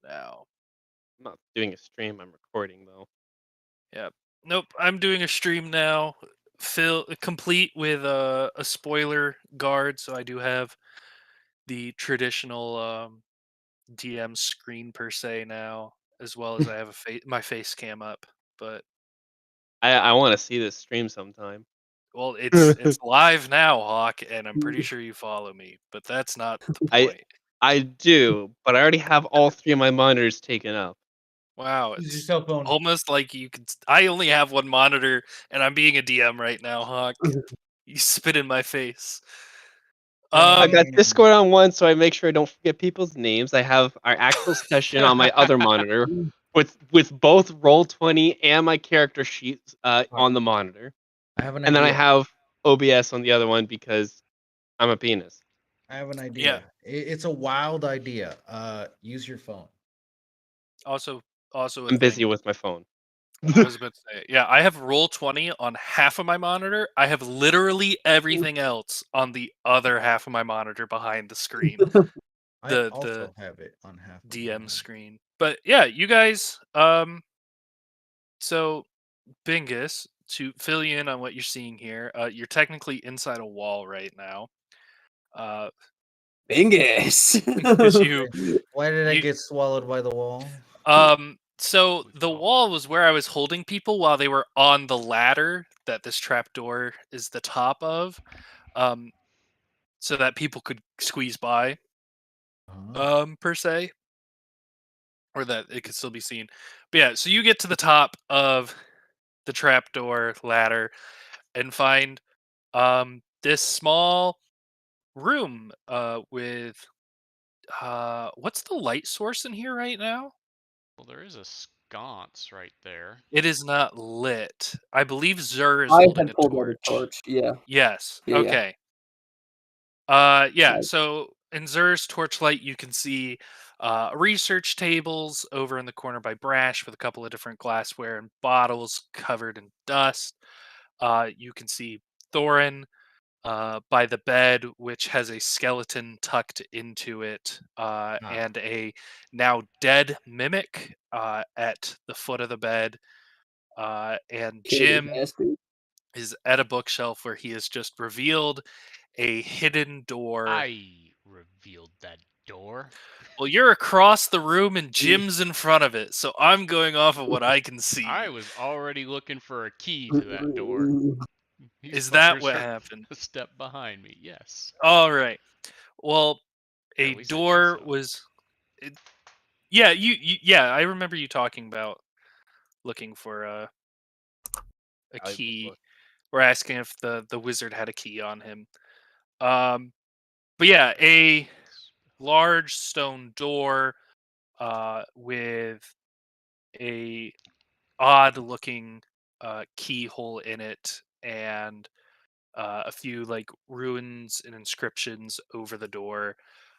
now. I'm not doing a stream, I'm recording, though. Yep. Nope. I'm doing a stream now, complete with a spoiler guard, so I do have the traditional DM screen per se now, as well as I have my face cam up. But I wanna see this stream sometime. well, it's live now, Hawk, and I'm pretty sure you follow me, but that's not the I point. I do, but I already have all 3 of my monitors taken up. Wow, Use your it's cell phone. almost like you could. I only have one monitor, and I'm being a DM right now, Hawk. You spit in my face. I've got Dang. Discord on one, so I make sure I don't forget people's names. I have our actual session on my other monitor with both Roll20 and my character sheets, Alright, on the monitor. I have an And then I idea. have OBS on the other one because I'm a penis. I have an Yeah. idea. It's a wild idea. Use your phone. Also, a I'm busy thing. with my phone. I was about to say, yeah, I have Roll20 on half of my monitor. I have literally everything else on the other half of my monitor behind the screen. I The also have it on half of DM mine. screen. But yeah, you guys, so Bingus, to fill you in on what you're seeing here, you're technically inside a wall right now. Uh, Bingus. because you Why did I you get swallowed by the wall? so With the all- wall was where I was holding people while they were on the ladder that this trapdoor is the top of. Um, so that people could squeeze by, per se, or that it could still be seen. But yeah, so you get to the top of the trapdoor ladder and find this small room with what's the light source in here right now? Well, there is a sconce right there. It is not lit. I believe Zur is I holding had a pulled out a torch. torch. Yeah. Yes. Yeah. Okay. Yeah. Like, So in Zur's torchlight, you can see research tables over in the corner by Brash with a couple of different glassware and bottles covered in dust. You can see Thorin by the bed, which has a skeleton tucked into it, and a now dead mimic at the foot of the bed. And kid Jim bastard. is at a bookshelf where he has just revealed a hidden door. I revealed that door. Well, you're across the room and Jim's in front of it, so I'm going off of what I can see. I was already looking for a key to that door. These Is that fuckers what are happened? a step behind me. Yes. All right. Well, At a least I think door so. was. Yeah, yeah, I remember you talking about looking for a Valuable key, book. or asking if the wizard had a key on him. But yeah, a large stone door with a odd looking keyhole in it, and a few like ruins and inscriptions over the door,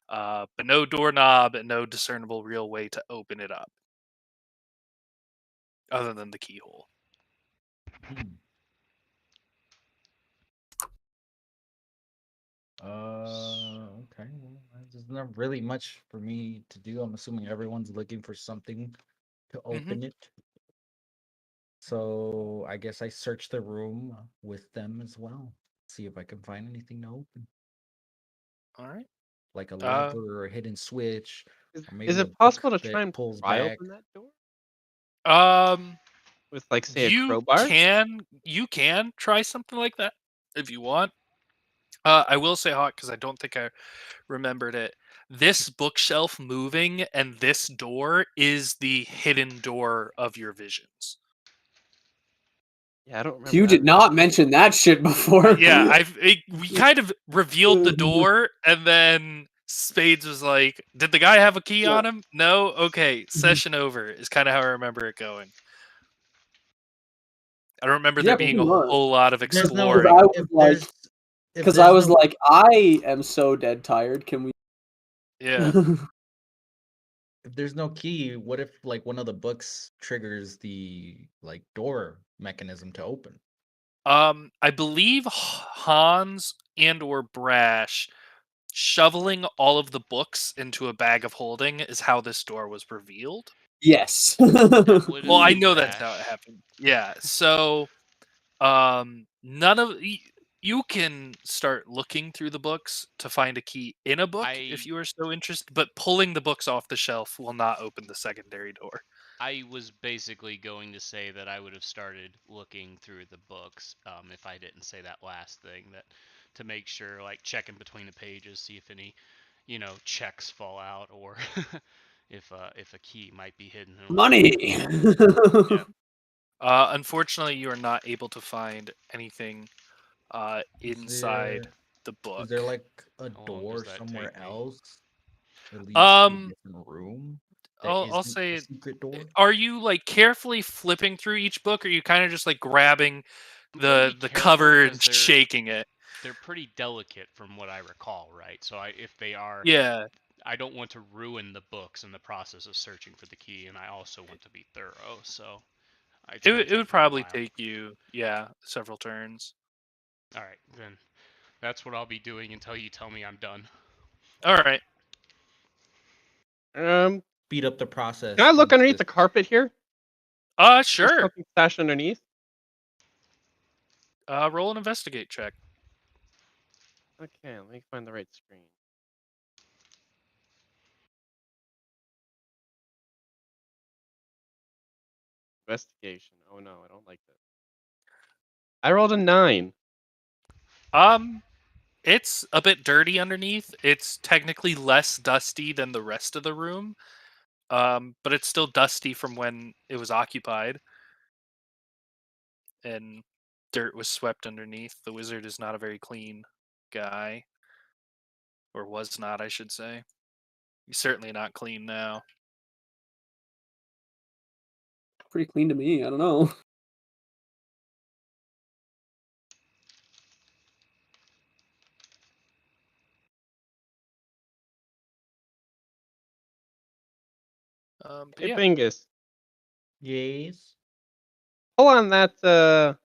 but no doorknob and no discernible real way to open it up other than the keyhole. Okay. Well, there's not really much for me to do. I'm assuming everyone's looking for something to open it. So I guess I search the room with them as well. See if I can find anything to open. All right. Like a lever or a hidden switch, or Is maybe a it book possible to that try and pulls pry back. open that door? Um, With, like, say, a you crowbar? can try something like that if you want. I will say, Hawk, because I don't think I remembered it. This bookshelf moving and this door is the hidden door of your visions. Yeah, I don't remember You that. did not mention that shit before. Yeah, we kind of revealed the door, and then Spades was like, "Did the guy have a key on him? No. Okay, session over." Is kind of how I remember it going. I don't remember there Yeah, being pretty a much. whole lot of There's no Because exploring. I if was like, there's if because there's I was no like, I am so dead tired. Can we? Yeah. if there's no key, what if like one of the books triggers the like door mechanism to open? I believe Hans and or Brash shoveling all of the books into a bag of holding is how this door was revealed. Yes. Template Well, is I know that's how it trash. happened. Yeah. So, none of you can start looking through the books to find a key in a book if you are so interested, but pulling the books off the shelf will not open the secondary door. I was basically going to say that I would have started looking through the books if I didn't say that last thing, that to make sure, like checking between the pages, see if any, checks fall out, or if a key might be hidden in one of Money. them. Yeah. Unfortunately, you are not able to find anything inside the book. Is there like a How long door does that somewhere take me? else that leads to a Um, different room? That I'll isn't a say, secret door. are you like carefully flipping through each book, or are you kind of just like grabbing I'm gonna be the careful cover and because shaking it? they're pretty delicate from what I recall, right? So if they are, Yeah, I don't want to ruin the books in the process of searching for the key, and I also want to be thorough. So it's it gonna it would take me a probably while. take you several turns. All right, then that's what I'll be doing until you tell me I'm done. All right. Speed up the process. Can I look and underneath the just- carpet here? There's Sure. something stashed underneath. Roll an investigate check. Okay, let me find the right screen. Investigation. Oh no, I don't like this. I rolled a 9. It's a bit dirty underneath. It's technically less dusty than the rest of the room. But it's still dusty from when it was occupied. And dirt was swept underneath. The wizard is not a very clean guy. Or was not, I should say. He's certainly not clean now. Pretty clean to me. I don't know. But Hey, yeah. Bingus. Yes. Pull on that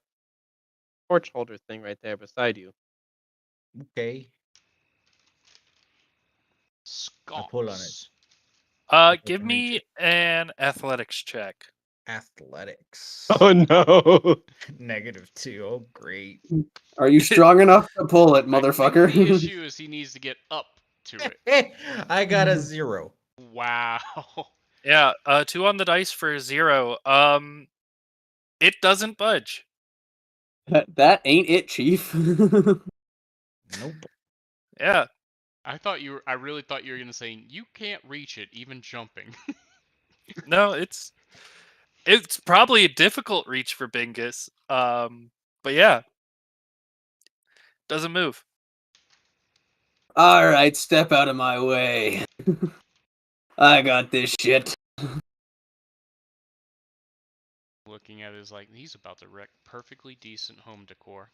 torch holder thing right there beside you. Okay. I pull on it. Sconce. I Give can reach me it. an athletics check. Athletics. Oh no. -2. Oh, great. Are you strong enough to pull it, I think motherfucker? the issue is he needs to get up to it. I got a 0. Wow. Yeah, 2 on the dice for 0. It doesn't budge. That ain't it, Chief. Nope. Yeah. I really thought you were gonna say you can't reach it even jumping. No, it's probably a difficult reach for Bingus. But yeah. Doesn't move. All right, step out of my way. I got this shit. Looking at it is like he's about to wreck perfectly decent home decor.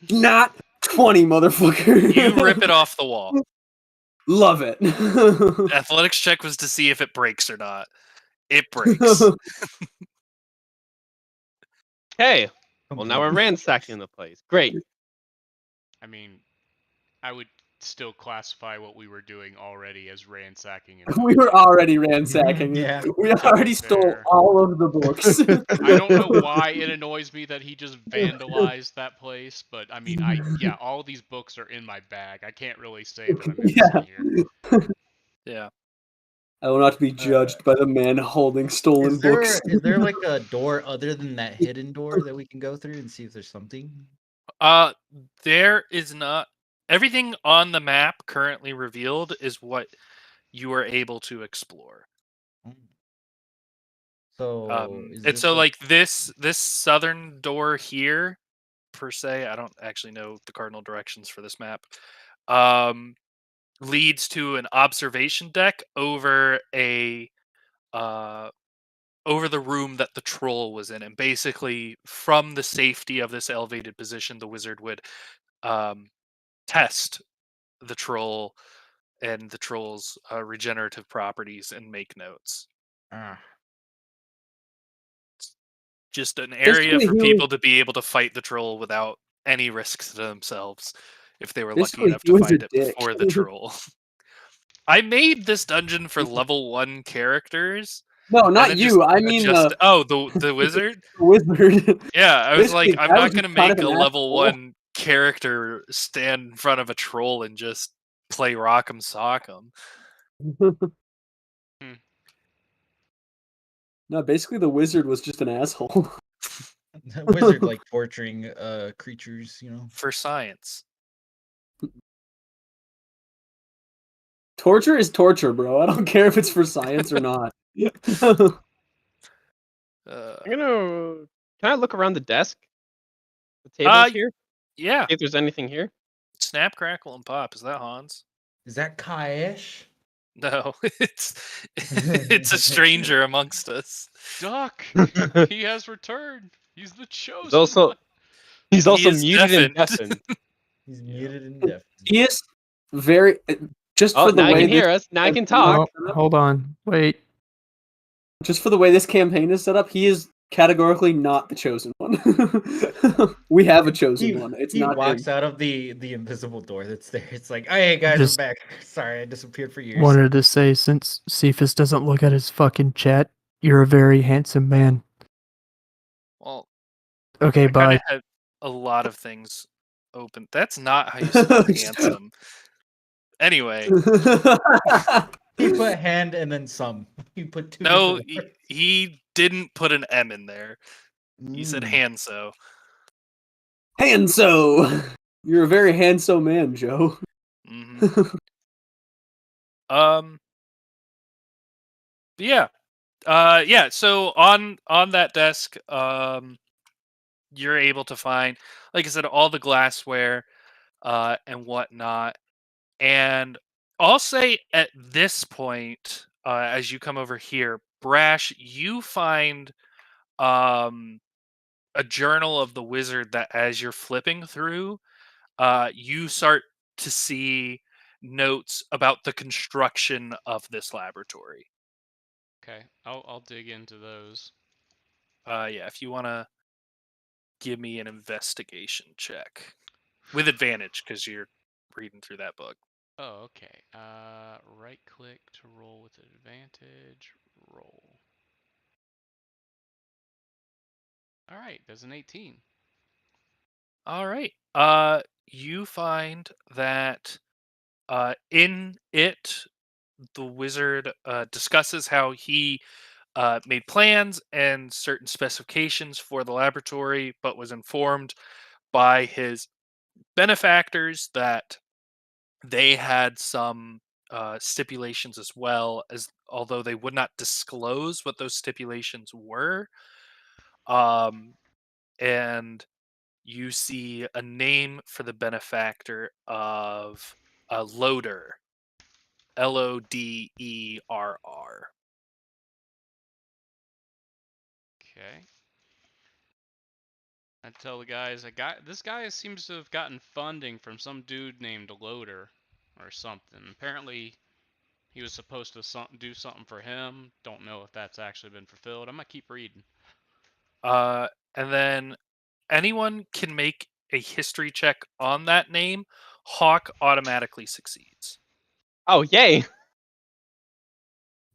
Not 20, motherfucker. You rip it off the wall. Love it. Athletics check was to see if it breaks or not. It breaks. Okay. Well, now we're ransacking the place. Great. I mean, I would still classify what we were doing already as ransacking. And We were looting. already ransacking. Yeah. We already stole fair. all of the books. I don't know why it annoys me that he just vandalized that place, but I mean, all these books are in my bag. I can't really say that I'm innocent here. Yeah. I will not be judged by the man holding stolen books. Is there like a door other than that hidden door that we can go through and see if there's something? There is not. Everything on the map currently revealed is what you are able to explore. So And so like this southern door here, per se, I don't actually know the cardinal directions for this map. Leads to an observation deck over over the room that the troll was in, and basically from the safety of this elevated position, the wizard would test the troll and the troll's regenerative properties and make notes. Just an area Basically, for he people to be able to fight the troll without any risks to themselves. if they were Basically, lucky enough he to was find a it dick. before the troll. I made this dungeon for level 1 characters. No, And not then you. just I mean the the wizard? wizard. Yeah, I was Basically, like, I'm that was not just gonna kind of make a an level asshole. 1 character stand in front of a troll and just play Rock'em Sock'em. No, basically the wizard was just an asshole. Wizard like torturing creatures, you know. For science. Torture is torture, bro. I don't care if it's for science or not. I'm gonna. Can I look around the desk? The tables here? Yeah. See if there's anything here. Snap, crackle, and pop. Is that Hans? Is that Kaish? No, it's a stranger amongst us. Duck! He has returned. He's the chosen He's also one. he's He also is muted and deafened. deafened. He's muted and deaf. He is very just Oh, for the now he way can this hear us. Now he can campaign is talk. Oh, set up- hold on. Wait. Just for the way this campaign is set up, he is categorically not the chosen one. We have a chosen one. It's he not walks him. out of the invisible door that's there. It's like, oh, hey guys, Just- I'm back. Sorry, I disappeared for years. Wanted to say, since Cephas doesn't look at his fucking chat, you're a very handsome man. Well, Okay, I kind bye. of had a lot of things open. That's not how you spell handsome. Anyway, He put hand and then some. He put two. no, different words. he didn't put an M in there. He said Mm. Hanso. Hanso! You're a very handsome man, Joe. Mhm. Yeah. Yeah, so on that desk, you're able to find, like I said, all the glassware and whatnot. And I'll say at this point, as you come over here, Brash, you find a journal of the wizard that as you're flipping through, you start to see notes about the construction of this laboratory. Okay, I'll dig into those. Yeah, if you want to give me an investigation check with advantage because you're reading through that book. Oh, okay. Right click to roll with advantage. Roll. All right, there's an 18. All right. You find that in it, the wizard discusses how he made plans and certain specifications for the laboratory, but was informed by his benefactors that they had some stipulations as well, as although they would not disclose what those stipulations were. And you see a name for the benefactor of Loader, Loderr. Okay. I tell the guys, this guy seems to have gotten funding from some dude named Loader or something. Apparently, he was supposed to do something for him. Don't know if that's actually been fulfilled. I'm gonna keep reading. And then anyone can make a history check on that name. Hawk automatically succeeds. Oh, yay!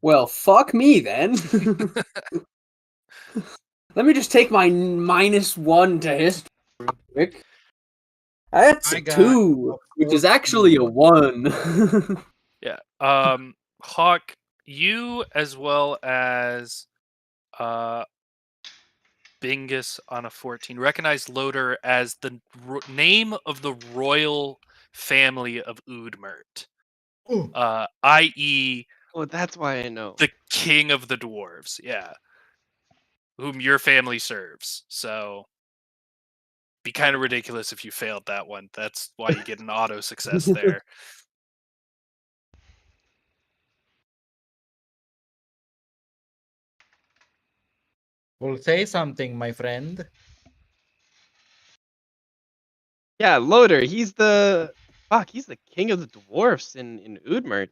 Well, fuck me then. Let me just take my -1 to history real quick. That's I a got 2, which is actually a 1. Yeah. Hawk, you as well as Bingus on a 14 recognize Loader as the name of the royal family of Udmert, Ooh. i.e., Oh, that's why I know. the king of the dwarves. Yeah, whom your family serves. So, be kind of ridiculous if you failed that one. That's why you get an auto success there. Well, say something, my friend. Yeah, Loader. He's the king of the dwarfs in Udmert.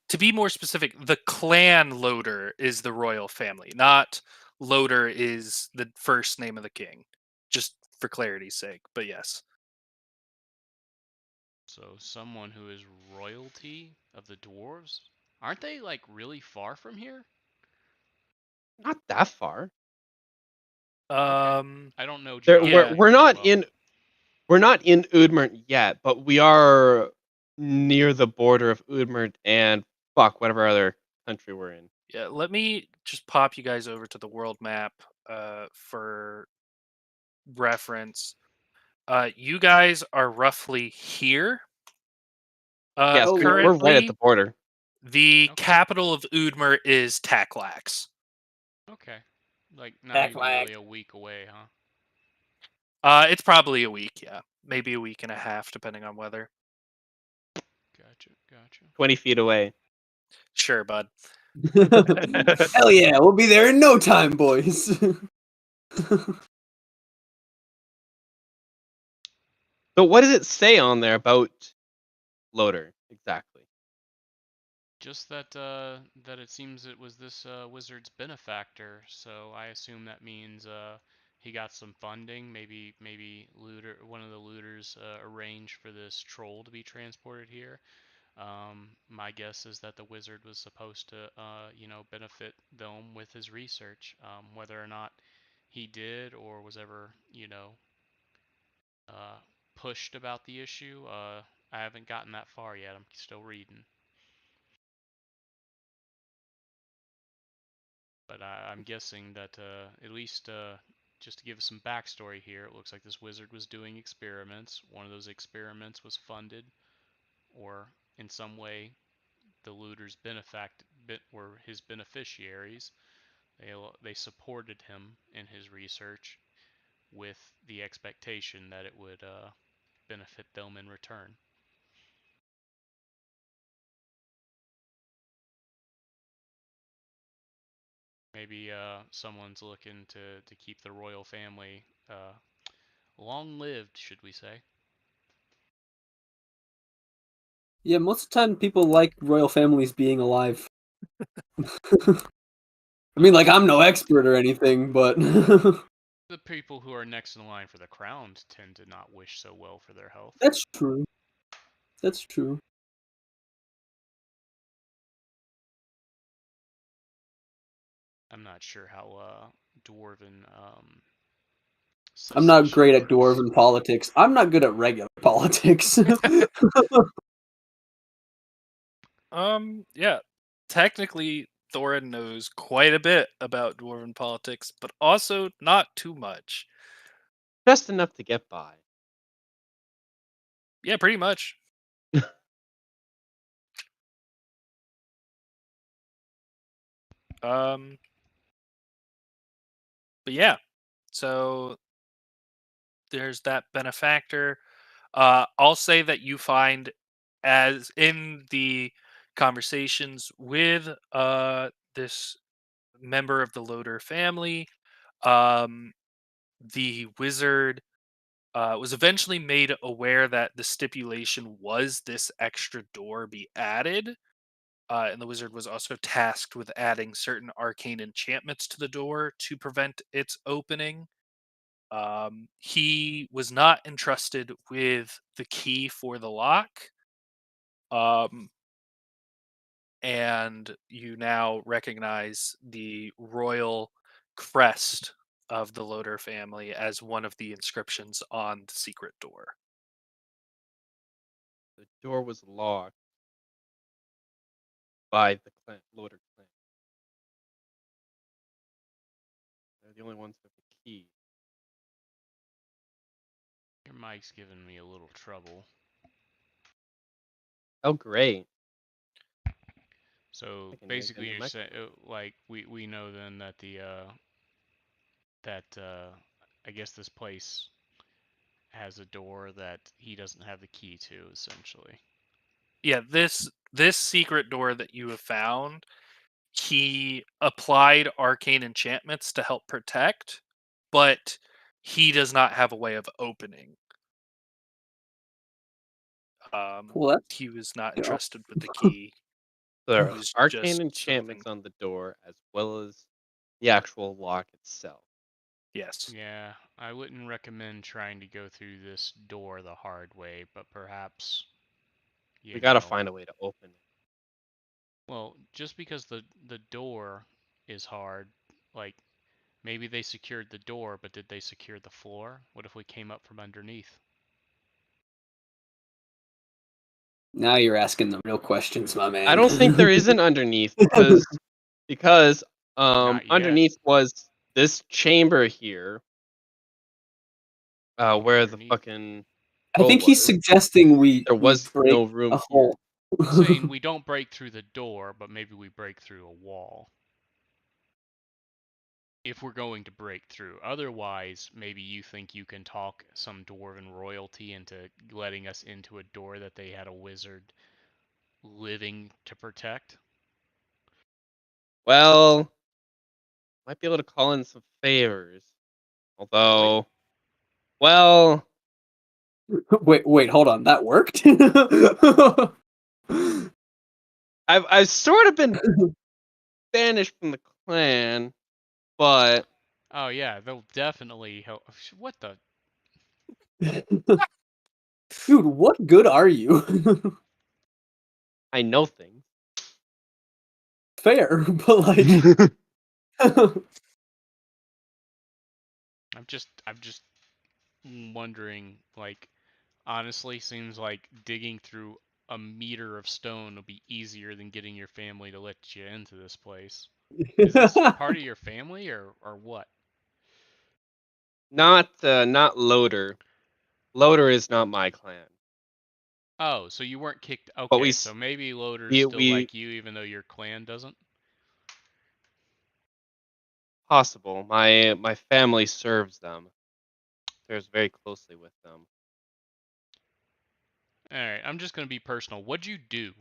To be more specific, the clan Loader is the royal family, not Loader is the first name of the king. Just for clarity's sake, but yes. So someone who is royalty of the dwarves? Aren't they like really far from here? Not that far. Um, I don't know There, geography Yeah. we're very not well. in we're not in Udmurt yet, but we are near the border of Udmurt and fuck whatever other country we're in. yeah. Let me just pop you guys over to the world map for reference. You guys are roughly here. Yes, Oh, Lord. we're right at the Currently, border. the Okay. capital of Udmurt is Taklax. Okay. Like not Back even lag. really a week away, huh? It's probably a week, yeah. Maybe a week and a half, depending on weather. Gotcha. 20 feet away. Sure, bud. Hell yeah, we'll be there in no time, boys. So what does it say on there about Loader exactly? Just that it seems it was this wizard's benefactor, so I assume that means he got some funding. Maybe one of the looters arranged for this troll to be transported here. My guess is that the wizard was supposed to benefit them with his research. Whether or not he did or was ever uh, pushed about the issue, I haven't gotten that far yet. I'm still reading. But I'm guessing that at least just to give some backstory here, it looks like this wizard was doing experiments. One of those experiments was funded, or in some way, the looters were his beneficiaries. They supported him in his research with the expectation that it would benefit them in return. Maybe someone's looking to keep the royal family long-lived, should we say? Yeah, most of the time people like royal families being alive. I mean, like, I'm no expert or anything, but The people who are next in line for the crown tend to not wish so well for their health. that's true. That's true. I'm not sure how dwarven I'm not secession great at works. dwarven politics. I'm not good at regular politics. Yeah. Technically, Thorin knows quite a bit about dwarven politics, but also not too much. Just enough to get by. Yeah, pretty much. Um, but yeah, so there's that benefactor. I'll say that you find, as in the conversations with this member of the Loader family, um, the wizard was eventually made aware that the stipulation was this extra door be added. And the wizard was also tasked with adding certain arcane enchantments to the door to prevent its opening. He was not entrusted with the key for the lock. Um, and you now recognize the royal crest of the Loader family as one of the inscriptions on the secret door. The door was locked by the Loader clan. They're the only ones with the key. Your mic's giving me a little trouble. Oh, great. So I can make a basically, new you're saying microphone. like we know then that I guess this place has a door that he doesn't have the key to, essentially. Yeah, this secret door that you have found, he applied arcane enchantments to help protect, but he does not have a way of opening. Cool, that's He was not yeah. entrusted with the key. There He are was arcane just serving. enchantments on the door as well as the actual lock itself. Yes. Yeah, I wouldn't recommend trying to go through this door the hard way, but perhaps We gotta find a way to open it. Well, just because the door is hard, like maybe they secured the door, but did they secure the floor? What if we came up from underneath? Now you're asking the real questions, my man. I don't think there is an underneath because Not yet. underneath was this chamber here, where the Underneath. fucking I think hole he's was. suggesting we There was break no room a here. hole. I'm saying we don't break through the door, but maybe we break through a wall. If we're going to break through. Otherwise, maybe you think you can talk some dwarven royalty into letting us into a door that they had a wizard living to protect. Well, might be able to call in some favors. Although, well, Wait, hold on. That worked? I've sort of been banished from the clan, but Oh yeah, they'll definitely help. What the? Dude, what good are you? I know things. Fair, but like I'm just wondering. Like, honestly, seems like digging through a meter of stone will be easier than getting your family to let you into this place. Is this part of your family or what? Not Loader. Loader is not my clan. Oh, so you weren't kicked. Okay, But so maybe Loader's still we like you, even though your clan doesn't. possible. My family serves them. Serves very closely with them. All right, I'm just gonna be personal. What'd you do?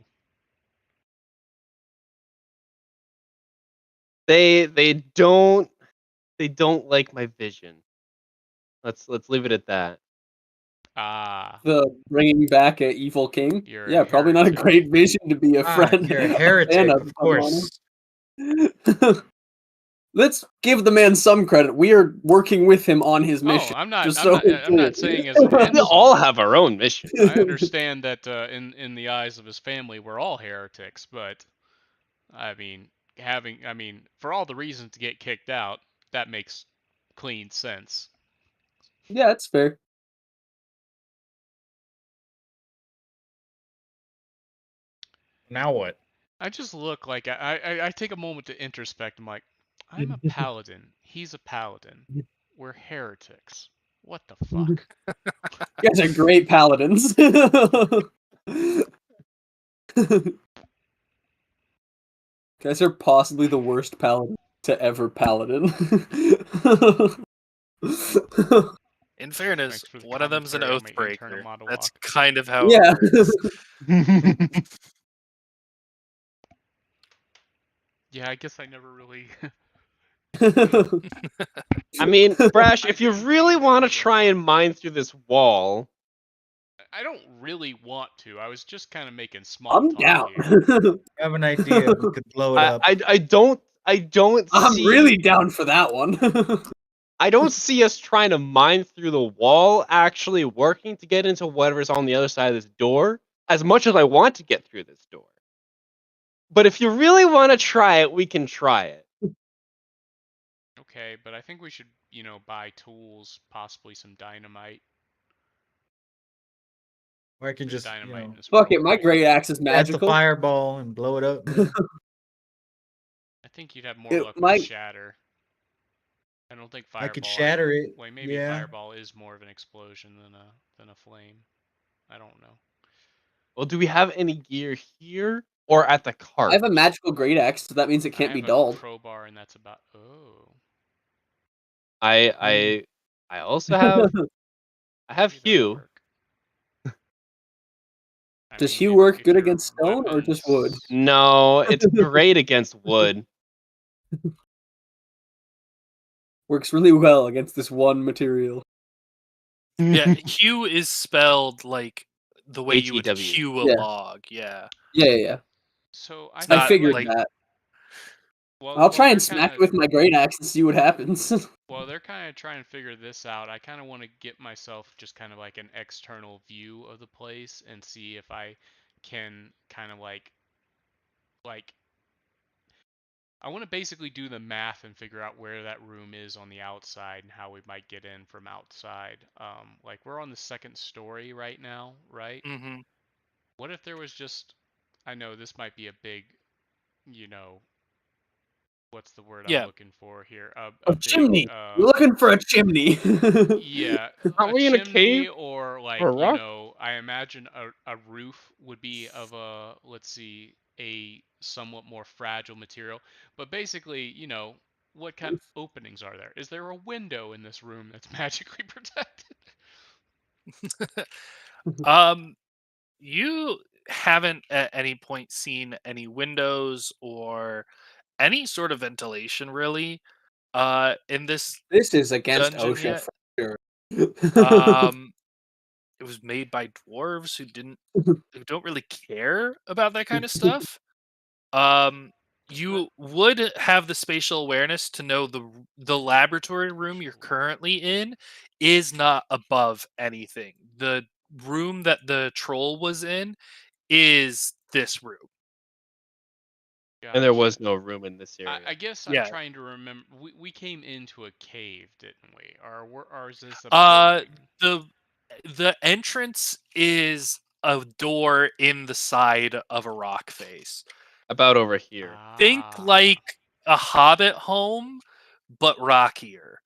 They don't like my vision. Let's leave it at that. Ah, the bringing back an evil king. You're a Yeah, probably not a heretic. great vision to be a friend. You're a fan heretic, of, of if I'm course. honest. Let's give the man some credit. We are working with him on his mission. Oh, I'm not. just I'm so not. we're I'm not clear. saying as an We insult. all have our own mission. I understand that in the eyes of his family, we're all heretics, but I mean, for all the reasons to get kicked out, that makes clean sense. Yeah, that's fair. Now what? I just look like I take a moment to introspect. I'm like, I'm a paladin. He's a paladin. We're heretics. What the fuck? You guys are great paladins. Guys are possibly the worst paladin to ever paladin. In fairness, Thanks for the one of them's an commentary on my internal oathbreaker. monologue. That's kind of how Yeah. it works. Yeah, I guess I never really. I mean, Brash, if you really want to try and mine through this wall, I don't really want to. I was just kind of making small I'm talk down. here. I have an idea. We could blow it up. I don't I'm see really down for that one. I don't see us trying to mine through the wall actually working to get into whatever's on the other side of this door, as much as I want to get through this door. But if you really want to try it, we can try it. Okay, but I think we should, buy tools, possibly some dynamite. Or I can There's just, dynamite in this Fuck it, world, my right? great axe is cast the magical. fireball and blow it up. Yeah. I think you'd have more luck my- with shatter. I don't think fireball. I could shatter it. Well, maybe yeah. fireball is more of an explosion than a flame. I don't know. Well, do we have any gear here or at the cart? I have a magical great axe, so that means it can't I be have dulled. a crowbar, and that's about. Oh. I also have I have Maybe that'll Hugh. work. I Does mean, Hugh if- work if good your against stone or just wood? weapons- No, it's great against wood. Works really well against this one material. Yeah, hew is spelled like the way you would H-E-W. hew a Yeah. log. Yeah. Yeah. So It's I not figured like- that. Well, I'll try they're and smack kinda- you with my great axe and see what happens. Well, they're kind of trying to figure this out. I kind of want to get myself just kind of like an external view of the place and see if I can kind of like I want to basically do the math and figure out where that room is on the outside and how we might get in from outside. Like we're on the second story right now, right? Mm-hmm. What if there was just, I know this might be a big, what's the word I'm Yeah. looking for here? A A big, chimney. We're looking for a chimney. yeah, Aren't a we in a chimney cave? or like, Or a rock? I imagine a roof would be of a, let's see, a somewhat more fragile material. But basically, what kind of openings are there? Is there a window in this room that's magically protected? You haven't at any point seen any windows or any sort of ventilation really in this This is against dungeon OSHA yet. for sure. It was made by dwarves who don't really care about that kind of stuff. You would have the spatial awareness to know the laboratory room you're currently in is not above anything. The room that the troll was in is this room. And there Gotcha. was no room in this area. I guess I'm Yeah. trying to remember. We came into a cave, didn't we? Or is this a building? The entrance is a door in the side of a rock face. About over here. Think Ah, like a hobbit home, but rockier.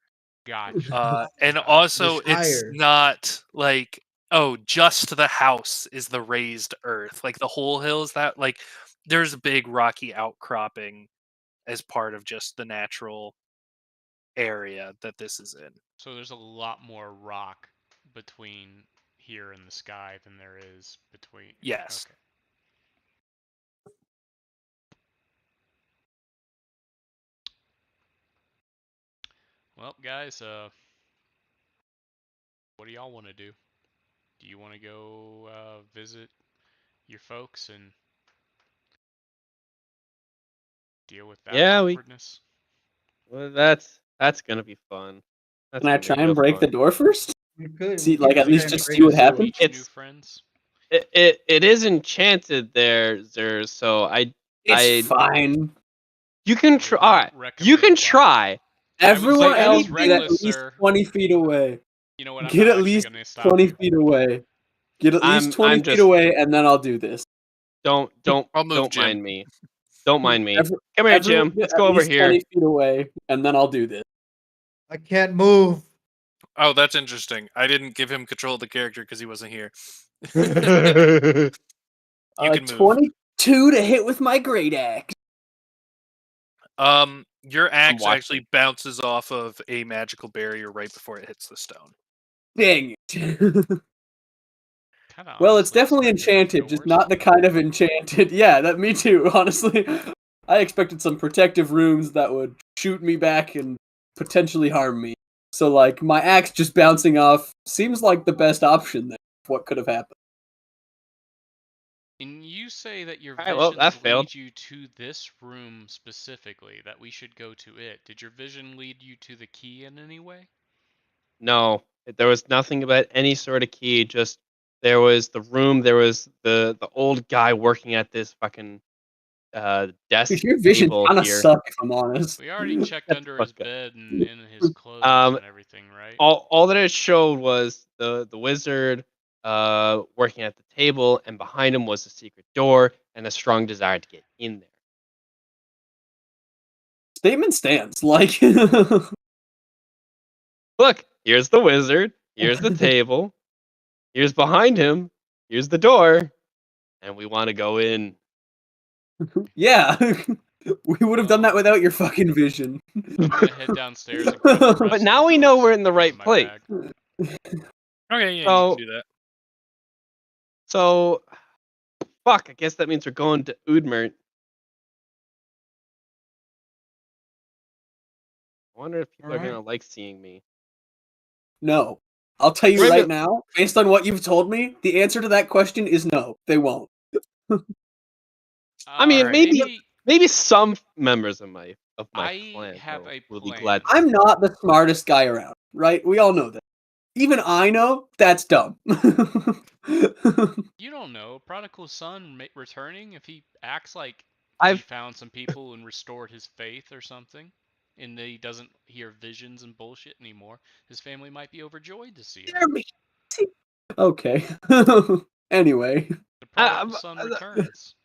gotcha. And Gotcha. also Just it's higher. not like, oh, just the house is the raised earth. Like the whole hill is that, like there's a big rocky outcropping as part of just the natural area that this is in. So there's a lot more rock between here and the sky than there is between. Yes. Okay. Well, guys, what do y'all want to do? Do you want to go visit your folks and deal with that Yeah, awkwardness? Well, that's gonna be fun. That's Can I gonna be try and real break the fun. door first? We could See, we like could at least try and just break see what the door. happens. Meet your new It's friends. it is enchanted there, Zer. So It's fine. you can Would try. not Alright, you recommend can that. try. I would Everyone say that else is get at reckless, least sir. 20 feet away. You know what? I'm Get not at actually least going to stop 20 you. feet away. Get at least 20 I'm feet just away, and then I'll do this. don't I'll move, Jim. mind me. Don't mind me. Every- Come here, Everyone Jim. get Let's at go over least here. 20 feet away, and then I'll do this. I can't move. Oh, that's interesting. I didn't give him control of the character because he wasn't here. You can move. 22 to hit with my great axe. Your axe watching. actually bounces off of a magical barrier right before it hits the stone. Dang it. Kinda Well, it's honestly definitely expected nothing enchanted, just worse not than the that. kind of enchanted. Yeah, that me too, honestly. I expected some protective runes that would shoot me back and potentially harm me. So, like, my axe just bouncing off seems like the best option there. What could have happened? And you say that your Alright, well, visions that failed. lead you to this room specifically, that we should go to it. Did your vision lead you to the key in any way? No, there was nothing about any sort of key. Just there was the room. There was the old guy working at this fucking desk Your vision table kind of here. suck, if I'm honest. We already checked Shut the under his fuck up. bed and in his clothes and everything, right? All that it showed was the wizard working at the table, and behind him was a secret door and a strong desire to get in there. Statement stands. Like, Look, here's the wizard. Here's the table. Here's behind him. Here's the door, and we want to go in. yeah. We would have done that without your fucking vision. I'm gonna head downstairs and grab the rest But of now the we know books we're and in the put them right my place. bag. Okay, yeah, you So- can do that. So, fuck. I guess that means we're going to Udmert. I wonder if people are Alright. gonna like seeing me. No. I'll tell you Wait a right minute. now, based on what you've told me, the answer to that question is no. They won't. I mean, Alright. maybe some members of my I clan have will a be plan. glad. I'm not the smartest guy around, right? We all know that. Even I know that's dumb. You don't know. Prodigal son returning, if he acts like he I've found some people and restored his faith or something, and he doesn't hear visions and bullshit anymore, his family might be overjoyed to see him. Jeremy. Okay. Anyway. The prodigal son returns.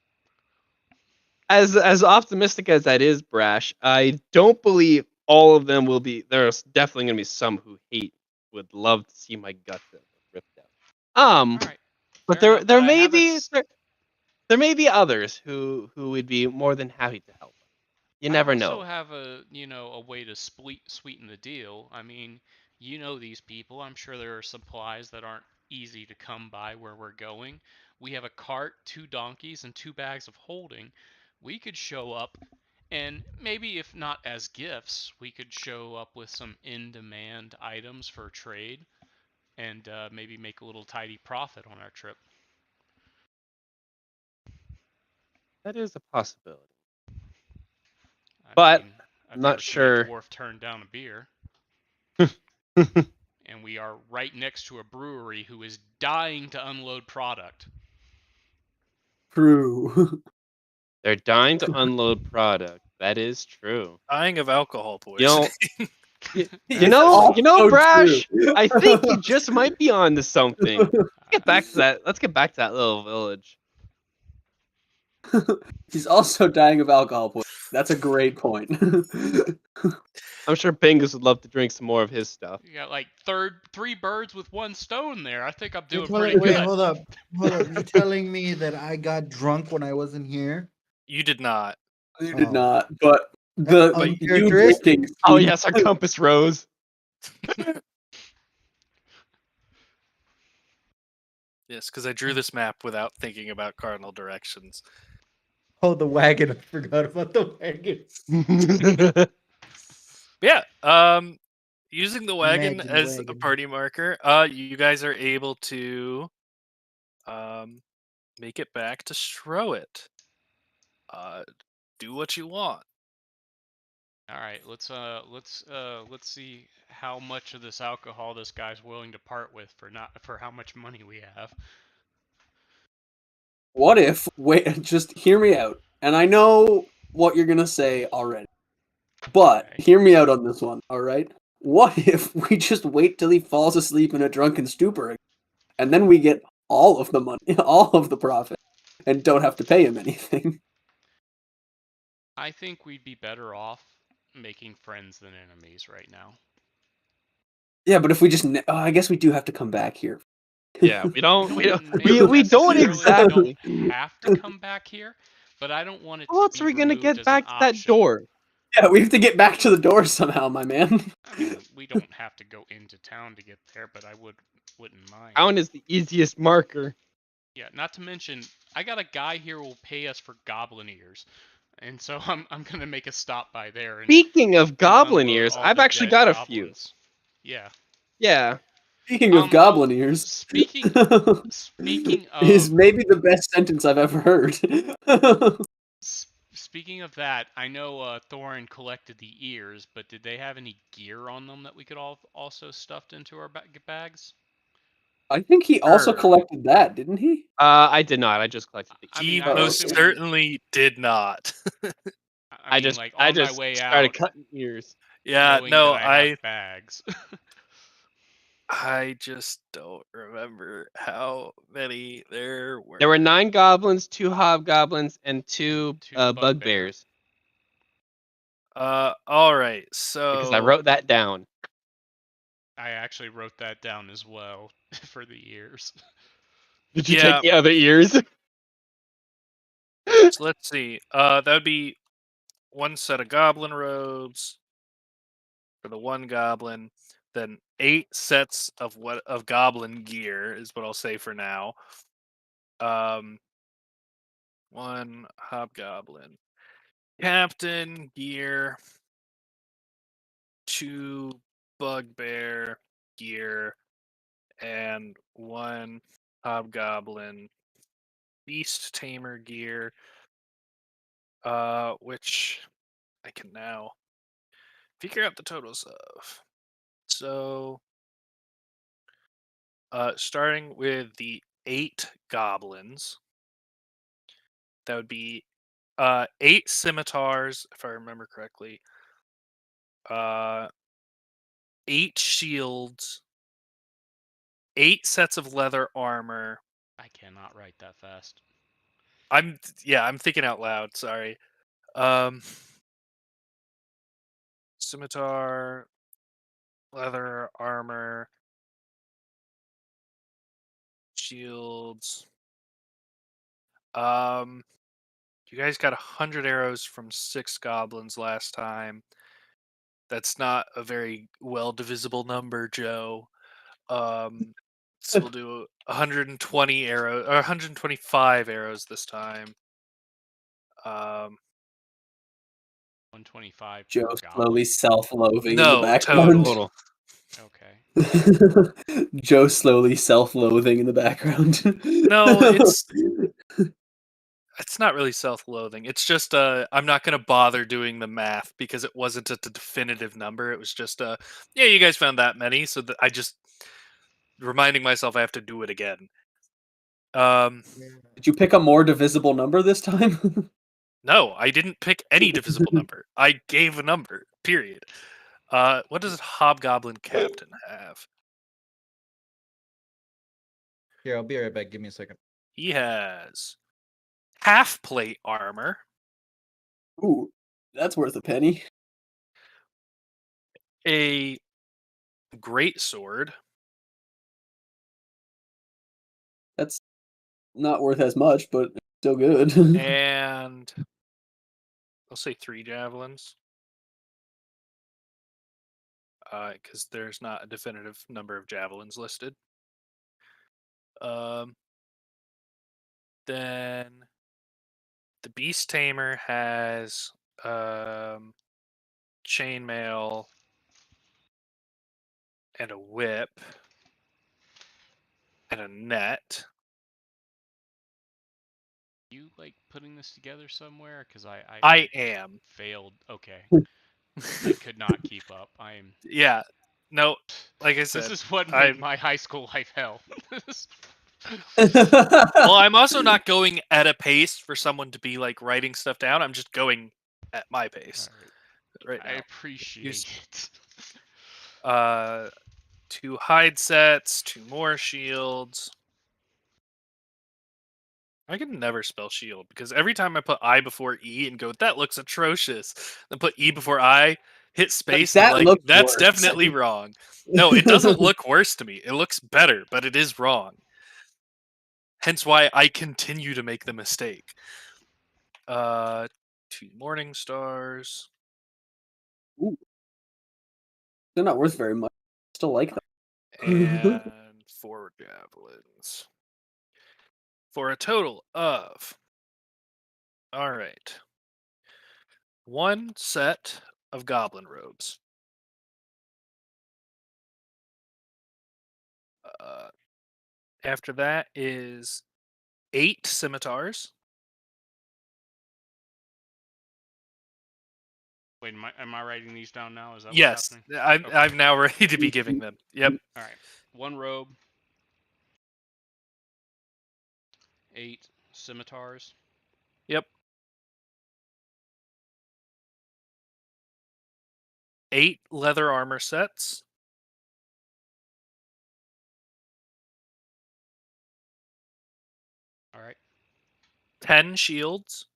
as optimistic as that is, Brash, I don't believe all of them will be. There's definitely going to be some who would love to see my guts ripped out. All right. But Fair enough, there but I may have be there may be others who would be more than happy to help. You never I also know. have a way to sweeten the deal. I mean, you know these people. I'm sure there are supplies that aren't easy to come by where we're going. We have a cart, 2 donkeys, and 2 bags of holding. We could show up, and maybe if not as gifts, we could show up with some in-demand items for trade, and maybe make a little tidy profit on our trip. That is a possibility. I But mean, I'm I've not never seen a sure. dwarf turn down a beer. And we are right next to a brewery who is dying to unload product. True. They're dying to unload product. That is true. Dying of alcohol You know, poisoning. It's you know, also Brash. true. I think you just might be onto something. Get back to that. Let's get back to that little village. He's also dying of alcohol poisoning. That's a great point. I'm sure Bingus would love to drink some more of his stuff. You got like 3 birds with 1 stone there. I think I'm doing Wait, pretty good. hold up. You telling me that I got drunk when I wasn't here? You did not. You did Oh. not, but That's you uncharacteristic. drinking. Oh yes, our compass rose. Yes, because I drew this map without thinking about cardinal directions. Oh, the wagon. I forgot about the wagon. Yeah. Using the wagon Imagine as a wagon. party marker, you guys are able to make it back to Stroit. Do what you want. All right, let's see how much of this alcohol this guy's willing to part with for how much money we have. What if? Wait, just hear me out. And I know what you're gonna say already, but Okay. hear me out on this one. All right. What if we just wait till he falls asleep in a drunken stupor, and then we get all of the money, all of the profit, and don't have to pay him anything? I think we'd be better off making friends than enemies right now. Yeah, but if we just, I guess we do have to come back here. Yeah, we don't Maybe we don't necessarily exactly. We don't have to come back here, but I don't want it How to else be are we gonna removed get as back an to that option. door? Yeah, we have to get back to the door somehow, my man. I mean, we don't have to go into town to get there, but I wouldn't mind. Town is the easiest marker. Yeah, not to mention, I got a guy here who will pay us for goblin ears, and so I'm gonna make a stop by there. And Speaking of goblin unload ears, all I've the actually dead got a few. goblins. Yeah. Yeah. Speaking of goblin ears, Speaking is of maybe the best sentence I've ever heard. speaking of that, I know Thorin collected the ears, but did they have any gear on them that we could also stuffed into our bags? I think he also Sure. collected that, didn't he? I did not. I just collected the I He mean, I'm most assuming. certainly did not. I mean, like on my way started out, cutting ears. Yeah, knowing no, that I have bags. I just don't remember how many there were. There were 9 goblins, 2 hobgoblins, and 2 2 bugbears. All right, so Because I wrote that down. I actually wrote that down as well for the ears. Did you Yeah. take the other ears? So let's see. That would be 1 set of goblin robes for the 1 goblin, then 8 sets of goblin gear is what I'll say for now. 1 hobgoblin captain gear, 2 bugbear gear, and 1 hobgoblin beast tamer gear, which I can now figure out the totals of. So, starting with the 8 goblins. That would be 8 scimitars, if I remember correctly. 8 shields, 8 sets of leather armor. I cannot write that fast. I'm thinking out loud. Sorry. Scimitar, leather armor, shields. You guys got 100 arrows from 6 goblins last time. That's not a very well divisible number, Joe. So we'll do 120 arrows or 125 arrows this time. 125 Joe per slowly goblin. self-loathing in the No, background. total. Okay. Joe slowly self-loathing in the background. No, it's not really self-loathing. It's just I'm not going to bother doing the math because it wasn't a definitive number. It was just yeah, you guys found that many, so that I just reminding myself I have to do it again. Did you pick a more divisible number this time? No, I didn't pick any divisible number. I gave a number. Period. What does Hobgoblin Captain have? Here, I'll be right back. Give me a second. He has half plate armor, Ooh, that's worth a penny. a great sword, That's not worth as much, but still good. and I'll say 3 javelins. Because there's not a definitive number of javelins listed. Then the Beast Tamer has chainmail and a whip and a net. You like putting this together somewhere? Because I am. failed. Okay. I could not keep up. I'm. Yeah. No, like I said, This is what made I'm. my high school life hell. Well, I'm also not going at a pace for someone to be like writing stuff down. I'm just going at my pace right I now. appreciate it. 2 hide sets, 2 more shields. I can never spell shield because every time I put I before E and go, that looks atrocious, then put E before I, hit space, and be that like, looks that's worse. definitely wrong. No, it doesn't look worse to me. It looks better, but it is wrong. Hence why I continue to make the mistake. 2 morning stars. Ooh. They're not worth very much. Still like them. And 4 javelins. For a total of, all right, 1 set of goblin robes. After that is 8 scimitars. Wait, am I writing these down now? Is that Yes, what's happening? Okay. I'm now ready to be giving them. Yep. All right. 1 robe. 8 scimitars. Yep. 8 leather armor sets. All right. 10 shields.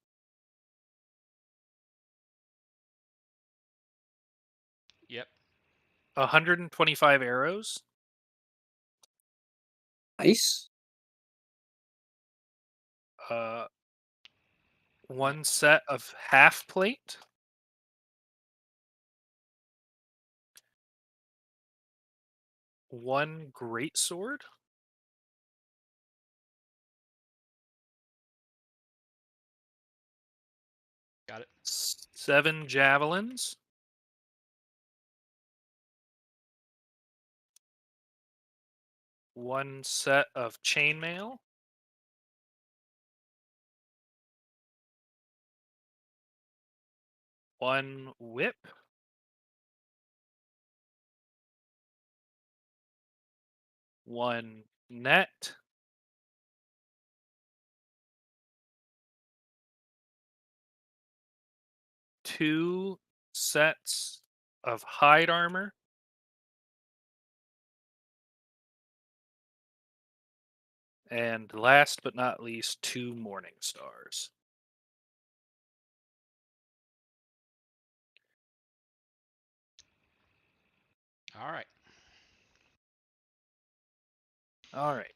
Yep. 125 arrows. Nice. 1 set of half plate. 1 great sword. Got it. 7 javelins. 1 set of chainmail. 1 whip. 1 net. 2 sets of hide armor. And last but not least, 2 morning stars. All right. All right.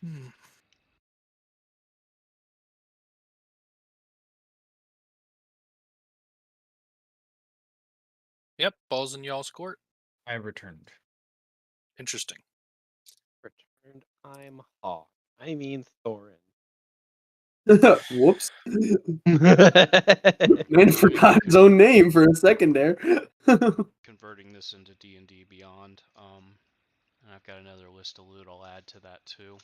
Hmm. Yep, ball's in y'all's court. I returned. Interesting. Returned. I'm Hawk. I mean Thorin. Whoops. Man forgot his own name for a second there. Converting this into D&D Beyond. And I've got another list of loot I'll add to that too.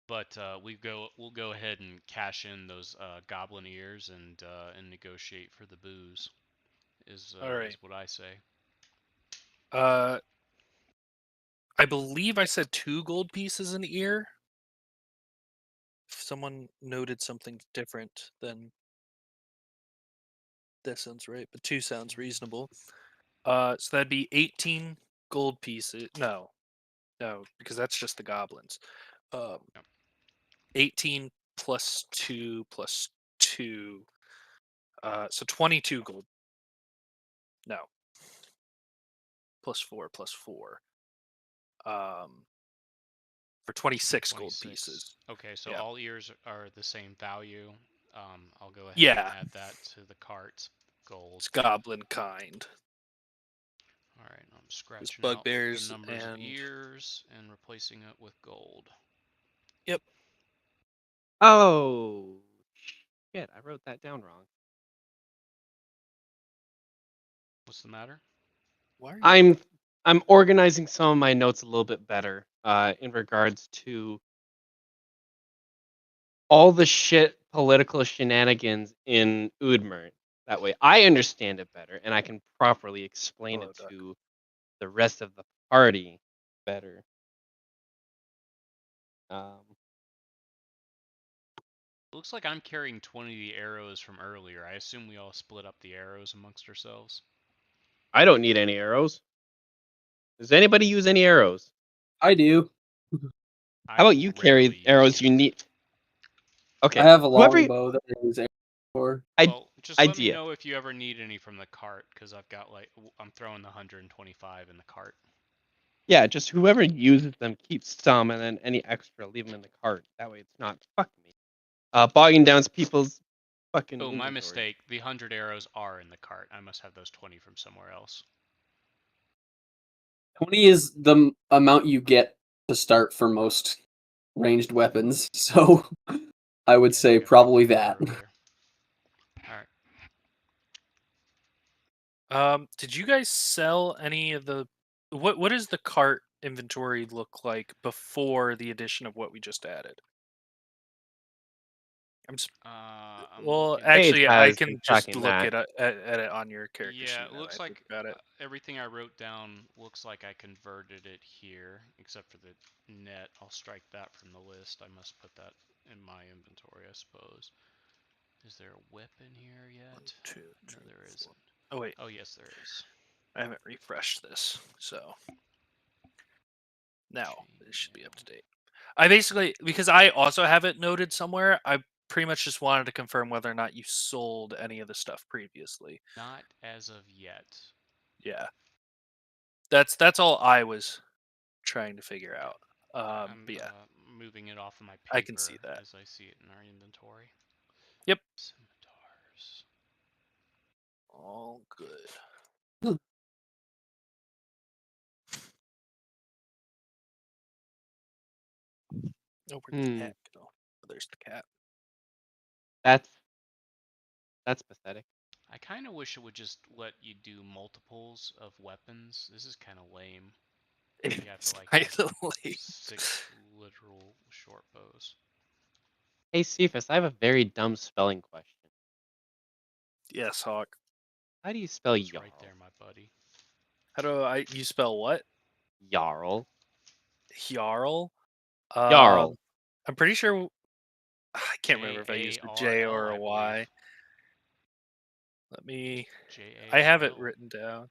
But we'll go ahead and cash in those goblin ears and negotiate for the booze. Is what I say. I believe I said 2 gold pieces an ear. If someone noted something different, then that sounds right, but 2 sounds reasonable. So that'd be 18 gold pieces. No, because that's just the goblins. 18 plus 2 plus 2. So 22 gold. No. Plus 4 plus 4. For 26 gold 26. pieces. Okay, so Yeah. all ears are the same value. I'll go ahead Yeah. and add that to the cart. Gold. It's goblin kind. All right, I'm scratching bugbears out the numbers and of ears and replacing it with gold. Yep. Oh shit! I wrote that down wrong. What's the matter? Why are you... I'm organizing some of my notes a little bit better in regards to all the shit political shenanigans in Udmurt. That way I understand it better and I can properly explain Hello, it Duck. to the rest of the party better. Looks like I'm carrying 20 of the arrows from earlier. I assume we all split up the arrows amongst ourselves. I don't need any arrows. Does anybody use any arrows? I do. How about you carry arrows you need? Okay. I have a Whoever longbow that I use arrows for. Well, just let me idea. know if you ever need any from the cart, because I've got I'm throwing the 125 in the cart. Yeah, just whoever uses them keeps some, and then any extra leave them in the cart. That way it's not fuck me. Bogging down people's fucking. Oh, my inventory. mistake. The 100 arrows are in the cart. I must have those 20 from somewhere else. 20 is the amount you get to start for most ranged weapons, so I would say probably that. Alright. Did you guys sell any of the... What does the cart inventory look like before the addition of what we just added? Well, actually, I can just look at it on your character sheet. Yeah, it looks like got it. everything I wrote down looks like I converted it here, except for the net. I'll strike that from the list. I must put that in my inventory, I suppose. Is there a whip in here yet? 1, 2, 3, No, there 4. isn't. Oh wait. Oh yes, there is. I haven't refreshed this, so now it should be up to date. I basically, because I also have it noted somewhere, I pretty much just wanted to confirm whether or not you sold any of the stuff previously. Not as of yet. Yeah. That's all I was trying to figure out. I'm but yeah, moving it off of my paper I can see that as I see it in our inventory. Yep. Scimitars. All good. Oh, where'd the cat go? Oh, there's the cat. That's pathetic. I kind of wish it would just let you do multiples of weapons. This is kind of lame. You have to like have 6 literal short bows. Hey Cephas, I have a very dumb spelling question. Yes, Hawk. How do you spell It's Jarl? right there, my buddy. How do you spell what? Jarl. Jarl? Jarl. I'm pretty sure. I can't remember if I used a J J-A-R-L, or a I Y. believe. Let me. J-A-R-L. I have it written down.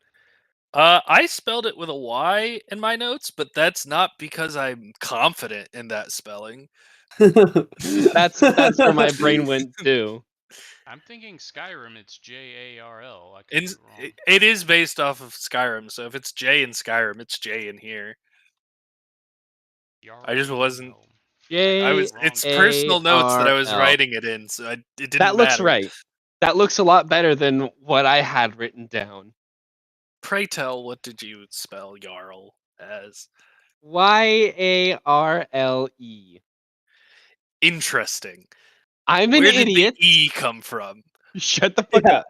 I spelled it with a Y in my notes, but that's not because I'm confident in that spelling. That's where my brain went too. I'm thinking Skyrim, it's J-A-R-L. I could be wrong. It is based off of Skyrim, so if it's J in Skyrim, it's J in here. I just wasn't. It's personal notes that I was Jarl. writing it in, so it didn't That looks matter. right. That looks a lot better than what I had written down. Pray tell, what did you spell Jarl as? Y-A-R-L-E. Interesting. I'm an Where did idiot. the E come from? Shut the fuck Yeah. up.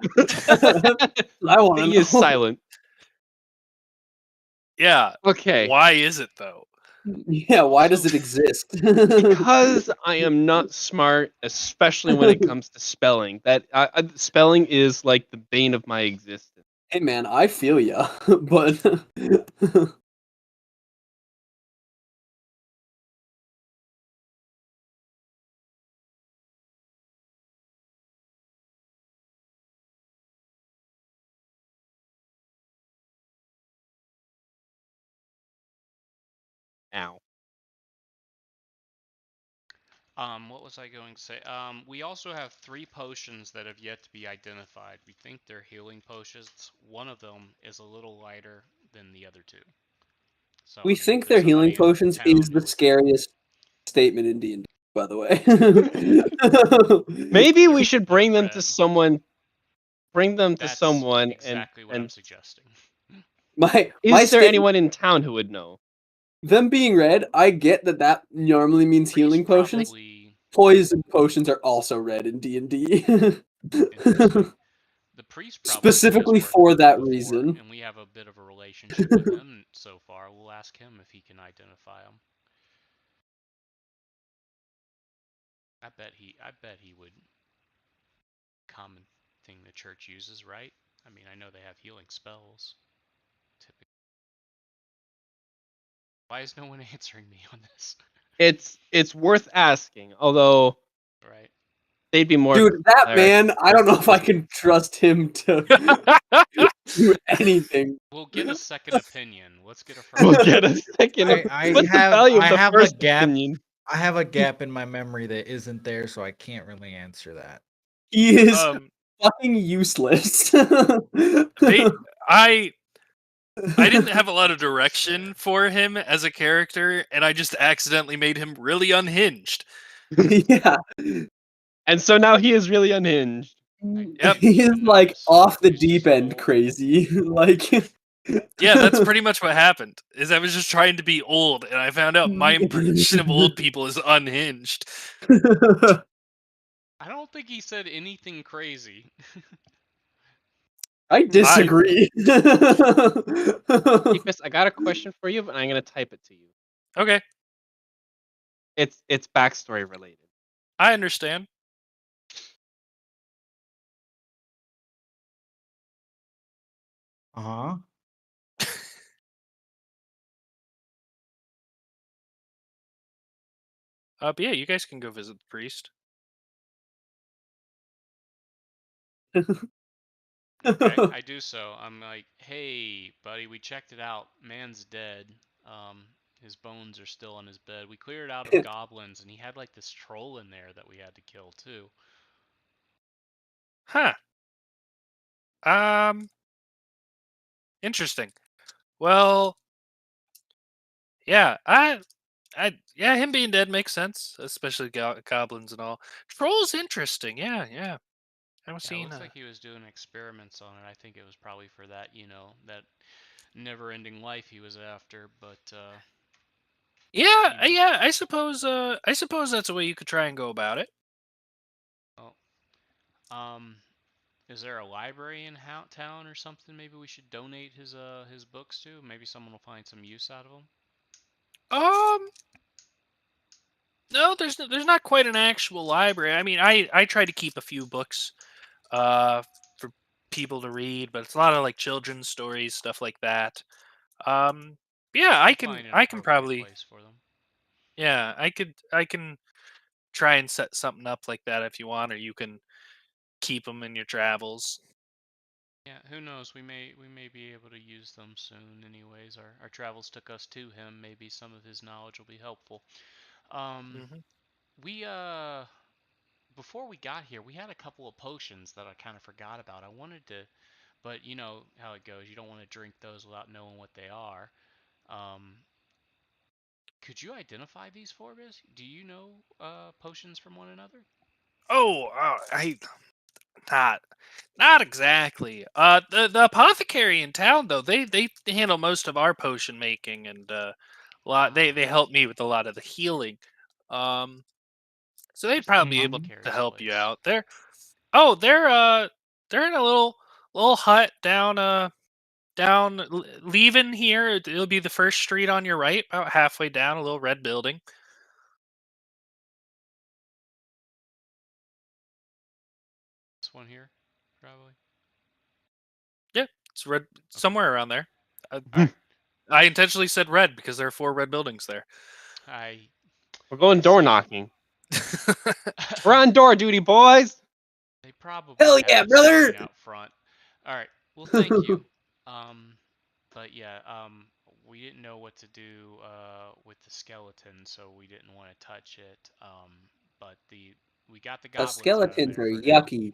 I want to The know. E is silent. Yeah. Okay. Why is it though? Yeah, why does it exist? Because I am not smart, especially when it comes to spelling. That spelling is like the bane of my existence. Hey man, I feel ya, but Ow. What was I going to say? We also have 3 potions that have yet to be identified. We think they're healing potions. One of them is a little lighter than the other 2. So, we I mean, think if they're there's healing somebody in potions town is who the was scariest statement in D&D, by the way. Maybe we should that have bring them read, to someone. Bring them to that's someone exactly what I'm and suggesting. my is there statement, anyone in town who would know? them being red, I get that normally means healing Priest potions. probably Poison potions are also red in D&D. interesting. The priest probably has Specifically worked for with that them before, reason. and we have a bit of a relationship with him so far. We'll ask him if he can identify them. I bet he would. Common thing the church uses, right? I mean, I know they have healing spells. Typically. Why is no one answering me on this? It's worth asking, although Right. they'd be more. Dude, that man, I don't know if I clerical. can trust him to do anything. We'll get a second opinion. Let's get a first. We'll get a second. What's the value of the first a gap. opinion? I have a gap in my memory that isn't there, so I can't really answer that. He is fucking useless. I didn't have a lot of direction for him as a character, and I just accidentally made him really unhinged. Yeah. And so now he is really unhinged. Yep. He is like off the He's just deep end old. crazy. Like Yeah, that's pretty much what happened. Is I was just trying to be old, and I found out my impression of old people is unhinged. I don't think he said anything crazy. I disagree. Cephas, I got a question for you, but I'm gonna type it to you. Okay, It's backstory related. I understand. Uh-huh. But yeah, you guys can go visit the priest. Okay, I do so. I'm like, hey, buddy, we checked it out. Man's dead. His bones are still on his bed. We cleared out of goblins, and he had like this troll in there that we had to kill too. Huh. Interesting. Well, yeah, yeah, him being dead makes sense, especially goblins and all. Trolls interesting. Yeah. I was Yeah, it seeing. looks like he was doing experiments on it. I think it was probably for that, that never-ending life he was after. But Yeah, you know. yeah. I suppose that's a way you could try and go about it. Oh, is there a library in town or something? Maybe we should donate his books to. Maybe someone will find some use out of them. No, there's not quite an actual library. I mean, I try to keep a few books, for people to read, but it's a lot of like children's stories, stuff like that. Yeah, I can Find an I can appropriate probably place for them. yeah, I can try and set something up like that if you want, or you can keep them in your travels. Yeah, who knows? We may be able to use them soon. Anyways, our travels took us to him. Maybe some of his knowledge will be helpful. Um, Hmm. we before we got here, we had a couple of potions that I kind of forgot about. I wanted to, but you know how it goes. You don't want to drink those without knowing what they are. Um, could you identify these for us? Do you know potions from one another? Oh, I not not exactly. The apothecary in town though, they handle most of our potion making and a lot. They Ah, help me with a lot of the healing. Um, so they'd where's the probably be able to apothecary's help you place? out. Oh, they're in a little hut down leaving here. It'll be the first street on your right, about halfway down, a little red building. This one here, probably. Yeah, it's red Okay. somewhere around there. All right. I intentionally said red because there are 4 red buildings there. I We're going door see. knocking. We're on door duty, boys. They probably Hell yeah, have brother! something out front. All right. Well, thank you. But yeah, we didn't know what to do with the skeleton, so we didn't want to touch it. But we got the The goblins out of skeletons there are for now. yucky.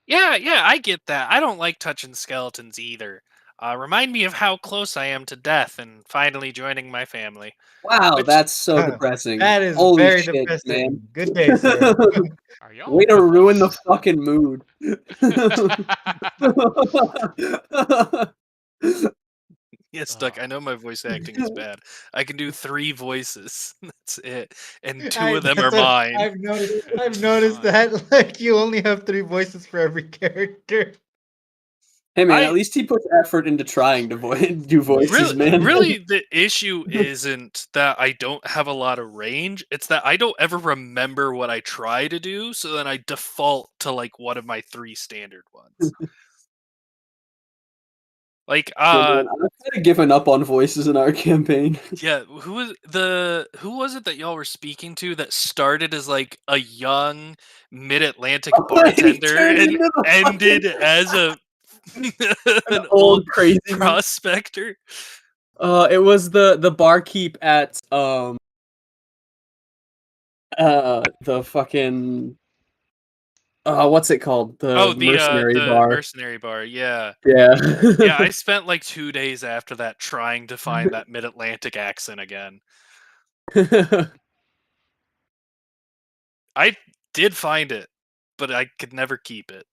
Yeah, I get that. I don't like touching skeletons either. Remind me of how close I am to death and finally joining my family. Wow, Which, that's so depressing. That is Holy very shit, man. depressing. Good day, sir. Are y'all Way to ruin the wolves? fucking mood. yes, Duck, I Oh, know my voice acting is bad. I can do 3 voices. That's it. And 2 I of them that's are what mine. I've noticed. I've it's noticed fine. that like you only have 3 voices for every character. Hey man, at I least he puts effort into trying to do voices, really man. really the issue isn't that I don't have a lot of range. It's that I don't ever remember what I try to do, so then I default to like one of my 3 standard ones. Like Yeah, man, I've kind of given up on voices in our campaign. yeah, who was it that y'all were speaking to that started as like a young mid-Atlantic And he bartender turned and into the ended fucking as an an old old crazy man. prospector? It was the barkeep at the fucking what's it called? Oh, The mercenary the bar. mercenary bar. Yeah. Yeah. Yeah, I spent like 2 days after that trying to find that mid-Atlantic accent again. I did find it, but I could never keep it.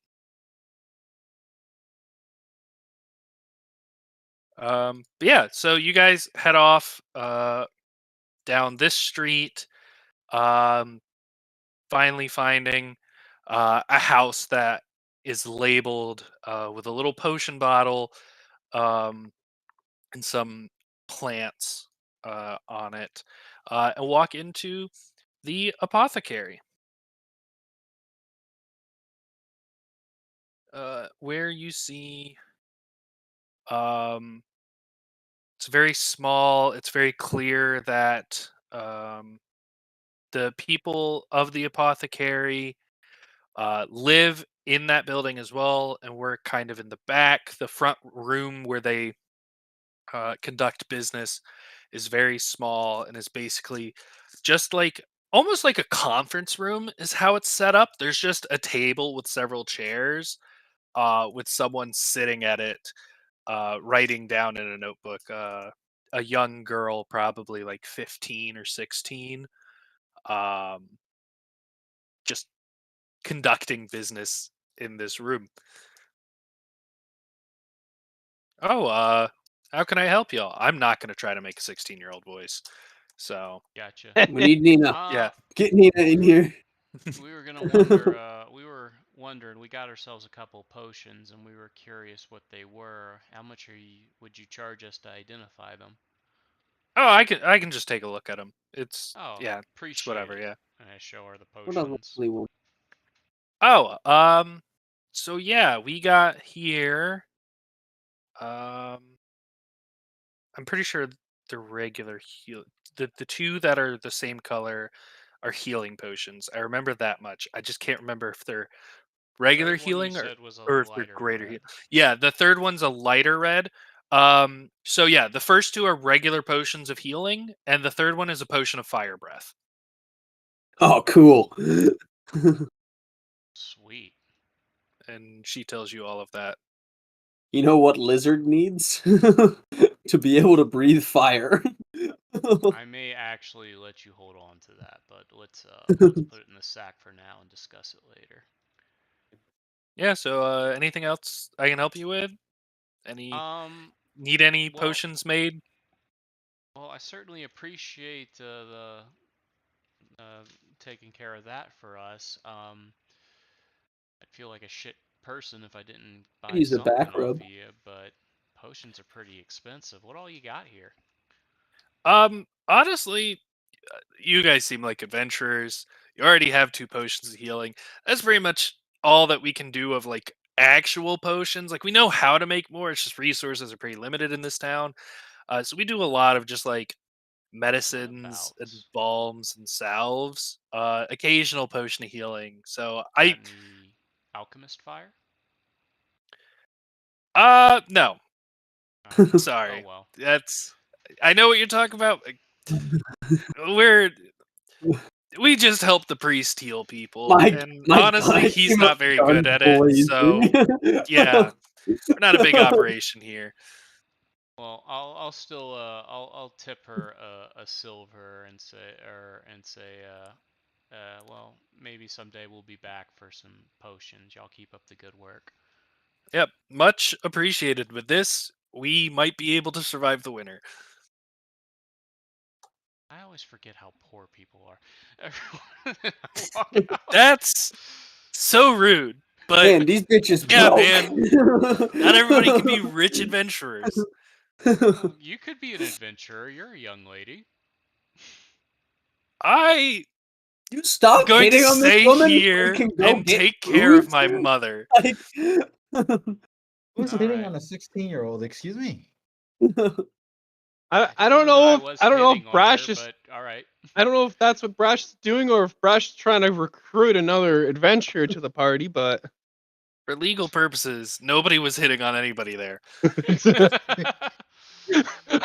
But yeah, so you guys head off down this street, um, finally finding a house that is labeled with a little potion bottle um, and some plants on it, and walk into the apothecary, where you see um, it's very small. It's very clear that the people of the apothecary live in that building as well, and we're kind of in the back. The front room where they conduct business is very small and is basically just like almost like a conference room is how it's set up. There's just a table with several chairs, with someone sitting at it, writing down in a notebook. A young girl, probably like 15 or 16, um, just conducting business in this room. Oh, how can I help y'all? I'm not going to try to make a 16-year-old voice. So, gotcha. We need Nina. yeah. Get Nina in here. We were gonna wonder. We were wondering. We got ourselves a couple potions, and we were curious what they were. How much would you charge us to identify them? Oh, I can just take a look at them. It's Oh, yeah, it's appreciate whatever, it. yeah. And I show her the What a potions. lovely one. Oh, So yeah, we got here. I'm pretty sure the regular heal, the two that are the same color are healing potions. I remember that much. I just can't remember if they're regular Third one you healing said was a or if they're lighter greater red. heal. Yeah, the third one's a lighter red. So yeah, the first two are regular potions of healing, and the third one is a potion of fire breath. Oh, cool. Sweet. And she tells you all of that. You know what lizard needs? To be able to breathe fire. I may actually let you hold on to that, but let's put it in the sack for now and discuss it later. Yeah, so anything else I can help you with? Need any Well, potions made? well, I certainly appreciate the taking care of that for us. I'd feel like a shit person if I didn't buy Use a back something off rub. of you, but potions are pretty expensive. What all you got here? Honestly, you guys seem like adventurers. You already have 2 potions of healing. That's pretty much all that we can do of like actual potions. Like we know how to make more. It's just resources are pretty limited in this town. So we do a lot of just like medicines and Whereabouts? balms and salves. Occasional potion of healing. So Got any alchemist fire? no. Oh, Sorry. oh well. I know what you're talking about. We're we just help the priest heal people, and My honestly, God, he's you not must very guns good at it. So blazing. yeah, we're not a big operation here. Well, I'll still I'll tip her a silver and say well, maybe someday we'll be back for some potions. Y'all keep up the good work. Yep, much appreciated. With this, we might be able to survive the winter. I always forget how poor people are. Everyone I walk out. That's so rude, but Man, these bitches yeah, broke. man, not everybody can be rich adventurers. You could be an adventurer. You're a young lady. I You am stop going to hitting on this stay woman so we here can go and get take care of food? my mother. Like, Who's All hitting right. on a 16-year-old? Excuse me. I don't know if was I don't know hitting if on Brash her, is but all right. I don't know if that's what Brash is doing or if Brash is trying to recruit another adventurer to the party, but For legal purposes, nobody was hitting on anybody there.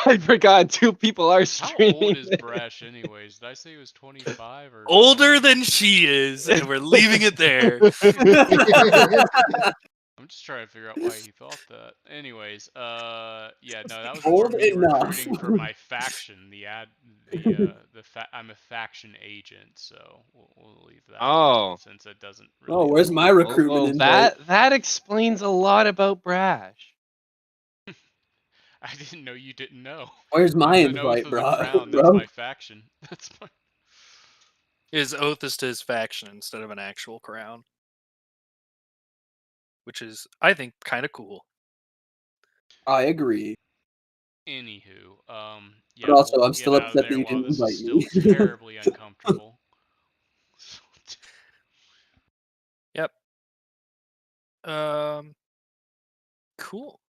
I forgot 2 people are How streaming. old is Brash, anyways? Did I say he was 25 or Older 20? than she is, and we're leaving it there. I'm just trying to figure out why he thought that. Anyways, yeah, no, that was more Old me enough. recruiting for my faction. I'm a faction agent, so we'll leave that Oh. since it doesn't really. Oh, where's my Well, recruitment invite? that explains a lot about Brash. I didn't know you didn't know. Where's my It's an oath invite, of the bro? crown. That's my faction. That's my. His oath is to his faction instead of an actual crown, which is, I think, kind of cool. I agree. Anywho, yeah, But also, we'll I'm get still out of upset that there you while didn't this is invite still me. terribly uncomfortable. Yep. Cool.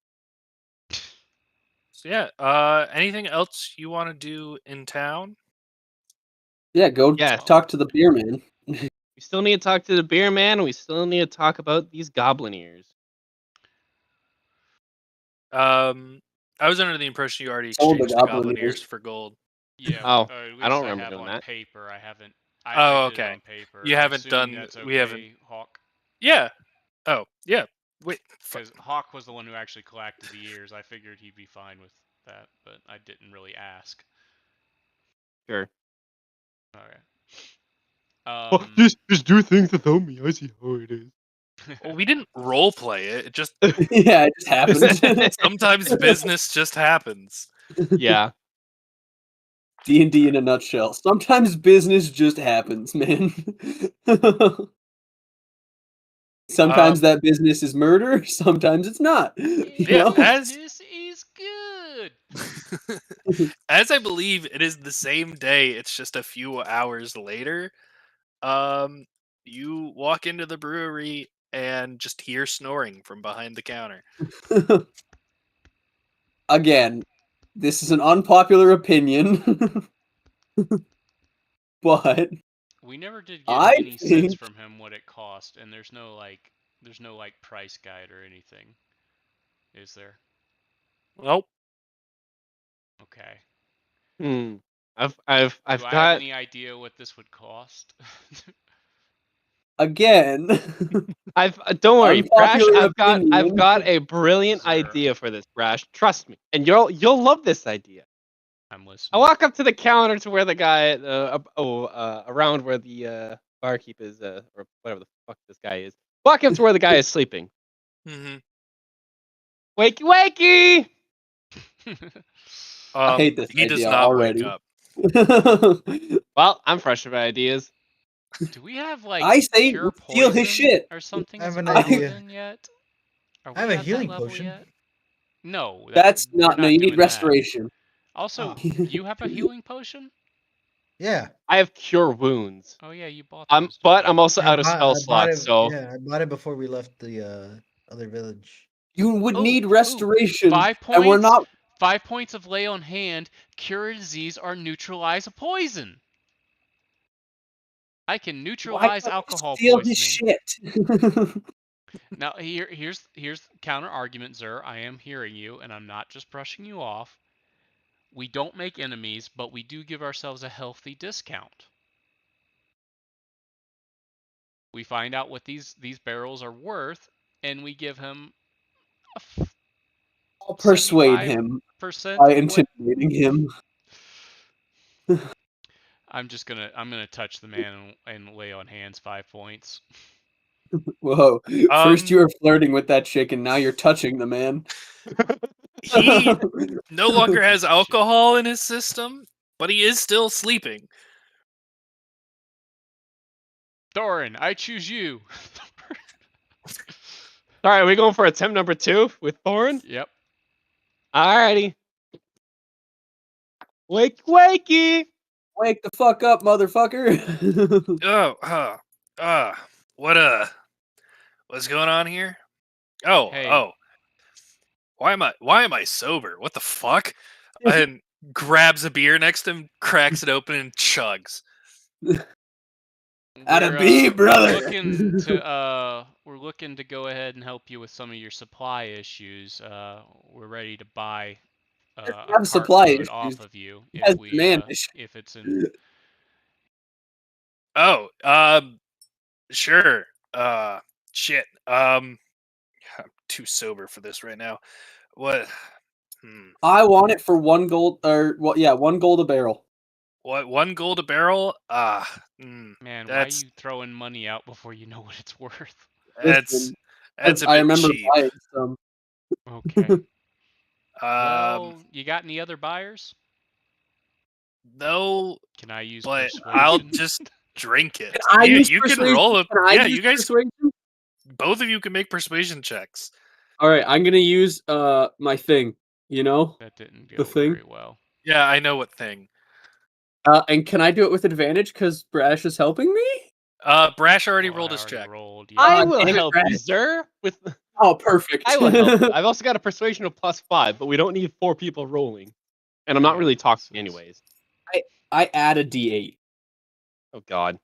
So yeah, anything else you want to do in town? Yeah, go Yes. talk to the beer man. We still need to talk to the beer man, and we still need to talk about these goblin ears. I was under the impression you already Sold the exchanged the goblin goblin ears. ears for gold. Yeah, Oh, at I least don't I remember have doing on that. paper. I Oh, did it okay. on paper. You I'm haven't assuming done. that's We haven't. okay, Hawk. Yeah. Oh, yeah. Wait. Because Hawk was the one who actually collected the ears. I figured he'd be fine with that, but I didn't really ask. Sure. Okay. Just do things without me. I see how it is. Well, we didn't role play it. It just Yeah, it just happened. sometimes business just happens. Yeah. D&D in a nutshell. Sometimes business just happens, man. Sometimes that business is murder. Sometimes it's not. You Yeah, know? Business is good. As I believe it is the same day. It's just a few hours later. You walk into the brewery and just hear snoring from behind the counter. Again, this is an unpopular opinion, but We never did get I any sense think from him what it cost, and there's no price guide or anything. Is there? Nope. Okay. I've Do I have got any idea what this would cost? again, don't worry, Brash. unpopular I've opinion. got a brilliant Zero. idea for this, Brash. Trust me, and you'll love this idea. I'm I listening. walk up to the counter to where the guy, around where the barkeep is, or whatever the fuck this guy is. Walk up to where the guy is sleeping. Mm-hmm. Wakey, wakey! I hate this He does idea not already. wake up. Well, I'm fresh with ideas. Do we have like I say cure steal his poison shit. or something I have as a an idea. poison yet? Are I have we a at healing that level potion. yet? No, That's we're not. No, you need doing that. restoration. Also, Oh. you have a healing potion? Yeah. I have cure wounds. Oh yeah, you bought those. But didn't I'm you? also out of spell I bought slots, it. so Yeah, I bought it before we left the other village. You would Ooh, need ooh, restoration, 5 and we're points. not. 5 points of lay on hand, cure a disease, or neutralize a poison. I can Why neutralize can't we alcohol steal his poisoning. shit? Now here's counter argument, Zer. I am hearing you, and I'm not just brushing you off. We don't make enemies, but we do give ourselves a healthy discount. We find out what these barrels are worth, and we give him a I'll persuade 75% him by of what. intimidating him. I'm gonna touch the man and lay on hands 5 points. Whoa! First you were flirting with that chick, and now you're touching the man. He no longer has Shit. alcohol in his system, but he is still sleeping. Thorin, I choose you. all right, are we going for attempt number 2 with Thorin? Yep. Alrighty. Wakey! Wake the fuck up, motherfucker! What's going on here? Oh, Hey. Why am I sober? What the fuck? And grabs a beer next to him, cracks it open, and chugs. Atta B, brother. We're looking to go ahead and help you with some of your supply issues. We're ready to buy a supply cartload issues. off of you Has demand issues. if it's in. Oh, sure. Shit. I'm too sober for this right now. What? I want it for 1 gold, or well, yeah, 1 gold a barrel. What? 1 gold a barrel? Man, why are that's you throwing money out before you know what it's worth? that's Listen, a I bit remember cheap. buying some. Okay. Well, you got any other buyers? No, Can I use but persuasion? I'll just drink it. Can I use You can persuasion? roll it. Can I Yeah, use you guys, persuasion? both of you can make persuasion checks. All right, I'm gonna use my thing. You know, That didn't go the thing. very well. Yeah, I know what thing. And can I do it with advantage because Brash is helping me? Brash already Well, rolled I his already check. rolled. I Yeah. will damn it, help you, Brad. sir. Oh, perfect. I will help you. I've also got a persuasion of +5, but we don't need 4 people rolling. And I'm not Yeah, really talking this is- anyways. I add a D8. Oh god.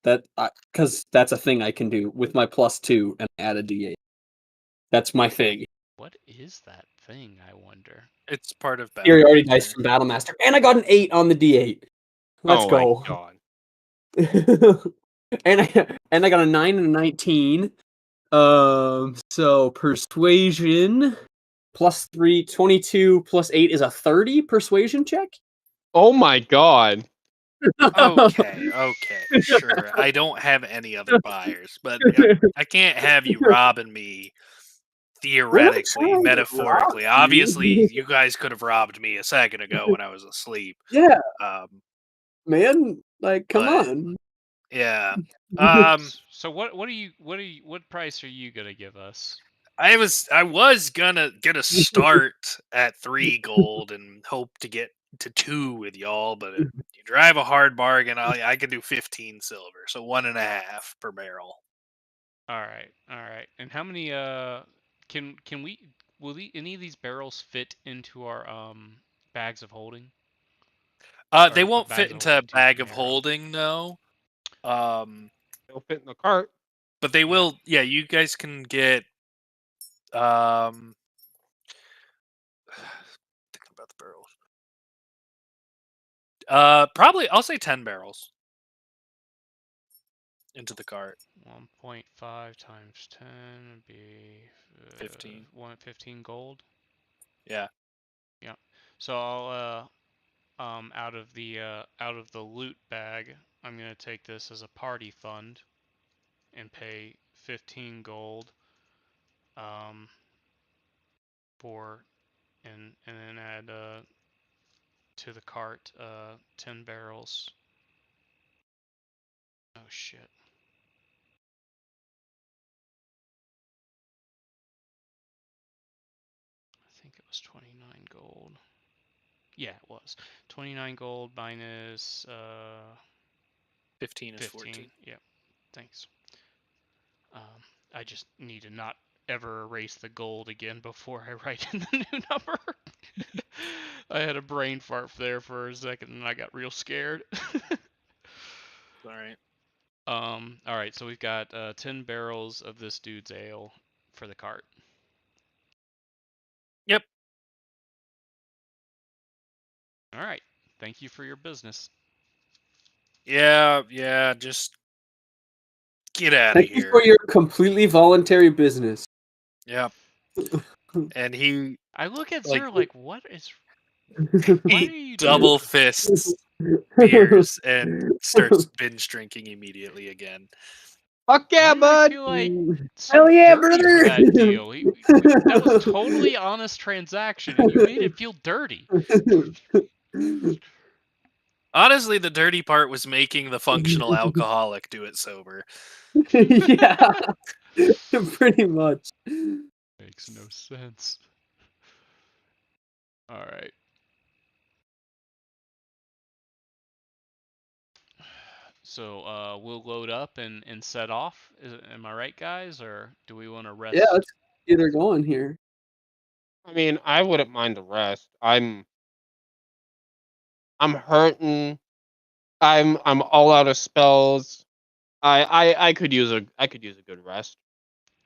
That because that's a thing I can do with my +2 and add a D8. That's my thing. What is that thing, I wonder? It's part of Superiority dice Battlemaster. from Battlemaster, and I got an 8 on the D8. Let's Oh go. my god. and I got a 9 and a 19. So persuasion +3, 22 +8 is a 30 persuasion check. Oh my god. Okay, sure. I don't have any other buyers, but I can't have you robbing me theoretically, trying to metaphorically. rob you. Obviously, you guys could have robbed me a second ago when I was asleep. Yeah, Um, man. Like, come But- on. yeah. So what price are you gonna give us? I was gonna start at 3 gold and hope to get to 2 with y'all, but if you drive a hard bargain, I could do 15 silver, so 1.5 per barrel. All right. And how many can we any of these barrels fit into our bags of holding? They Or is the won't fit bags of into a holding too bag of narrow? holding? holding, no. They'll fit in the cart. But they Yeah. will. Yeah, you guys can get. Thinking about the barrels. Probably I'll say 10 barrels into the cart. 1.5 times 10 would be 15. 115 gold. Yeah. Yeah. So I'll out of the loot bag, I'm gonna take this as a party fund and pay 15 gold for and then add to the cart 10 barrels. Oh shit. I think it was 29 gold. Yeah, it was. 29 gold minus 15 is 15. 14. Yep. Thanks. I just need to not ever erase the gold again before I write in the new number. I had a brain fart there for a second and I got real scared. All right. All right, so we've got 10 barrels of this dude's ale for the cart. Yep. All right. Thank you for your business. Yeah, just get out of Thank you for here. your completely voluntary business. Yep. And he I look at like Zer like, what is? Why are he you doing double that? fists beers and starts binge drinking immediately again. Fuck yeah, Why did I bud! feel like so Hell yeah, dirty for brother! that deal? That was totally honest transaction, and you made it feel dirty. Honestly, the dirty part was making the functional alcoholic do it sober. Yeah, pretty much. Makes no sense. All right. So we'll load up and set off. Am I right, guys? Or do we want to Yeah, rest? let's get her going here. I mean, I wouldn't mind a rest. I'm hurting. I'm all out of spells. I could use a good rest.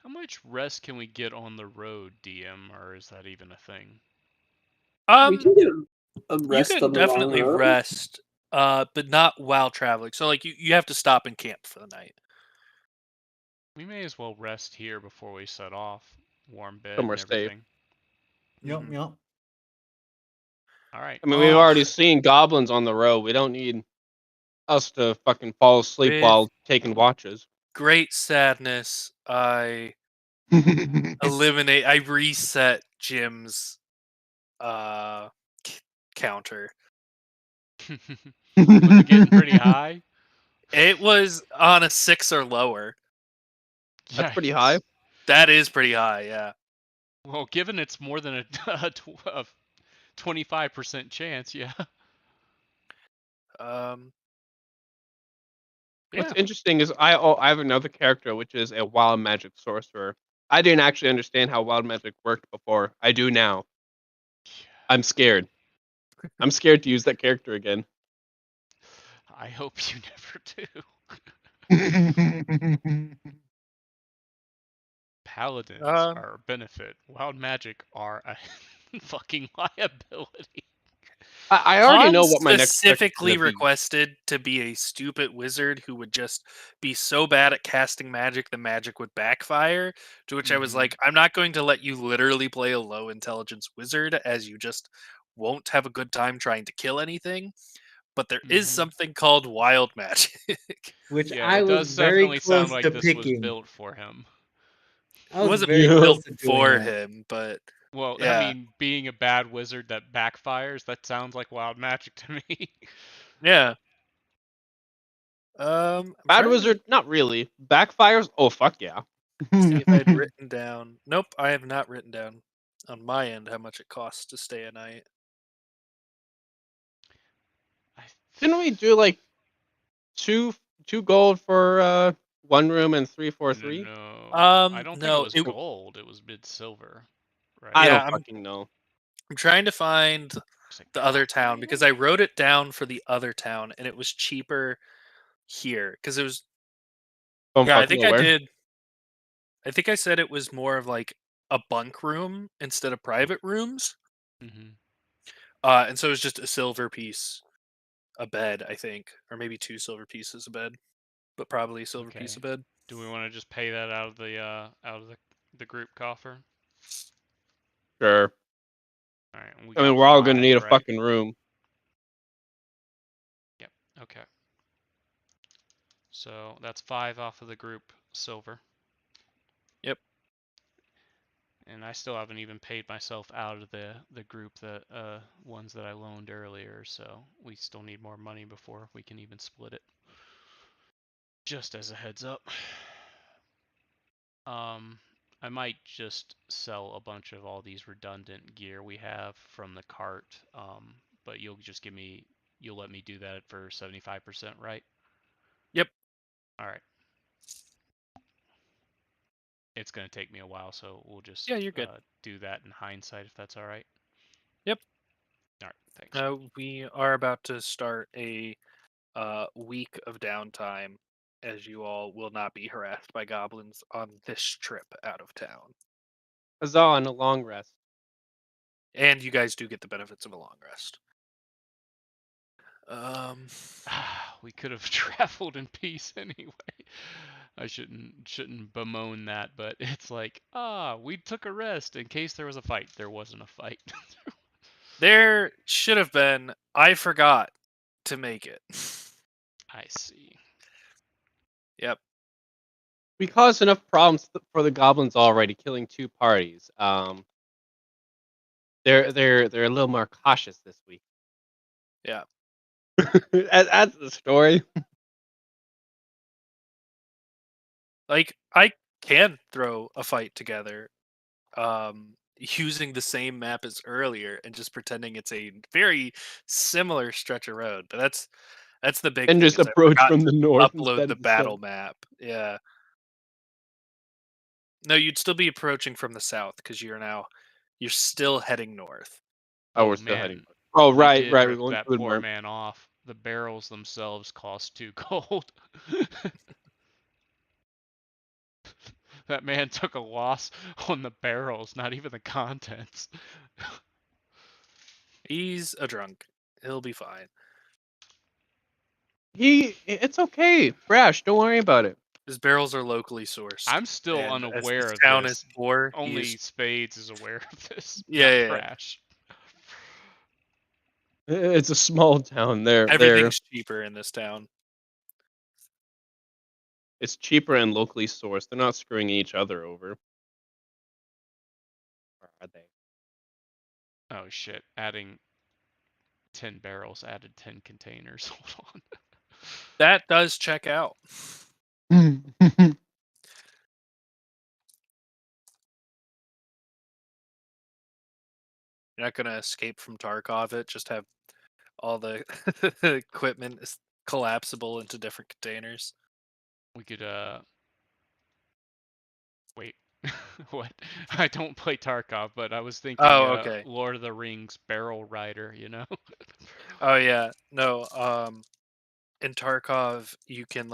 How much rest can we get on the road, DM, or is that even a thing? We can get a You rest can on the long definitely road. rest, but not while traveling. So like you have to stop and camp for the night. We may as well rest here before we set off. Warm bed Somewhere and safe. everything. Yep, Mhm. yep. All right. I mean, we've already seen goblins on the road. We don't need us to fucking fall asleep With while taking watches. great sadness, I reset Jim's counter. Was it getting pretty high? It was on a 6 or lower. That's pretty high. Yikes. That is pretty high, yeah. Well, given it's more than a 25% chance, yeah. What's Yeah. interesting is I have another character which is a wild magic sorcerer. I didn't actually understand how wild magic worked before. I do now. I'm scared. I'm scared to use that character again. I hope you never do. Paladins are a benefit. Wild magic are a fucking liability. I already know what my Han next trick is specifically gonna be. requested to be a stupid wizard who would just be so bad at casting magic the magic would backfire. To which I was Mhm. like, I'm not going to let you literally play a low intelligence wizard as you just won't have a good time trying to kill anything. But there is Mhm. something called wild magic. Which Yeah, I it was does very definitely sound close like to this was picking. built for him. I It was wasn't very Yeah. close built to doing for that. him, but Well, I yeah. mean, being a bad wizard that backfires, that sounds like wild magic to me. Yeah. I'm Bad trying to wizard, not really. Backfires? Oh fuck yeah. see if I'd written down. Nope, I have not written down on my end how much it costs to stay a night. I Didn't we do like two gold for one room and 343? No. I don't think it No, was gold. It was mid silver. Right. I Yeah, don't fucking know. I'm trying to find Was it the other copper, town maybe? because I wrote it down for the other town and it was cheaper here because it was. I'm Yeah, I fucking think I aware. did. I think I said it was more of like a bunk room instead of private rooms. Mhm. And so it was just a silver piece, a bed, I think, or maybe 2 silver pieces a bed, but probably a silver piece Okay. of bed. Do we want to just pay that out of the group coffer? Sure. All right. We I mean, got we're all gonna 5, need a right? fucking room. Yep. Okay. So that's 5 off of the group silver. Yep. And I still haven't even paid myself out of the group that ones that I loaned earlier, so we still need more money before we can even split it. Just as a heads up. I might just sell a bunch of all these redundant gear we have from the cart. But you'll let me do that for 75%, right? Yep. All right. It's gonna take me a while, so we'll just Yeah, you're good. do that in hindsight if that's all right. Yep. All right. Thanks. We are about to start a week of downtime, as you all will not be harassed by goblins on this trip out of town. Huzzah on a long rest. And you guys do get the benefits of a long rest. We could have traveled in peace anyway. I shouldn't bemoan that, but it's like, we took a rest in case there was a fight. There wasn't a fight. There should have been. I forgot to make it. I see. Yep. We caused enough problems for the goblins already, killing 2 parties. They're a little more cautious this week. Yeah. That's the story. Like I can throw a fight together using the same map as earlier and just pretending it's a very similar stretch of road. But that's the big And thing just is I approach forgot from to the north upload instead the of the south. battle map. Yeah. No, you'd still be approaching from the south because you're still heading north. Oh, Oh we're still heading. man, Oh, we right. did We're rip going that to poor Woodmere. man off. The barrels themselves cost 2 gold. That man took a loss on the barrels, not even the contents. He's a drunk. He'll be fine. It's okay. Brash, don't worry about it. His barrels are locally sourced. I'm still And as unaware this of town is this. poor, he Only is Spades is aware of this, yeah, not yeah, yeah. Brash. It's a small town. Everything's cheaper in this town. It's cheaper and locally sourced. They're not screwing each other over. Or are they? Oh shit, adding 10 barrels added 10 containers. Hold on. That does check out. You're not gonna escape from Tarkov it, just have all the equipment is collapsible into different containers. We could wait. What? I don't play Tarkov, but I was thinking Oh, okay. Lord of the Rings barrel rider, you know? Oh yeah. No, in Tarkov you can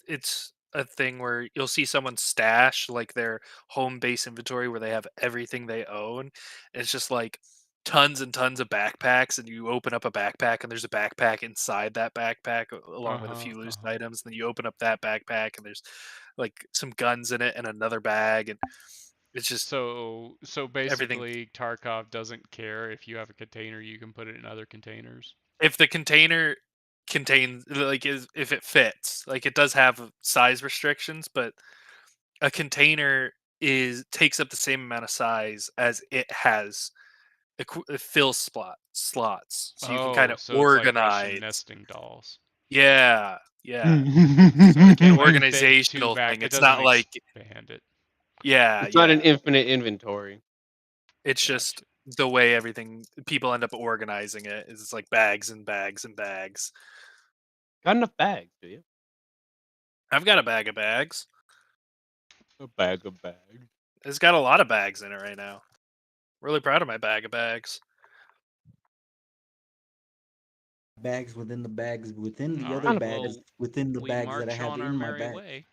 it's a thing where you'll see someone stash like their home base inventory where they have everything they own. And it's just like tons and tons of backpacks, and you open up a backpack and there's a backpack inside that backpack along with a few loose items. And then you open up that backpack and there's like some guns in it and another bag, and it's just So everything. basically Tarkov doesn't care if you have a container, you can put it in other containers. If the container contains if it fits, like it does have size restrictions, but a container is takes up the same amount of size as it has fill slots, so you can kind Oh, of so it's like Russian organize. nesting dolls. Yeah, yeah, So like it an can only fit 2 organizational back. thing. It It's doesn't not like expand it. yeah, It's not an yeah. infinite inventory. It's Gotcha. just the way everything people end up organizing it is like bags and bags and bags. Got enough bags, do you? I've got a bag of bags. A bag of bags. It's got a lot of bags in it right now. Really proud of my bag of bags. Bags within the bags within the All other right, bags well, within the we bags that I march have on our in my merry bag. way.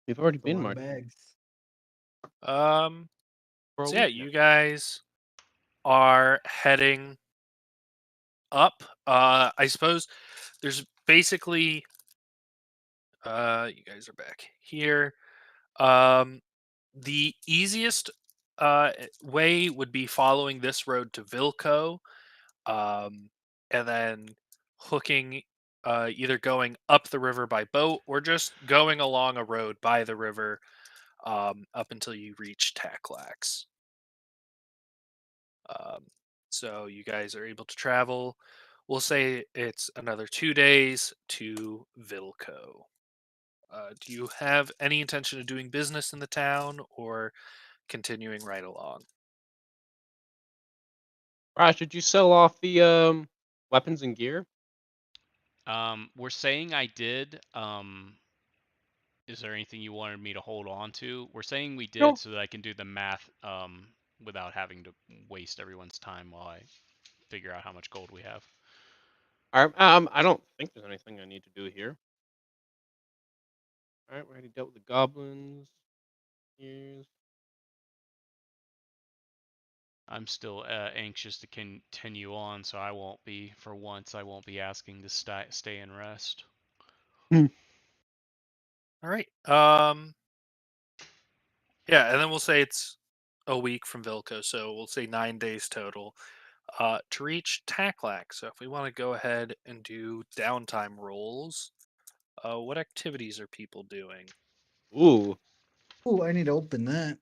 We've already It's a been lot of marching bags. for a So yeah, week now. you guys are heading up. I suppose there's basically you guys are back here. The easiest way would be following this road to Vilco, and then hooking, either going up the river by boat or just going along a road by the river, up until you reach Taklax. Um, so you guys are able to travel. We'll say it's another 2 days to Vilco. Do you have any intention of doing business in the town or continuing right along? Raj, did you sell off the weapons and gear? We're saying I did. Is there anything you wanted me to hold on to? We're saying we did No. so that I can do the math without having to waste everyone's time while I figure out how much gold we have. I don't think there's anything I need to do here. All right, we already dealt with the goblins. Here's I'm still anxious to continue on, so I won't be, for once, I won't be asking to stay and rest. All right. Yeah, and then we'll say it's a week from Vilco, so we'll say 9 days total. To reach Taklax. So if we want to go ahead and do downtime rolls, what activities are people doing? ooh. Oh, I need to open that.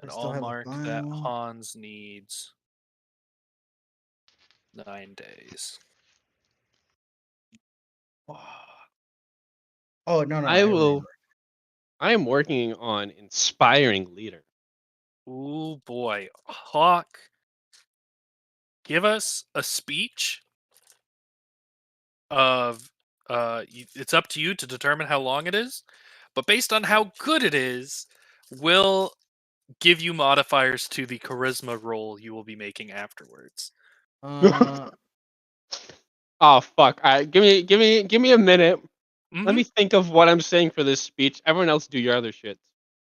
And I still I'll have the mark that file. Hans needs 9 days. Oh no, I I already will. know. I am working on inspiring leader. Ooh boy, Hawk, give us a speech of it's up to you to determine how long it is, but based on how good it is, we'll give you modifiers to the charisma roll you will be making afterwards. Uh, Oh fuck! All right, give me a minute. Let Mhm. me think of what I'm saying for this speech. Everyone else do your other shits.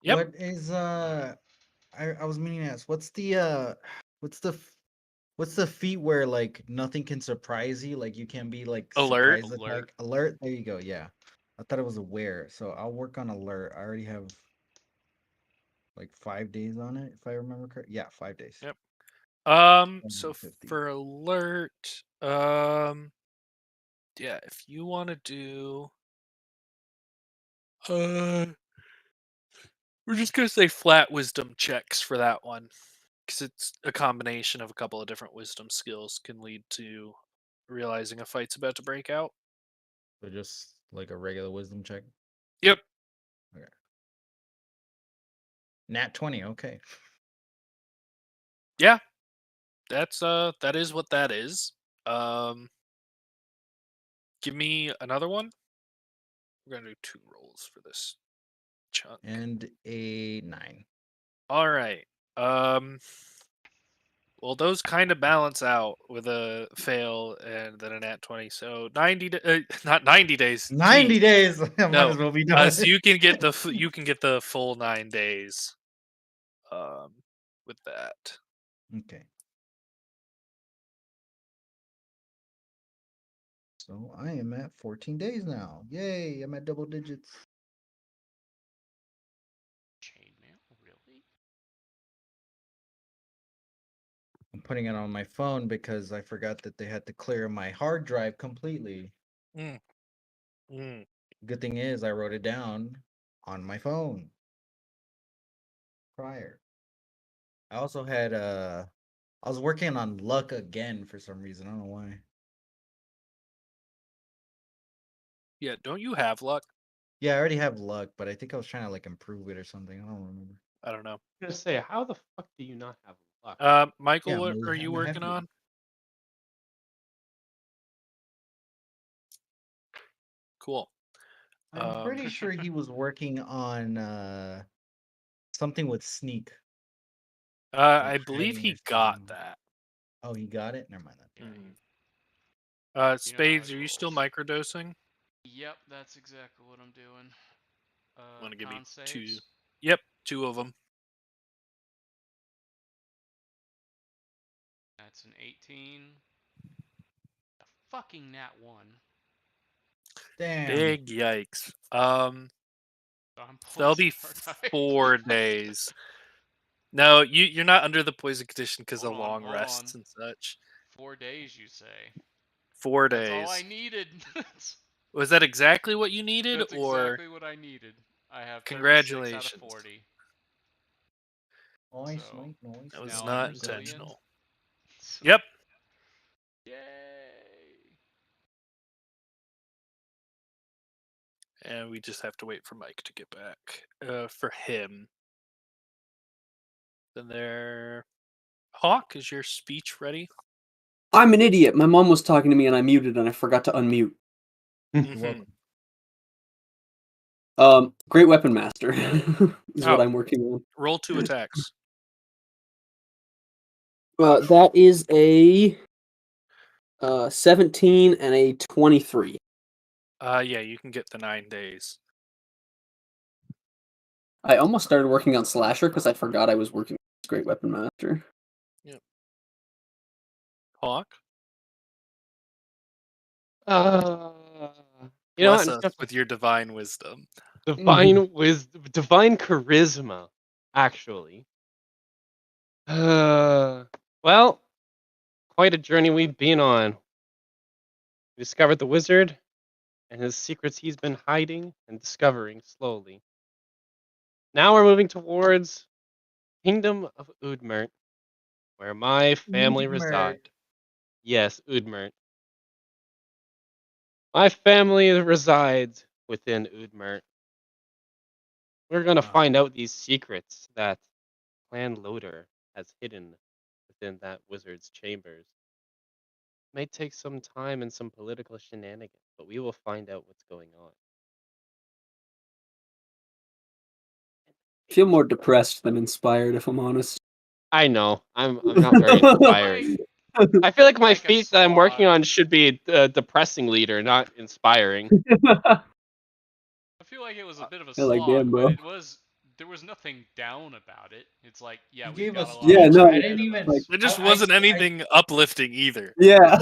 Yep. what is I was meaning to ask, what's the what's the feat where like nothing can surprise you? Like you can be like Alert. surprised at Alert. like alert. There you go. Yeah, I thought it was aware. So I'll work on alert. I already have like 5 days on it, if I remember correctly. Yeah, 5 days. Yep. So 150. for alert, yeah, if you want to do, uh, we're just gonna say flat wisdom checks for that one, because it's a combination of a couple of different wisdom skills can lead to realizing a fight's about to break out. So just like a regular wisdom check. Yep. Okay. Nat 20. Okay. Yeah. That is what that is. Um, give me another one. We're gonna do 2 rolls for this chunk. And a 9. All right. Well, those kind of balance out with a fail and then a nat 20. So 90, not 90 days. 90 Geez. days. I might No. as well be done. So you can get the full 9 days. With that. Okay. So I am at 14 days now. Yay, I'm at double digits. Chainmail, really? I'm putting it on my phone because I forgot that they had to clear my hard drive completely. Mm. Mm. Good thing is I wrote it down on my phone prior. I also had I was working on luck again for some reason. I don't know why. Yeah, don't you have luck? Yeah, I already have luck, but I think I was trying to like improve it or something. I don't remember. I don't know. I'm gonna say, how the fuck do you not have luck? Michael, Yeah, what are you I'm working happy. on? Cool. I'm pretty sure he was working on something with sneak. I believe hiding he or got something. that. Oh, he got it. Never mind that. Spades, it are you still rolls. microdosing? Yep, that's exactly what I'm doing. Want to give me Con two? saves. Yep, 2 of them. That's an 18. A fucking nat 1. Damn. Big yikes. So I'm That'll be poisoned, aren't I? 4 days. No, you're not under the poison condition because of Hold on, long hold rests on. and such. 4 days, you say? 4 That's all I days. needed. Was that exactly what you needed, That's or exactly what I needed. I have 36 out of congratulations? 40. Nice, So, nice, nice. That was now not I'm resilient. intentional. Yep. Yay! And we just have to wait for Mike to get back. For him. Then there. Hawk, is your speech ready? I'm an idiot. My mom was talking to me and I muted and I forgot to unmute. Mhm. Great Weapon Master is what Oh. I'm working on. Roll 2 attacks. That is a 17 and a 23. Yeah, you can get the 9 days. I almost started working on Slasher because I forgot I was working on Great Weapon Master. Yep. Hawk, You know bless what? us with your divine wisdom. Divine wisdom, divine charisma, actually. Well, quite a journey we've been on. We discovered the wizard and his secrets he's been hiding and discovering slowly. Now we're moving towards Kingdom of Udmert, where my family resides. Yes, Udmert. My family resides within Udmert. We're gonna find out these secrets that Clan Loader has hidden within that wizard's chambers. May take some time and some political shenanigans, but we will find out what's going on. I feel more depressed than inspired, if I'm honest. I know. I'm not very inspired. I feel like my Like a feat that I'm working slog. on should be a depressing leader, not inspiring. I feel like it was a bit of a Yeah, like, slog, damn, bro. but there was nothing down about it. It's like, yeah, You we've gave got us a lot Yeah, of no, work I ahead didn't of even. us. It just I- wasn't I- anything uplifting either. Yeah.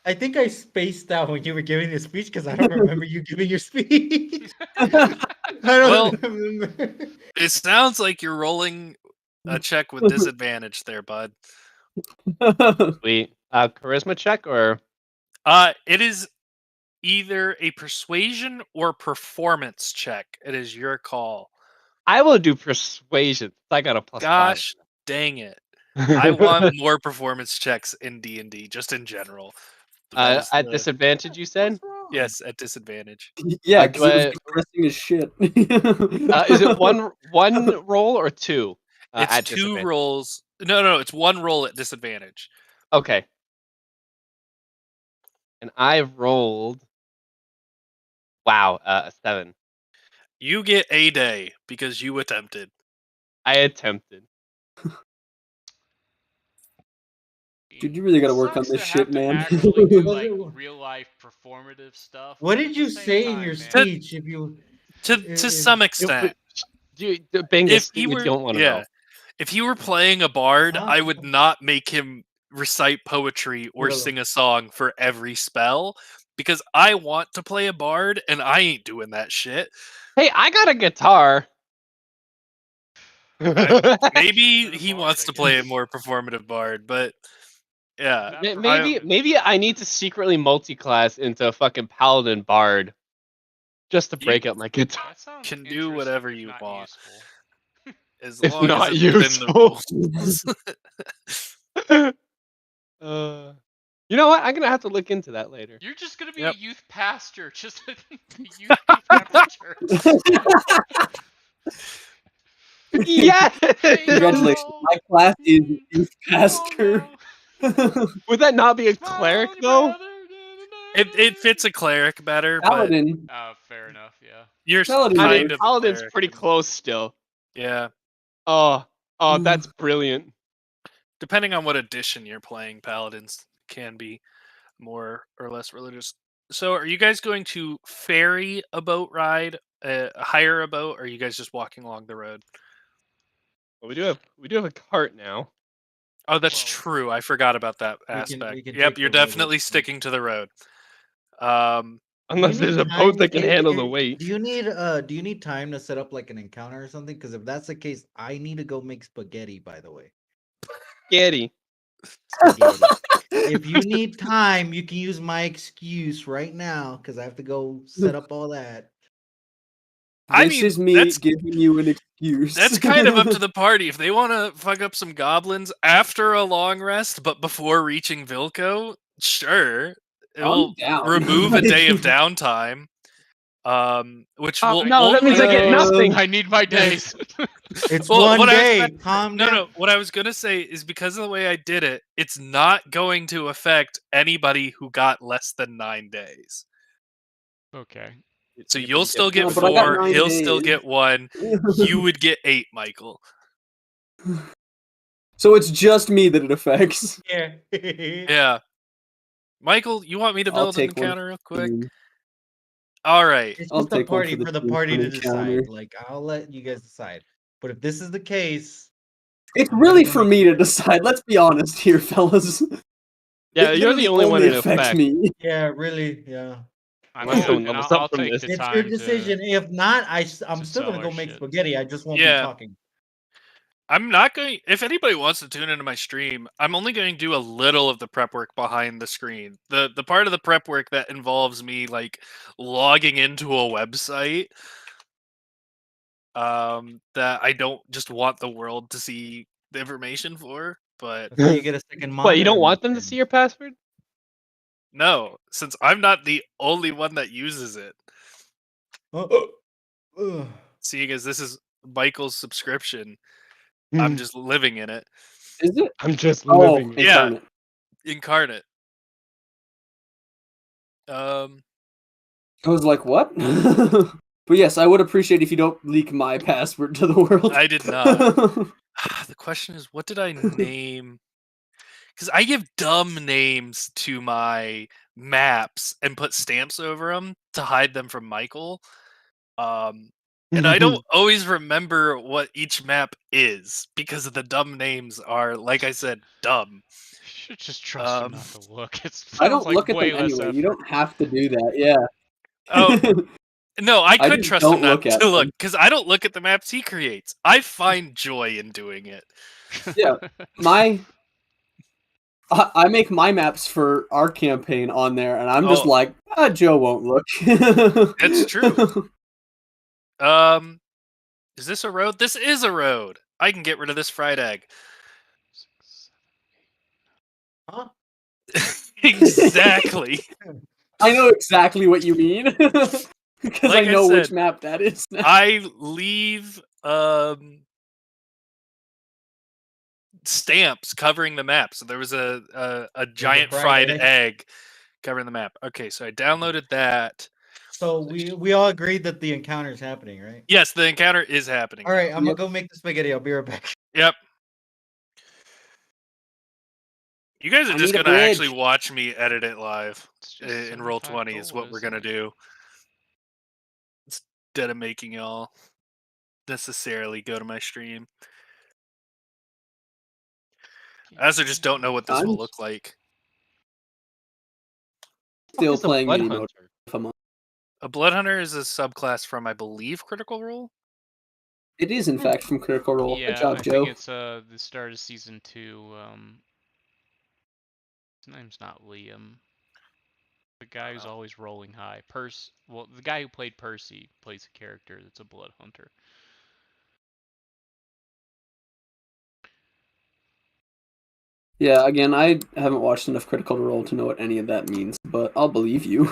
I think I spaced out when you were giving the speech because I don't remember you giving your speech. I Well, don't remember. it sounds like you're rolling a check with disadvantage there, bud. Sweet. Charisma check or It is either a persuasion or performance check. It is your call. I will do persuasion. I got a +5. Gosh dang it. I want more performance checks in D&D, just in general. That is at the- disadvantage, you said? yes, at disadvantage. Yeah, do because it was I- depressing as shit. Is it one roll or two? It's At 2 disadvantage? rolls. No, it's 1 roll at disadvantage. Okay. And I rolled. Wow, a 7. You get a day because you attempted. I attempted. Dude, you really It gotta work on sucks this to shit, have to man. actually do Was like it- real life performative stuff. What but did at you the same say in time, your man, speech? If you To some extent. Bingus, If he you were don't want to know. if he were playing a bard, Huh? I would not make him recite poetry or Well- sing a song for every spell because I want to play a bard and I ain't doing that shit. Hey, I got a guitar. Maybe Then a he bard, wants I to play a guess. more performative bard, but yeah. That Maybe I need to secretly multi-class into a fucking paladin bard just to You break up my guitar. That sounds can do interesting, whatever if you not want. useful. As It's long as not it's within the useful. rules. You know what? I'm gonna have to look into that later. You're just gonna be Yep. a youth pastor, just a youth Catholic church. Yeah. Hey, Congratulations. y'all. My class is youth Come on pastor. now. Would that not be a Smile cleric on your though? brother. It fits a cleric better, but Paladin. Fair enough. Yeah. you're Paladin I kind mean, of a Paladin's cleric. pretty close still. Yeah, Oh, that's brilliant. depending on what edition you're playing, paladins can be more or less religious. So, are you guys going to ferry a boat ride, hire a boat, or are you guys just walking along the road? Well, we do have a cart now. Oh, that's Well, true. I forgot about that we aspect. can Yep, take you're the road definitely if- sticking to the road. Unless Do you there's need a boat time- that can handle the do weight. do you need time to set up like an encounter or something? Because if that's the case, I need to go make spaghetti, by the way. Getty. Spaghetti. If you need time, you can use my excuse right now because I have to go set up all that. I This mean, is me that's giving you an excuse. that's kind of up to the party. If they want to fuck up some goblins after a long rest, but before reaching Vilco, sure, it I'm will down. remove a day of downtime. Which will No, that means I get only- nothing. I need my days. It's Well, one what I was day. trying- Calm No, down. no. What I was gonna say is because of the way I did it, it's not going to affect anybody who got less than 9 days. Okay. So you'll still get No, but I got 4. 9 He'll still days. get 1. You would get 8, Michael. So it's just me that it affects. Yeah. Yeah. Michael, you want me to I'll build an take one encounter real quick? Mm. All right. It's I'll just a take one party for for the the team party for to an encounter. decide. Like I'll let you guys decide. But if this is the case, It's I'm really gonna for make me to spaghetti. decide. Let's be honest here, fellas. Yeah, It you're the literally only one only it affects affects. me. Yeah, really, yeah. I'm Unless good, someone and levels I'll up from take this. the It's time your decision. If not, I'm to still gonna sell go our make shit. spaghetti. I just won't be Yeah. talking. I'm not going. If anybody wants to tune into my stream, I'm only going to do a little of the prep work behind the screen. The part of the prep work that involves me like logging into a website that I don't just want the world to see the information for. But That's why you get a second monitor. What, you don't my want them to friend. see your password? no, since I'm not the only one that uses it, Oh, ugh. seeing as this is Michael's subscription, I'm just living in it. Is it? I'm just Oh, living. Yeah. incarnate. Incarnate. I was like, what? But yes, I would appreciate if you don't leak my password to the world. I did not. The question is, what did I name? Because I give dumb names to my maps and put stamps over them to hide them from Michael. And I don't always remember what each map is because the dumb names are, like I said, dumb. You should just trust him not to look. It I sounds don't like look at way them less anyway. effort. You don't have to do that. Yeah. Oh, no, I could just trust him don't not look at to look them. because I don't look at the maps he creates. I find joy in doing it. Yeah. I make my maps for our campaign on there, and I'm just Oh. like, Joe won't look. That's true. Is this a road? This is a road. I can get rid of this fried egg. Huh? Exactly. I know exactly what you mean. Because Like I I know which said, map that is now. I leave stamps covering the map. So there was a giant fried egg covering the map. Okay, so I downloaded that. So we all agreed that the encounter is happening, right? Yes, the encounter is happening. All right, now. I'm gonna go make the spaghetti. I'll be right back. Yep. You guys are I just need a gonna actually bridge. watch me edit it live It's just in Roll 75 20 is gold, what we're isn't gonna it? do. Instead of making y'all necessarily go to my stream. I also just don't know what this will I'm look like. still It's a playing blood Mini Mode. hunter. If I'm on. A Blood Hunter is a subclass from, I believe, Critical Role. It is, in fact, from Critical Role. Yeah, Good job, I Joe. think it's the start of season 2. His name's not Liam. The guy who's always rolling high. Well, the guy who played Percy plays a character that's a blood hunter. Yeah, again, I haven't watched enough Critical Role to know what any of that means, but I'll believe you.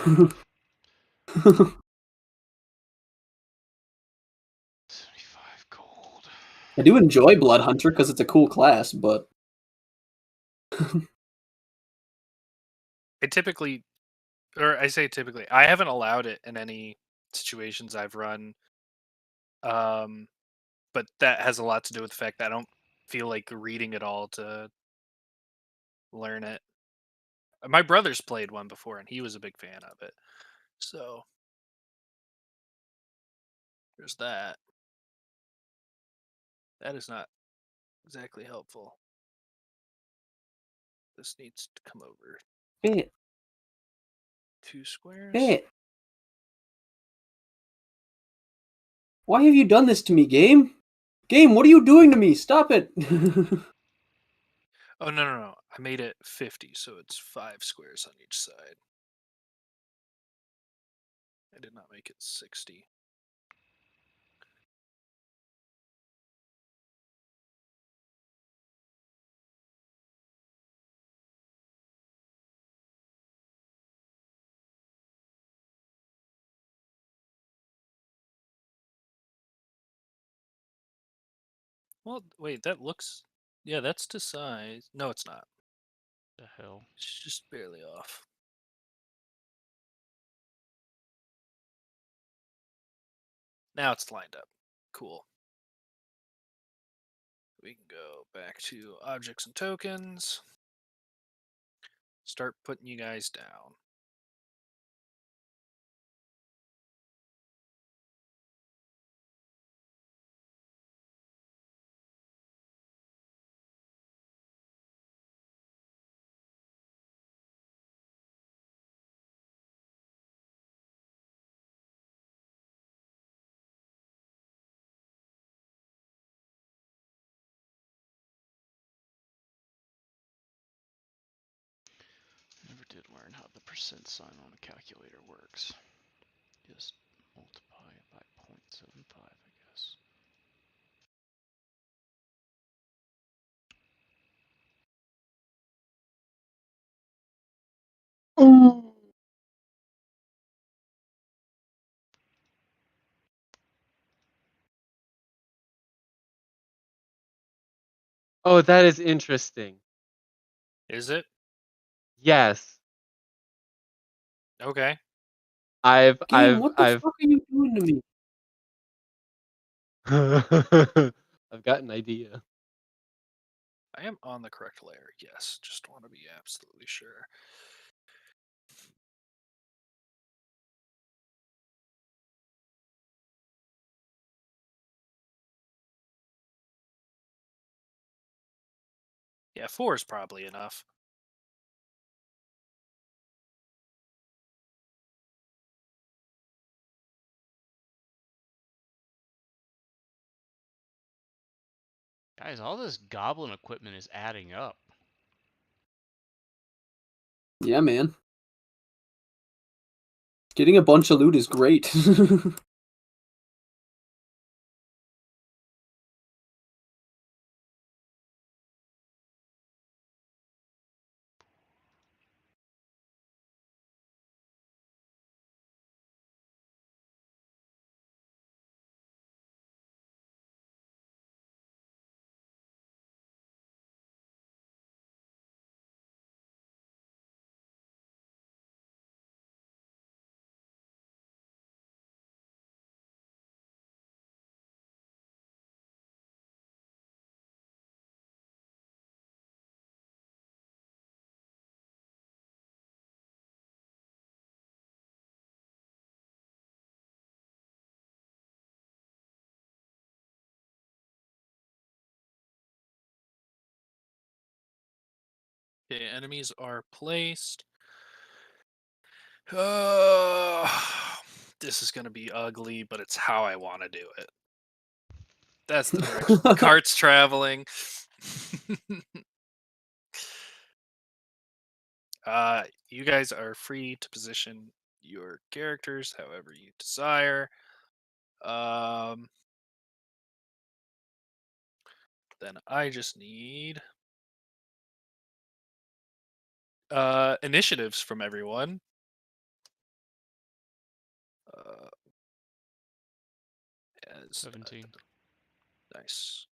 75 gold. I do enjoy Blood Hunter because it's a cool class, but I typically or I say typically, I haven't allowed it in any situations I've run. But that has a lot to do with the fact that I don't feel like reading it all to learn it. My brother's played one before, and he was a big fan of it. So there's that. That is not exactly helpful. This needs to come over Hey, 2 squares. hey. Why have you done this to me, game? Game, what are you doing to me? Stop it! Oh, no. I made it 50, so it's 5 squares on each side. I did not make it 60. Well, wait, that looks... Yeah, that's to size. No, it's not. The hell? It's just barely off. Now it's lined up. Cool. We can go back to objects and tokens. Start putting you guys down. Never did learn how the percent sign on a calculator works. Just multiply it by 0.75, I guess. Oh, that is interesting. Is it? Yes. Okay. I've Game, what the fuck are you doing to me? I've got an idea. I am on the correct layer. Yes. Just want to be absolutely sure. Yeah, 4 is probably enough. Guys, all this goblin equipment is adding up. Yeah, man. Getting a bunch of loot is great. Okay, enemies are placed. This is going to be ugly, but it's how I want to do it. That's the direction the cart's traveling. You guys are free to position your characters however you desire. Then I just need initiatives from everyone. As 17. Nice.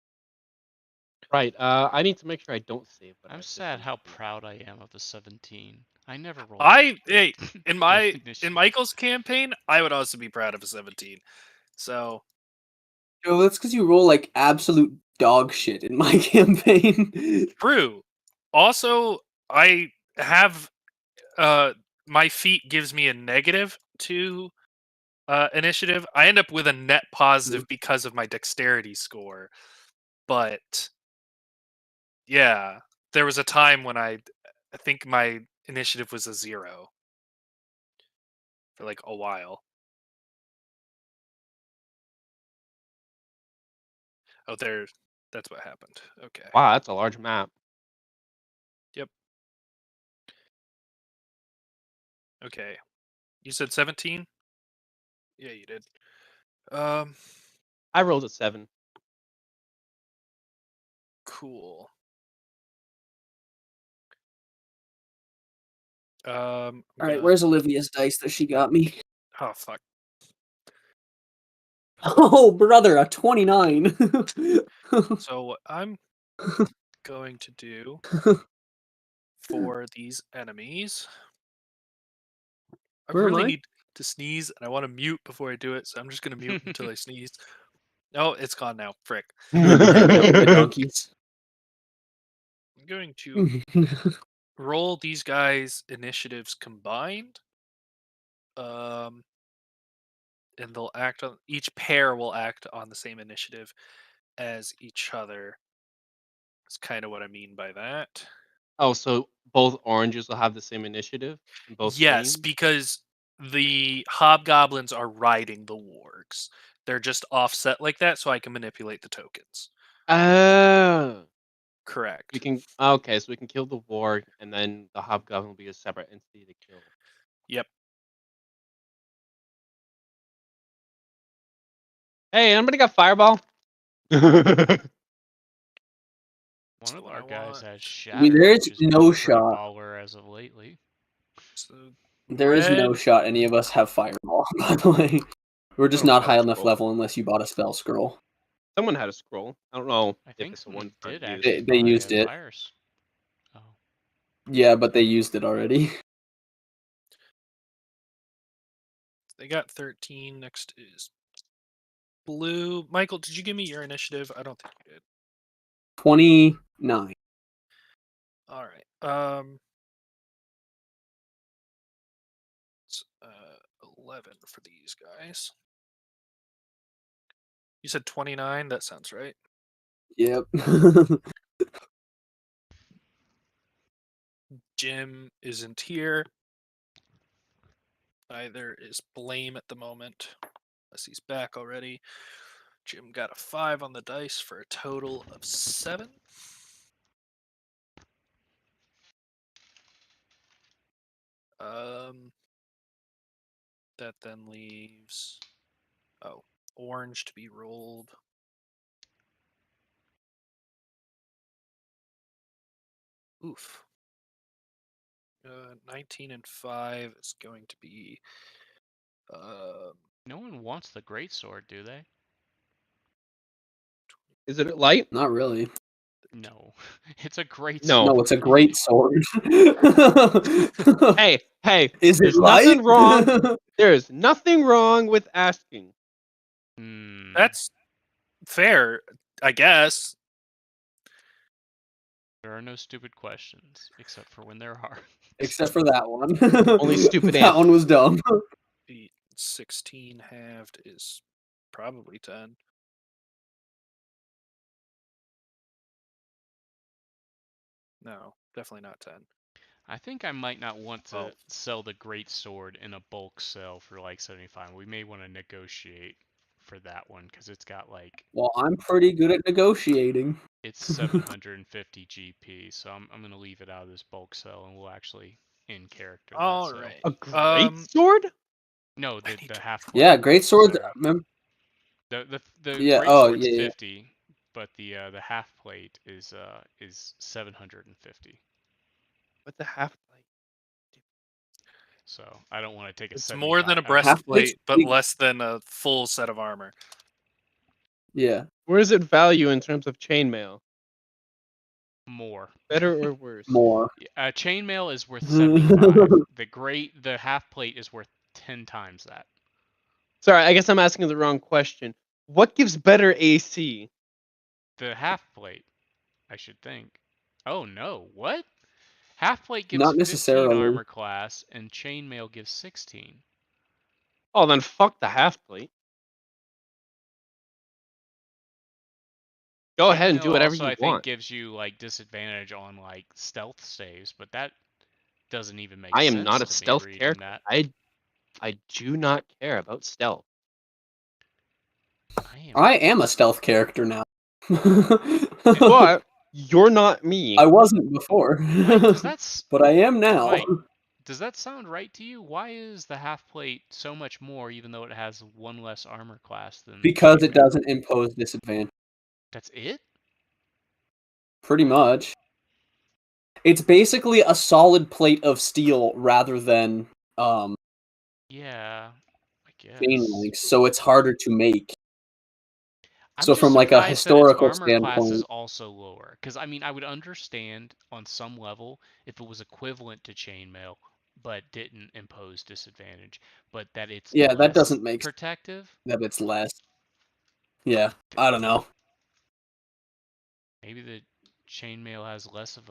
Right. I need to make sure I don't save. But I'm I just sad need how to- proud I am of the 17. I never rolled. In Initiative. Michael's campaign, I would also be proud of a 17. So Joe, that's because you roll like absolute dog shit in my campaign. true. Also, I have my feat gives me a negative to initiative. I end up with a net positive because of my dexterity score. But yeah, there was a time when I think my initiative was a 0 for like a while. Oh, that's what happened. Okay. Wow, that's a large map. Yep. Okay. You said 17? Yeah, you did. I rolled a 7. Cool. All right, where's Olivia's dice that she got me? Oh fuck. Oh, brother, a 29. So what I'm going to do for these enemies, I Where am really I? need to sneeze, and I want to mute before I do it, so I'm just gonna mute until I sneeze. Oh, it's gone now. Frick. The donkeys. I'm going to roll these guys' initiatives combined. And they'll act on each pair will act on the same initiative as each other. That's kind of what I mean by that. Oh, so both oranges will have the same initiative in both Yes, scenes? because the hobgoblins are riding the wargs. They're just offset like that, so I can manipulate the tokens. Oh. Correct. We can okay, so we can kill the warg, and then the hobgoblin will be a separate entity to kill. Yep. Hey, anybody got fireball? One of what our I guys want. has I mean, shatter, there's which is no pretty shot. baller as of lately. So There is no red. shot any of us have fireball, by the way. We're just don't not have a high enough scroll. level unless you bought a spell scroll. Someone had a scroll. I don't know I if think it's the someone one for did use. actually They buy used a it. fires. Oh. Yeah, but they used it already. They got 13. Next is blue. Michael, did you give me your initiative? I don't think you did. 29. All right. It's 11 for these guys. You said 29. That sounds right. Yep. Jim isn't here. Neither is Blame at the moment, unless he's back already. Jim got a 5 on the dice for a total of 7. That then leaves orange to be rolled. Oof. 19 and 5 is going to be No one wants the greatsword, do they? Is it light? Not really. No. It's a great No. sword. No, it's a great sword. Hey, Is it there's light? nothing wrong. There is nothing wrong with asking. That's fair, I guess. There are no stupid questions, except for when there are. Except for that one. Only stupid That one was dumb. The 16 halved is probably 10. No, definitely not 10. I think I might not want to 12. sell the great sword in a bulk sale for like 75. We may want to negotiate for that one because it's got like Well, I'm pretty good at negotiating. it's 750 GP, so I'm gonna leave it out of this bulk sale and we'll actually in character that All sale. right. A great sword? No, I the need to- half plate. Yeah, great sword. Sorry. Remember? The Yeah, great oh, sword's yeah, yeah. 50, but the half plate is 750. What's a half light? So I don't want to take a It's 75. more than a I don't- Half plate's breastplate, but pretty- less than a full set of armor. Yeah. Where is it value in terms of chainmail? More. Better or worse? More. Chainmail is worth 75. The half plate is worth 10 times that. Sorry, I guess I'm asking the wrong question. What gives better AC? The half plate, I should think. Oh no, what? Half plate gives Not 15 necessarily. armor class, and chainmail gives 16. Oh, then fuck the half plate. Go ahead and do Chainmail whatever also, you I think, want. gives you like disadvantage on like stealth saves, but that doesn't even make I sense am not a to me stealth reading character. that. I do not care about stealth. I am a stealth character now. But you're not me. I wasn't before. Mike, but I am now. Mike, does that sound right to you? Why is the half plate so much more, even though it has one less armor class than? Because it chainmail? doesn't impose disadvantage. That's it? Pretty much. It's basically a solid plate of steel rather than Yeah, I guess. chain links, so it's harder to make. I'm So just from like a surprised that its historical armor class is standpoint, also lower. Because I mean, I would understand on some level if it was equivalent to chainmail, but didn't impose disadvantage. But that it's yeah, that less doesn't make sense protective. that it's less. Yeah, I don't know. Maybe the chainmail has less of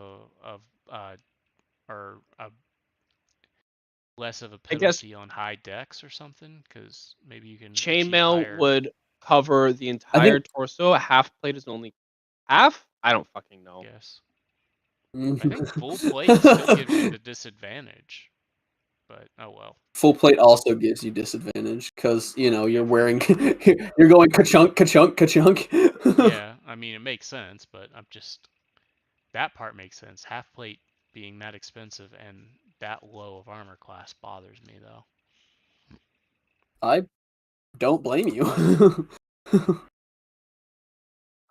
less of a I guess penalty on high decks or something. Because maybe you can achieve chainmail higher. would cover the I entire think torso. A half plate is only half? I don't fucking know. Yes. I think full plate still gives you the disadvantage. But oh well. full plate also gives you disadvantage because you're wearing you're going ka-chunk, ka-chunk, ka-chunk. Yeah, I mean it makes sense, but that part makes sense. Half plate being that expensive and that low of armor class bothers me though. I don't blame you.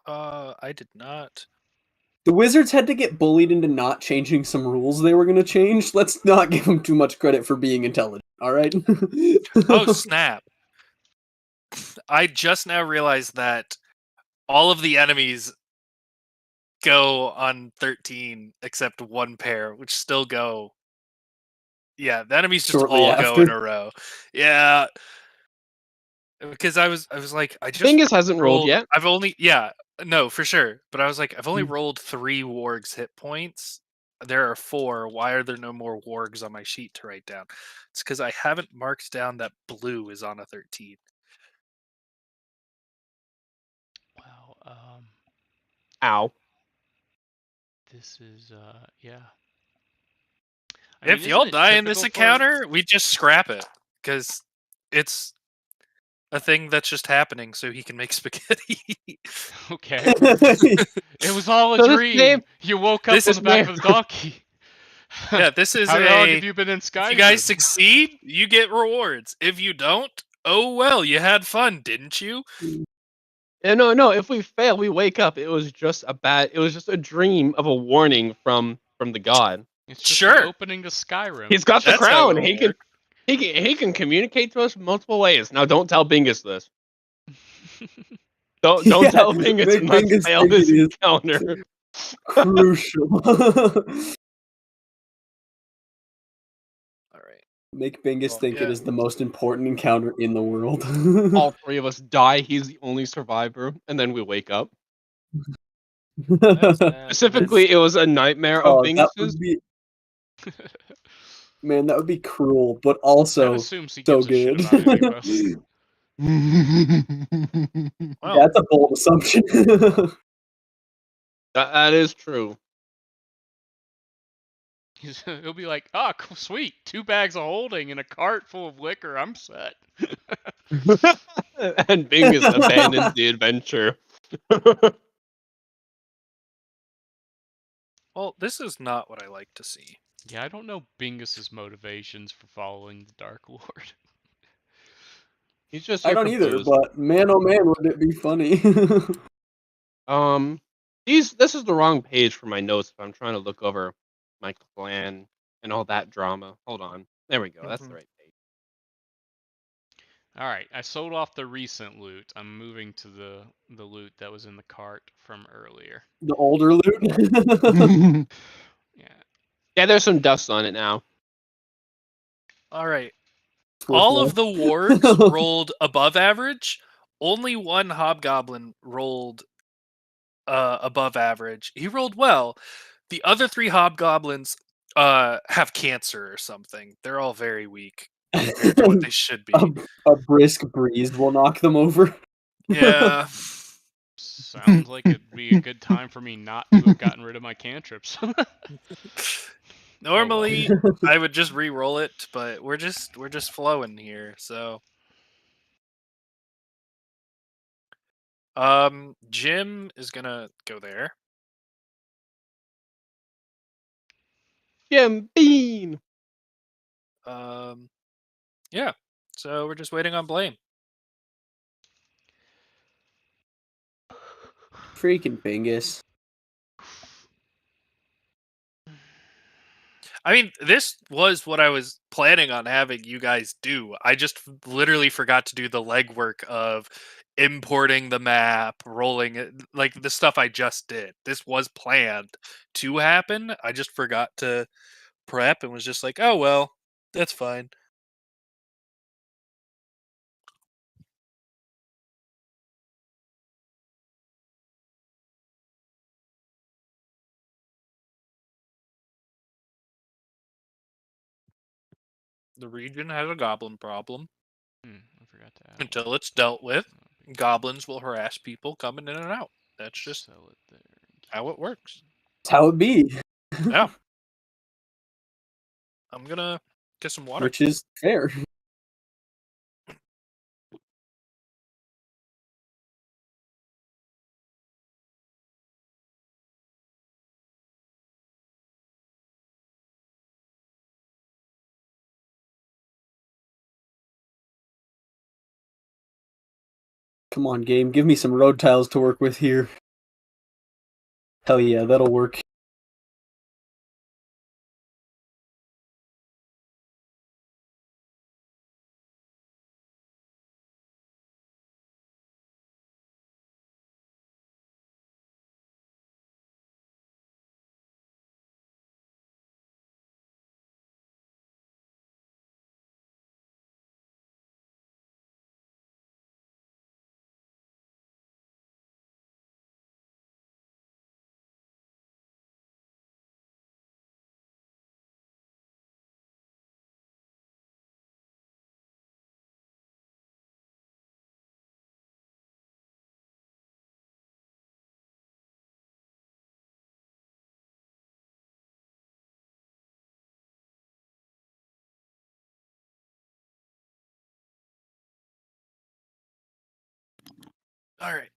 I did not. The Wizards had to get bullied into not changing some rules they were going to change. Let's not give them too much credit for being intelligent, all right? Oh, snap. I just now realized that all of the enemies go on 13 except one pair, which still go. Yeah, the enemies just Shortly all go in after. a row. Yeah. Because I was like, I just Bingus hasn't rolled yet. I've only no, for sure. But I was like, I've only rolled 3 wargs hit points. There are 4. Why are there no more wargs on my sheet to write down? It's because I haven't marked down that blue is on a 13. Wow. Ow. This is yeah. I If mean, y'all isn't it die in this typical for encounter, we just scrap it because it's a thing that's just happening, so he can make spaghetti. Okay. It was all a So this dream. name- You woke up This on is the back of the donkey. Yeah, this is How long a. have you been in If you guys Skyrim? succeed, you get rewards. If you don't, oh well, you had fun, didn't you? No. If we fail, we wake up. It was just a dream of a warning from the god. It's just Sure. the opening to Skyrim. He's got the That's how crown. it'll work. He can communicate to us multiple ways. Now, don't tell Bingus this. Don't Yeah, tell Bingus make and let's Bingus fail think this it is encounter. crucial. All right. Make Bingus Well, think yeah. it is the most important encounter in the world. All 3 of us die. He's the only survivor, and then we wake up. That's that. Specifically, it was a nightmare of Oh, that Bingus's. would be, man, that would be cruel, but That also assumes he so gives a shit good. about any of us. Well, That's a bold assumption. That is true. He'll be like, "Ah, oh, sweet, 2 bags of holding and a cart full of liquor. I'm set." And Bingus abandons the adventure. well, this is not what I like to see. Yeah, I don't know Bingus's motivations for following the Dark Lord. He's just I here don't for either, booze. but man, oh man, would it be funny? This is the wrong page for my notes if I'm trying to look over my clan and all that drama. Hold on. There we go. That's the right page. All right, I sold off the recent loot. I'm moving to the loot that was in the cart from earlier. The older loot. Yeah. Yeah, there's some dust on it now. All right. It's worth All more. of the wargs rolled above average. Only one hobgoblin rolled above average. He rolled well. The other 3 hobgoblins have cancer or something. They're all very weak compared to what they should be. A brisk breeze will knock them over. Yeah. Sounds like it'd be a good time for me not to have gotten rid of my cantrips. Normally I would just re-roll it, but we're just flowing here, so Jim is gonna go there. Jim Bean. Yeah. So we're just waiting on Blame. Freaking Bingus. I mean, this was what I was planning on having you guys do. I just literally forgot to do the legwork of importing the map, rolling it, like the stuff I just did. This was planned to happen. I just forgot to prep and was just like, oh, well, that's fine. The region has a goblin problem. I forgot to add Until it's dealt with, goblins will harass people coming in and out. That's just sell it there. how it works. That's how it be. Yeah. I'm gonna get some water. Which is fair. Come on, game. Give me some road tiles to work with here. Hell yeah, that'll work. All right.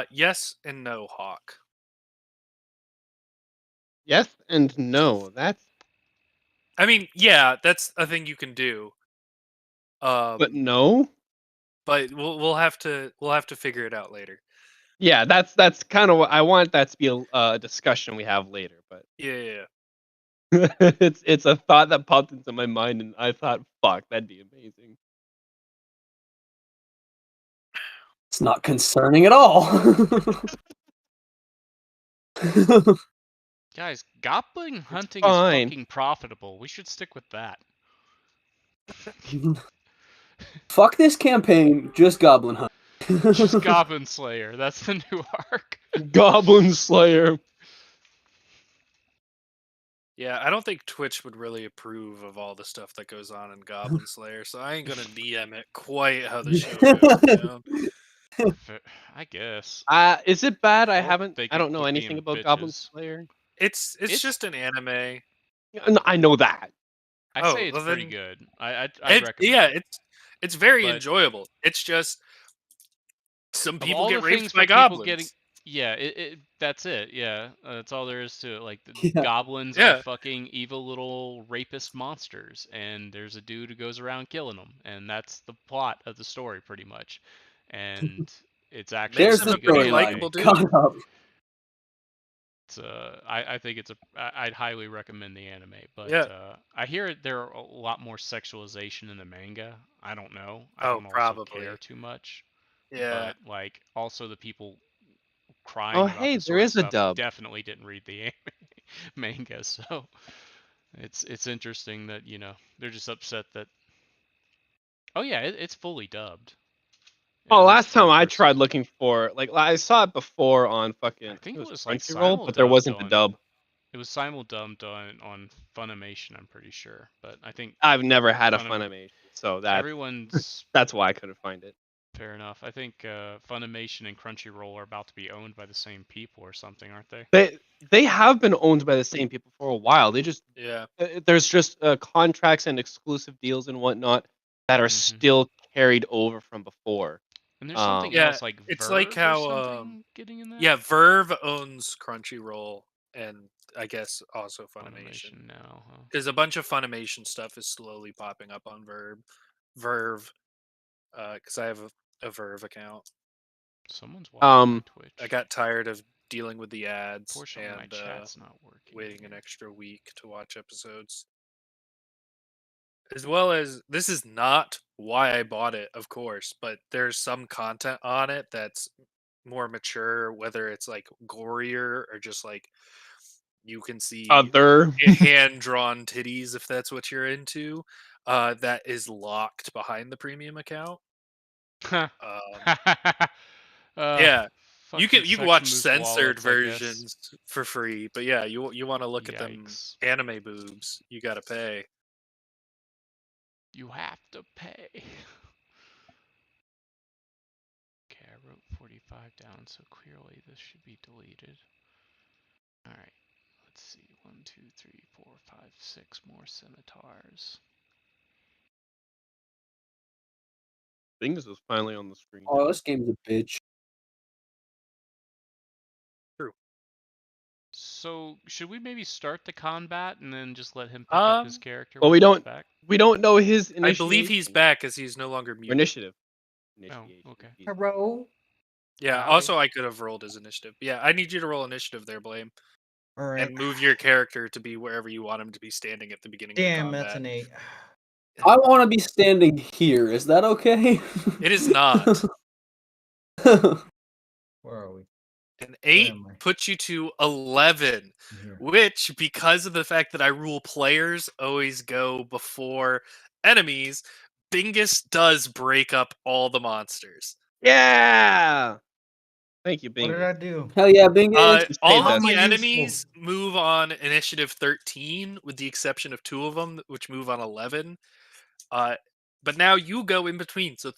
Yes and no, Hawk. Yes and no. That's I mean, yeah, that's a thing you can do. but no. But we'll have to figure it out later. Yeah, that's kind of what I want that to be a discussion we have later. But Yeah. it's a thought that popped into my mind, and I thought, fuck, that'd be amazing. It's not concerning at all. Guys, goblin hunting is fine. fucking profitable. We should stick with that. Fuck this campaign, just Goblin Hunt. Just Goblin Slayer. That's the new arc. Goblin Slayer. Yeah, I don't think Twitch would really approve of all the stuff that goes on in Goblin Slayer, so I ain't gonna DM it quite how the show goes. You know? I guess. Is it bad? I Or haven't. they I don't could know quit anything being about Goblin bitches. Slayer. It's just an anime. I know that. I Oh, say it's well pretty then- good. I'd It, recommend yeah, it. it's very But- enjoyable. It's just some Of people all get the raped things by for people goblins. getting, yeah, that's it. Yeah, that's all there is to it. Like the Yeah. goblins Yeah. are fucking evil little rapist monsters, and there's a dude who goes around killing them, and that's the plot of the story pretty much. And It's actually There's Makes the him a pretty pretty likable storyline. dude. Caught up. It's I think it's I'd highly recommend the anime, but Yeah. I hear there are a lot more sexualization in the manga. I don't know. I Oh, don't also probably. care too much. Yeah. But like also the people crying Oh, about hey, the there sword is a stuff dub. definitely didn't read the manga, so it's interesting that, you know, they're just upset that oh yeah, it's fully dubbed. Oh, At least last time third I person. tried looking for I saw it before on fucking I think it it was was like Crunchyroll, but there simul-dubbed wasn't the on dub. it was simul-dubbed on Funimation, I'm pretty sure. But I think I've never had a Funimation, Funimation, so everyone's that's why I couldn't find it. fair enough. I think Funimation and Crunchyroll are about to be owned by the same people or something, aren't they? They have been owned by the same people for a while. They just Yeah. there's just contracts and exclusive deals and whatnot that are Mhm. still carried over from before. And there's something Yeah, else like it's Verve like or how something getting in that. yeah, Verve owns Crunchyroll and I guess also Funimation. Funimation now, huh? Because a bunch of Funimation stuff is slowly popping up on Verve, because I have a Verve account. Someone's watching my Twitch. I got tired of dealing with the ads Unfortunately, my and chat's not working. waiting an here. extra week to watch episodes. As well as this is not why I bought it, of course, but there's some content on it that's more mature, whether it's like gorier or just like you can see Other hand drawn titties if that's what you're into. That is locked behind the premium account. Huh. Yeah, Fuck you these can watch section-loose censored wallets, I guess. versions for free, but yeah, you want to look at them Yikes. anime boobs, you got to pay. You have to pay. Okay, I wrote 45 down, so clearly this should be deleted. Alright, let's see. 1, 2, 3, 4, 5, 6 more scimitars. things is finally on the screen. Oh, this game's a bitch. True. So, should we maybe start the combat and then just let him pick up his character Well, when he gets back? we don't know his I believe he's initiation back as he's no longer or muted. initiative. Oh, Initiation. okay. Hello. Yeah, Howdy. also I could have rolled his initiative. Yeah, I need you to roll initiative there, Blame. All right. And move your character to be wherever you want him to be standing at the beginning Damn, of the that's combat. an 8. I want to be standing here. Is that okay? It is not. Where are we? An 8 am I? puts you to 11, I'm here. which, because of the fact that I rule players always go before enemies, Bingus does break up all the monsters. Yeah. Thank you, What Bingo. did I do? Hell yeah, Bingus. All How of am the I useful? enemies move on initiative 13, with the exception of 2 of them, which move on 11. But now you go in between, so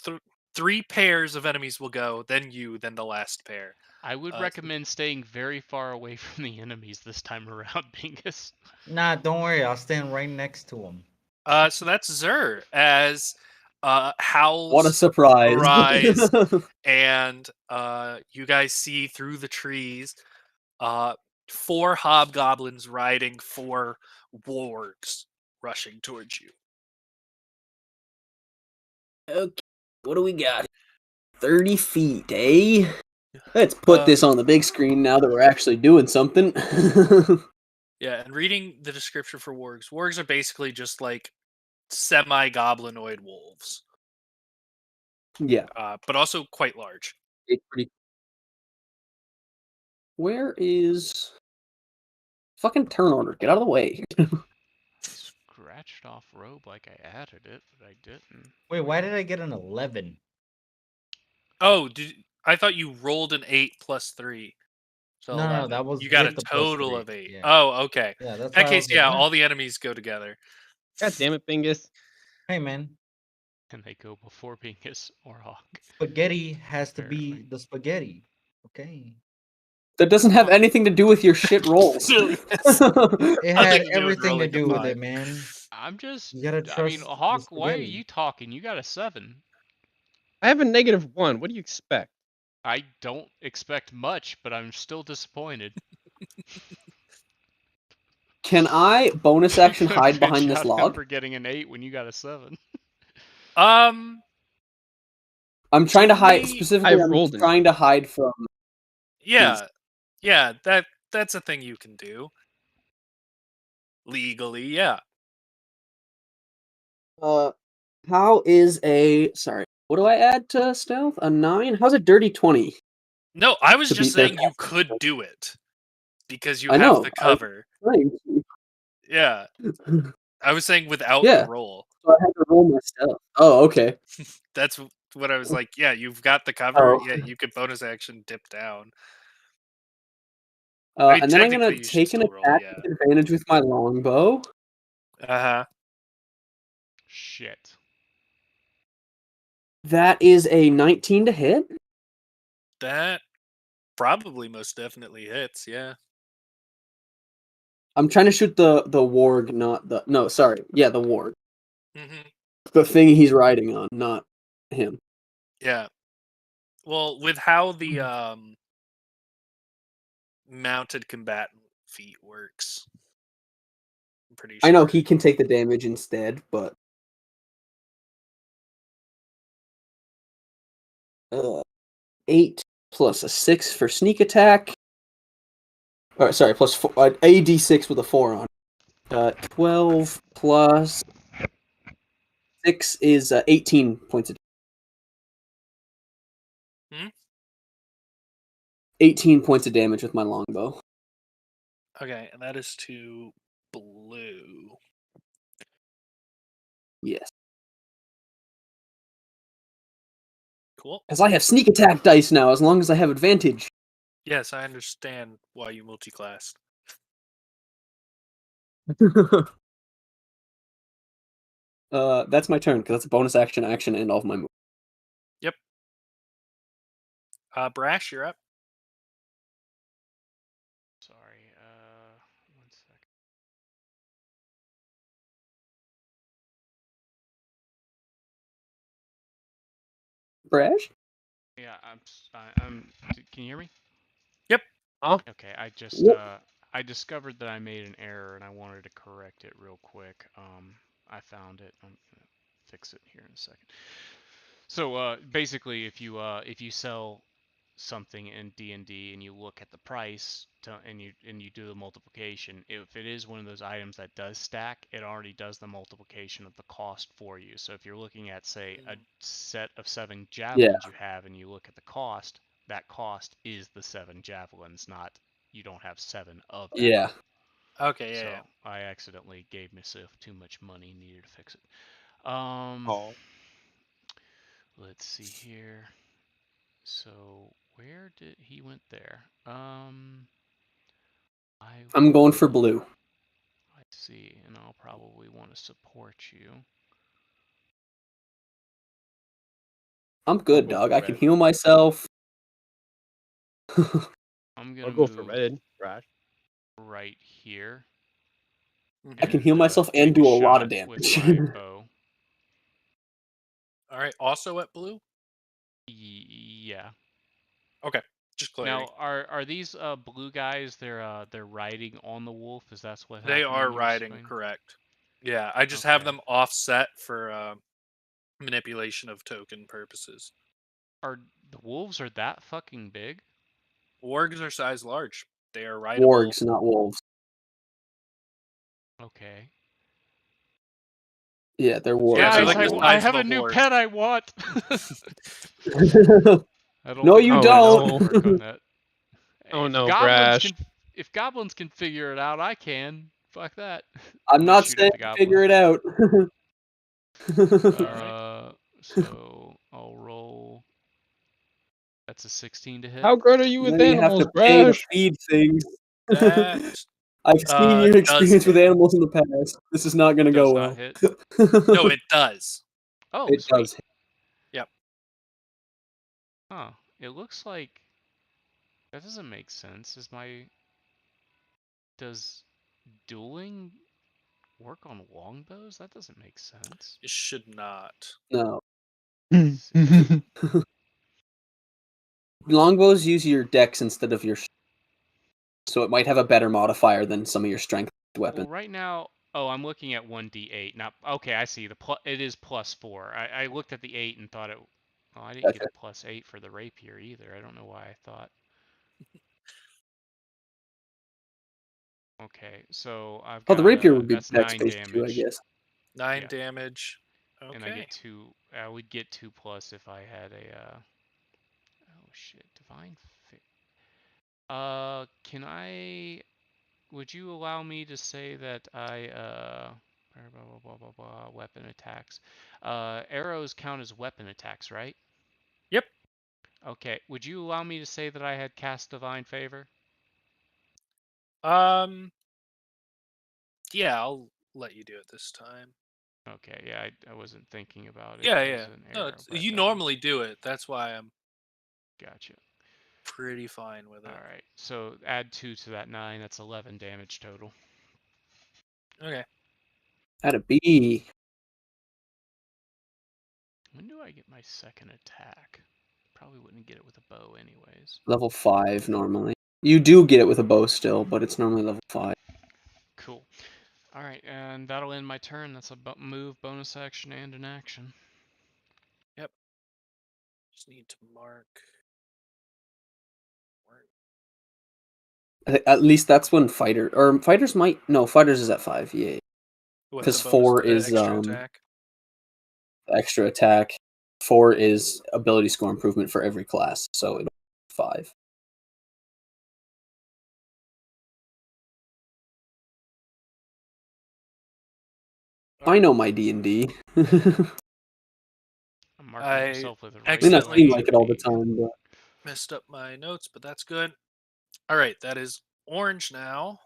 3 pairs of enemies will go, then you, then the last pair. I would so- recommend staying very far away from the enemies this time around, Bingus. Nah, don't worry. I'll stand right next to him. So that's Zur as howls What a surprise. arise, and you guys see through the trees 4 hobgoblins riding 4 wargs rushing towards you. Okay, what do we got? 30 feet, eh? Let's put this on the big screen now that we're actually doing something. Yeah, and reading the description for wargs, wargs are basically just like semi-goblinoid wolves, Yeah. but also quite large. It's pretty. Where is fucking turn order? Get out of the way. I scratched off robe like I added it, but I didn't. Wait, why did I get an 11? Oh, I thought you rolled an 8 plus 3. So No, 11. that was You got a with the plus total 3. of 8. Yeah. Oh, okay. Yeah, that's In why that I case, was like, yeah, huh? all the enemies go together. God damn it, Bingus. Hey, man. And they go before Bingus or Hawk. Spaghetti has to Apparently. be the spaghetti. Okay. That doesn't have anything to do with your shit rolls. Really, It Nothing had to do with everything to rolling a do with 5. it, man. I'm just. You gotta I mean, trust the Hawk, why are spaghetti. you talking? You got a 7. I have a -1. What do you expect? I don't expect much, but I'm still disappointed. Can I bonus action hide Good behind this job log? for getting an 8 when you got a 7. Um, I'm I'm trying to hide me- specifically. I'm rolled trying to hide from. Yeah, yeah, that's a thing you can do legally. Yeah. How is a sorry? What do I add to stealth? A 9? How's a dirty 20? No, I was To just beat their saying you passive could stealth. do it because you I have know. the cover. Right. Yeah, I was saying without Yeah. the roll. So I had to roll my stealth. Oh, okay. That's what I was like. Yeah, you've got the cover. Oh. Yeah, you could bonus action dip down. I mean, And then I'm gonna technically, you should take an still roll. attack Yeah. with advantage with my longbow. Uh-huh. Shit. That is a 19 to hit. That probably most definitely hits. Yeah. I'm trying to shoot the warg, not the sorry, yeah, the warg, Mm-hmm. the thing he's riding on, not him. Yeah. Well, with how the mounted combatant feat works, I'm pretty sure. I know he can take the damage instead, but 8 plus a 6 for sneak attack. Or sorry, plus 4, a d6 with a 4 on. 12 plus 6 is 18 points of. 18 points of damage with my longbow. Okay, and that is to blue. Yes. Cool. Because I have sneak attack dice now, as long as I have advantage. Yes, I understand why you multi-classed. That's my turn, because that's a bonus action, and all of my moves. Yep. Brash, you're up. Sorry. 1 second. Brash? Yeah, I'm. Can you hear me? Yep. Huh? Okay, I just Yep. I discovered that I made an error and I wanted to correct it real quick. I found it. I'm gonna fix it here in a second. So basically, if you sell something in D&D and you look at the price and you do the multiplication, if it is one of those items that does stack, it already does the multiplication of the cost for you. So if you're looking at, say, a set of 7 javelins you have and you look at the cost, that cost is the 7 javelins, not you don't have 7 of that. Yeah. Okay, yeah, So yeah. I accidentally gave myself too much money, needed to fix it. Let's see here. So where did he went there? I'm going for will- blue. I see, and I'll probably want to support you. I'm good, go dog. for I can red. heal myself. I'm I'll gonna go for move red, Brash. right here. I can heal and, myself and take do a lot of shot with damage. my bow. All right. Also at blue. Yeah. Okay. Just clarity. Now, are these blue guys? They're riding on the wolf. Is that what They happened? are when you were riding, explaining? correct. Yeah, I just have Okay. them offset for manipulation of token purposes. Are the wolves are that fucking big? Wargs are size large. They are rideable. Wargs, not wolves. Okay. Yeah, they're wargs. Yeah, they're Guys, like the I size have of a new horse. pet I want. I don't No, think you my don't. mouse can work on that. Oh If no, goblins Brash. if goblins can figure it out, I can. Fuck that. I'm gonna not shoot saying at the to figure goblin. it out. So I'll roll. That's a 16 to hit. How good are you with Then you have animals, to pay to Brash? feed things. That I've seen your does experience with hit. animals in the past. This is not going to Does go not well. hit. No, it does. Oh, It sweet. does hit. Yep. Huh. It looks like that doesn't make sense. Does dueling work on longbows? That doesn't make sense. It should not. No. Let's see. Longbows use your dex instead of your. So it might have a better modifier than some of your strength weapons. Well, right now, I'm looking at 1d8. Now, okay, I see. It is +4. I looked at the 8 and thought it. Oh, I didn't get Gotcha. a +8 for the rapier either. I don't know why I thought. Okay, so I've Oh, got the rapier would be that's dex 9 based too, I damage, guess. 9 Yeah. damage. Okay. and I get 2. I would get 2+ if I had a. Oh shit, divine. Can I? Would you allow me to say that I blah blah blah blah blah weapon attacks? Arrows count as weapon attacks, right? Yep. Okay. Would you allow me to say that I had cast divine favor? Yeah, I'll let you do it this time. Okay. Yeah, I wasn't thinking about it Yeah, as yeah. an No, arrow, but you normally do it. That's why I'm gotcha. pretty fine with it. All right. So add 2 to that 9. That's 11 damage total. Okay. At a B. When do I get my second attack? Probably wouldn't get it with a bow anyways. Level 5 normally. You do get it with a bow still, but it's normally level 5. Cool. All right, and that'll end my turn. That's a move, bonus action, and an action. Yep. Just need to mark. At least that's when fighters might fighters is at 5. Yeah, What, because the bonus, 4 the is extra attack? extra attack. 4 is ability score improvement for every class, so it'll be 5. I know my D&D. I'm marking I myself with a I mean, I accidentally seem like it all the time, but messed up my notes, but that's good. All right, that is orange now.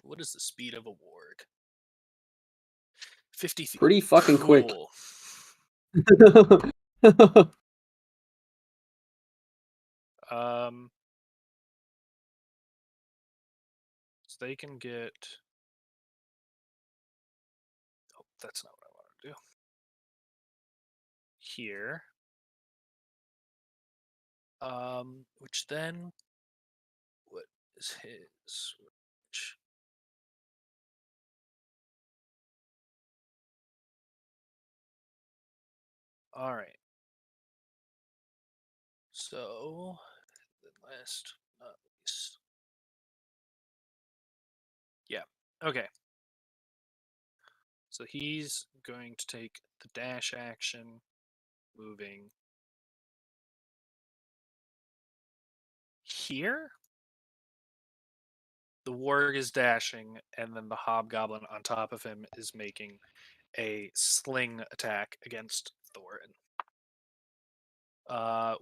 What is the speed of a warg? 50 feet. pretty fucking quick. Cool. So they can get. Oh, that's not what I want to do. Here. Which then. What is his? Which... All right. So, last but not least. Yeah. Okay. So he's going to take the dash action, moving here. The warg is dashing, and then the hobgoblin on top of him is making a sling attack against Thorin.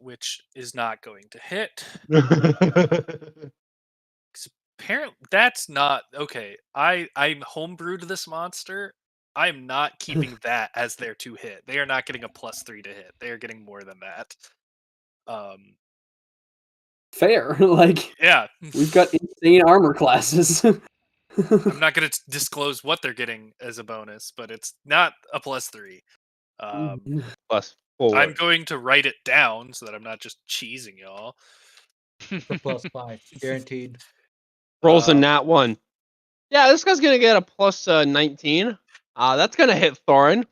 Which is not going to hit. Apparently, that's not okay. I'm homebrewed this monster. I'm not keeping that as their 2 hit. They are not getting a +3 to hit. They are getting more than that. Fair. Like, Yeah. we've got insane armor classes. I'm not going to disclose what they're getting as a bonus, but it's not a +3. +4. I'm going to write it down so that I'm not just cheesing y'all. For +5, guaranteed. Rolls a nat 1. Yeah, this guy's gonna get a plus 19. That's gonna hit Thorin.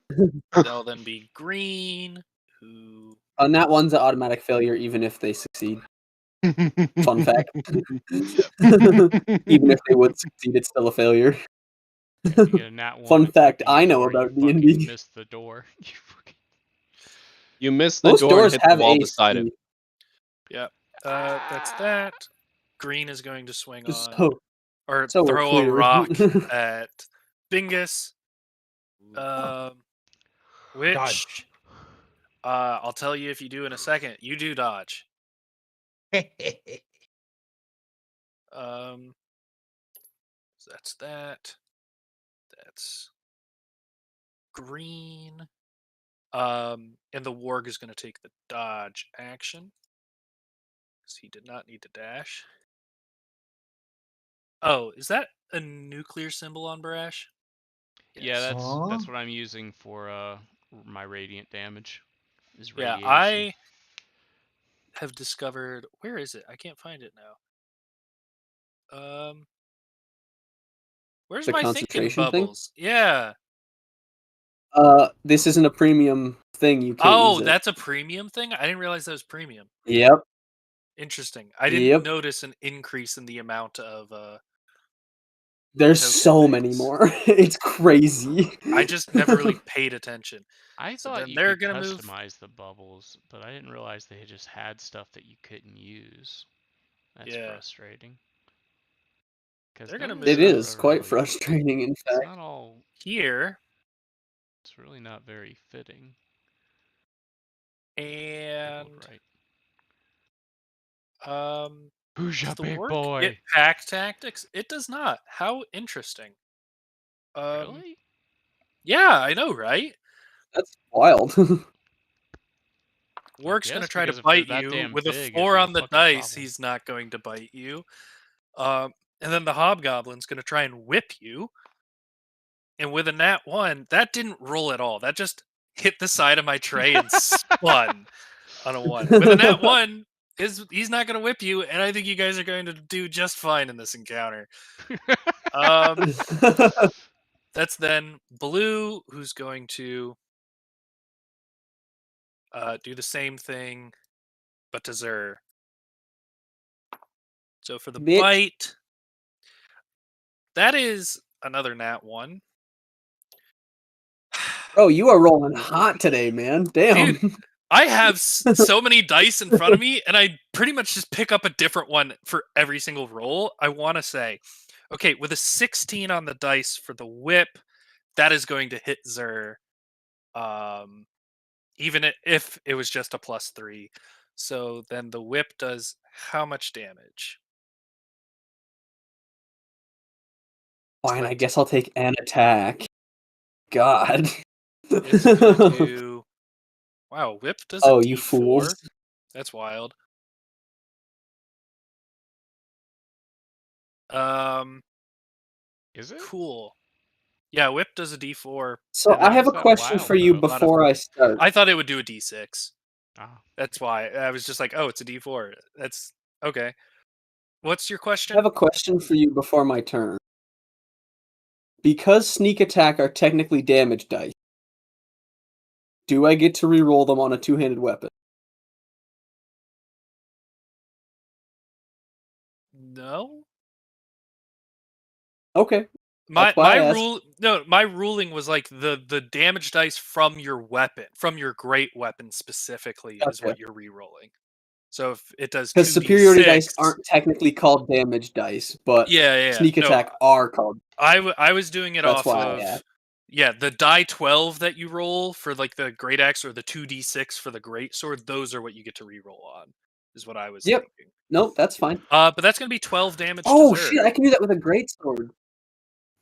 They'll then be green. Who? Nat 1's an automatic failure, even if they succeed. Fun fact. Yep. Even if they would succeed, it's still a failure. You get a nat 1. Fun it fact might be I know more about you D&D. fucking missed the door. You missed the Most door and doors hit the have wall AC. beside it. Yep. That's that. Green is going to swing Just on so, or so we're throw a clear. rock at Bingus. Which Dodge. I'll tell you if you do in a second. You do dodge. So that's that. That's green. And the warg is going to take the dodge action because he did not need to dash. Oh, is that a nuclear symbol on Brash? Yeah, that's Aw. what I'm using for my radiant damage. Is Yeah, radiation. I have discovered. Where is it? I can't find it now. Where's The my thinking concentration thing? bubbles? Yeah. This isn't a premium thing you can't use it. That's a premium thing? I didn't realize that was premium. Yep. Interesting. I didn't Yep. notice an increase in the amount of There's token so many things. more. It's crazy. I just never really paid attention. I So thought then you they're could gonna move. customize the bubbles, but I didn't realize they just had stuff that you couldn't use. That's Yeah. frustrating. Because They're gonna It move is quite frustrating, in It's fact. not all. here, It's really not very fitting. and Right. Who's does your the big work boy? get pack tactics? It does not. How interesting. Really? Yeah, I know, right? That's wild. Work's gonna guess, try to because if they're bite that you damn with a big, it'd 4 be a on the fucking dice. problem. He's not going to bite you. And then the hobgoblin's gonna try and whip you. And with a nat 1, that didn't roll at all. That just hit the side of my tray and spun on a 1. With a nat 1, he's not gonna whip you, and I think you guys are going to do just fine in this encounter. That's then Blue, who's going to do the same thing, but to Zer. So for the Bitch. bite, that is another nat 1. Bro, you are rolling hot today, man. Damn. Dude, I have so many dice in front of me, and I pretty much just pick up a different one for every single roll. I want to say, okay, with a 16 on the dice for the whip, that is going to hit Zer. Even if it was just a +3. So then the whip does how much damage? Fine, 20. I guess I'll take an attack. God. It's gonna do. Wow, whip does a Oh, D4. you fools. That's wild. Is it? Cool. Yeah, whip does a D4. So and I then have a that question wild, for you though? before I start. I thought it would do a D6. Ah. That's why I was just like, oh, it's a D4. That's okay. What's your I question? have a question for you before my turn. Because sneak attack are technically damage dice, do I get to reroll them on a two-handed weapon? No. Okay. My That's why I asked. rule my ruling was like the damage dice from your weapon, from your great weapon specifically, is Gotcha. what you're re-rolling. So if it does Because 2d6, superiority dice aren't technically called damage dice, but yeah. sneak No, attack are called. I was doing it That's off why I of asked. the die 12 that you roll for like the great axe, or the 2d6 for the great sword. Those are what you get to re-roll on, is what I was Yep. thinking. Nope, that's fine. But that's gonna be 12 damage. Oh to Zer. shit! I can do that with a greatsword.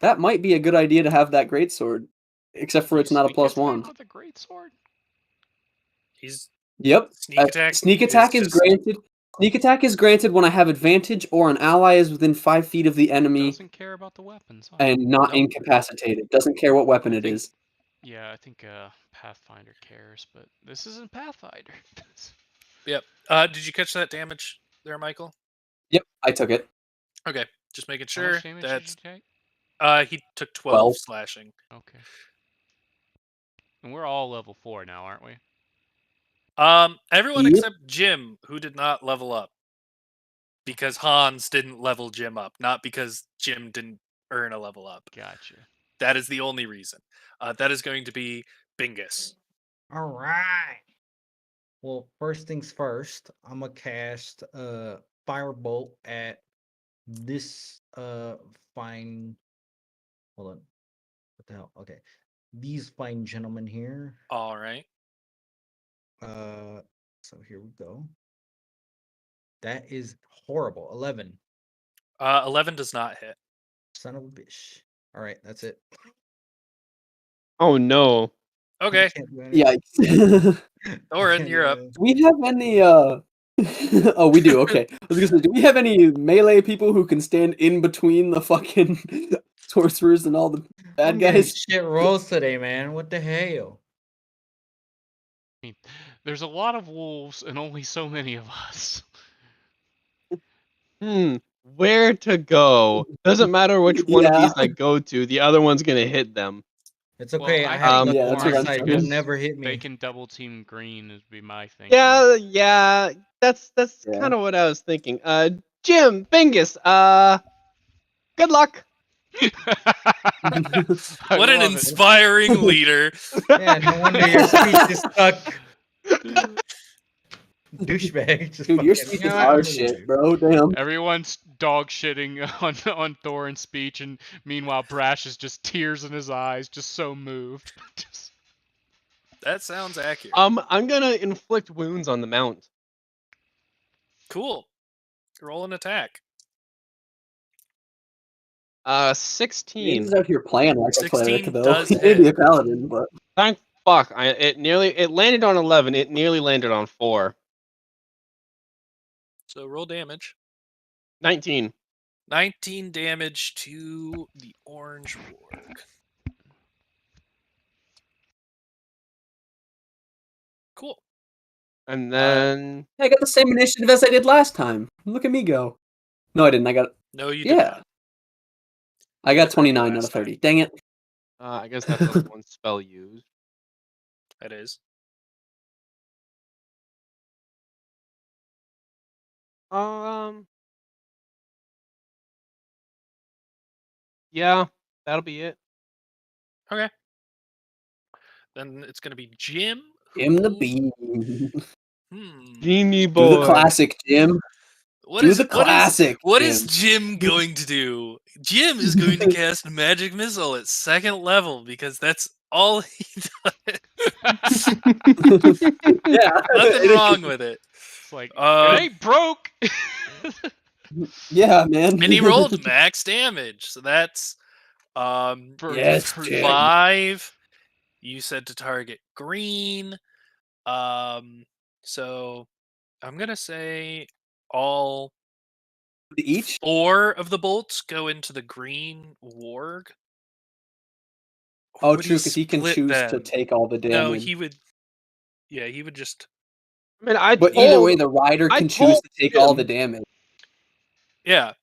That might be a good idea to have that greatsword, except for it's not a +1. With a great sword. He's Yep. sneak attack. Sneak attack is just, granted. Sneak attack is granted when I have advantage or an ally is within 5 feet of the enemy Doesn't care about the weapons. Huh? and not Nope. incapacitated. Doesn't care what weapon it is. Yeah, I think Pathfinder cares, but this isn't Pathfinder. Yep. Did you catch that damage there, Michael? Yep, I took it. Okay, just making How sure. much damage did you take? He took 12 slashing. Okay. And we're all level 4 now, aren't we? Everyone Yep. except Jim, who did not level up. Because Hans didn't level Jim up, not because Jim didn't earn a level up. Gotcha. That is the only reason. That is going to be Bingus. All right. Well, first things first, I'm gonna cast Firebolt at this fine. Hold on. What the hell? Okay, these fine gentlemen here. All right. So here we go. That is horrible. 11. 11 does not hit. Son of a bitch. All right, that's it. Oh no. Okay, Can't do anything. Yikes. Orin, Can't you're do up. anything. Do we have any Oh, we do, okay. I was gonna say, do we have any melee people who can stand in between the fucking sorcerers and all the bad I'm getting guys? shit rolls today, man. What the hell? I mean, there's a lot of wolves and only so many of us. Where to go? Doesn't matter which one of Yeah. these I go to, the other one's gonna hit them. It's okay. Well, I I have think luck yeah, on that's my what I'm side. saying. You'll never hit They me. can double team green would be my thing. Yeah, that's Yeah. kind of what I was thinking. Jim, Bingus, good luck. What an inspiring leader. Yeah, no wonder your speech is stuck. Douchebag. Just Dude, your fucking- speech you is know what? hard I'm gonna shit, leave. bro. Damn. Everyone's dog shitting on Thorin's speech, and meanwhile Brash is just tears in his eyes, just so moved. Just- That sounds accurate. I'm gonna inflict wounds on the mount. Cool. Roll an attack. 16. He's out here playing like a cleric, 16 though. does He may hit. be a paladin, but Thank fuck. It landed on 11. It nearly landed on 4. So roll damage. 19. 19 damage to the orange warg. Cool. And then I got the same initiative as I did last time. Look at me go. No, I didn't. I got No, you did yeah. not. I got Did 29 out last of 30. Dang it. I guess that's only one spell used. That is. Yeah, that'll be it. Okay. Then it's going to be Jim. Jim the who- Bean. Genie Do boy. the classic, Jim. What Do is the classic, What is Jim. Jim going to do? Jim is going to cast Magic Missile at 2nd level because that's all he does. Yeah. Nothing wrong with it. It's like Um, it ain't broke. Yeah, man. And he rolled max damage, so that's For- Yes, for- Jim. 5. You said to target green. So I'm gonna say all Each? 4 of the bolts go into the green warg. Or Oh, would true, because he can split choose to them? take all the damage. No, he would. Yeah, he would just. I mean, I But told, either way, the rider I can choose told to take all Jim. the damage. Yeah.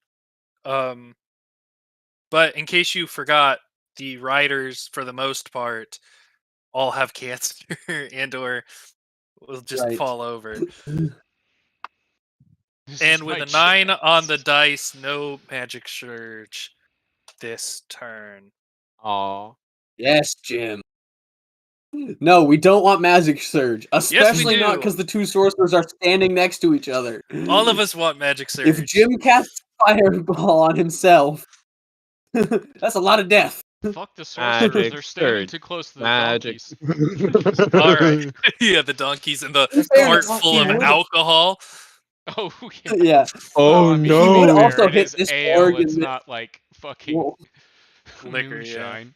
But in case you forgot, the riders, for the most part, all have cancer and/or will just Right. fall over. This And is with my a 9 chance. on the dice, no magic surge this turn. Aw. Yes, Jim. No, we don't want Magic Surge. Especially not do. because the two sorcerers are standing next to each other. All of us want magic surge. If Jim casts Fireball on himself, that's a lot of death. Fuck the sorcerers, Magic they're standing surge. too close to the Magic. donkeys. All right. Yeah, the donkeys and the In fairness, cart full of he would- alcohol. Oh yeah. Yeah. Oh I mean, no. to be would fair, also it hit is this ale, org in it's the- not like fucking Whoa. Liquor, yeah. moonshine.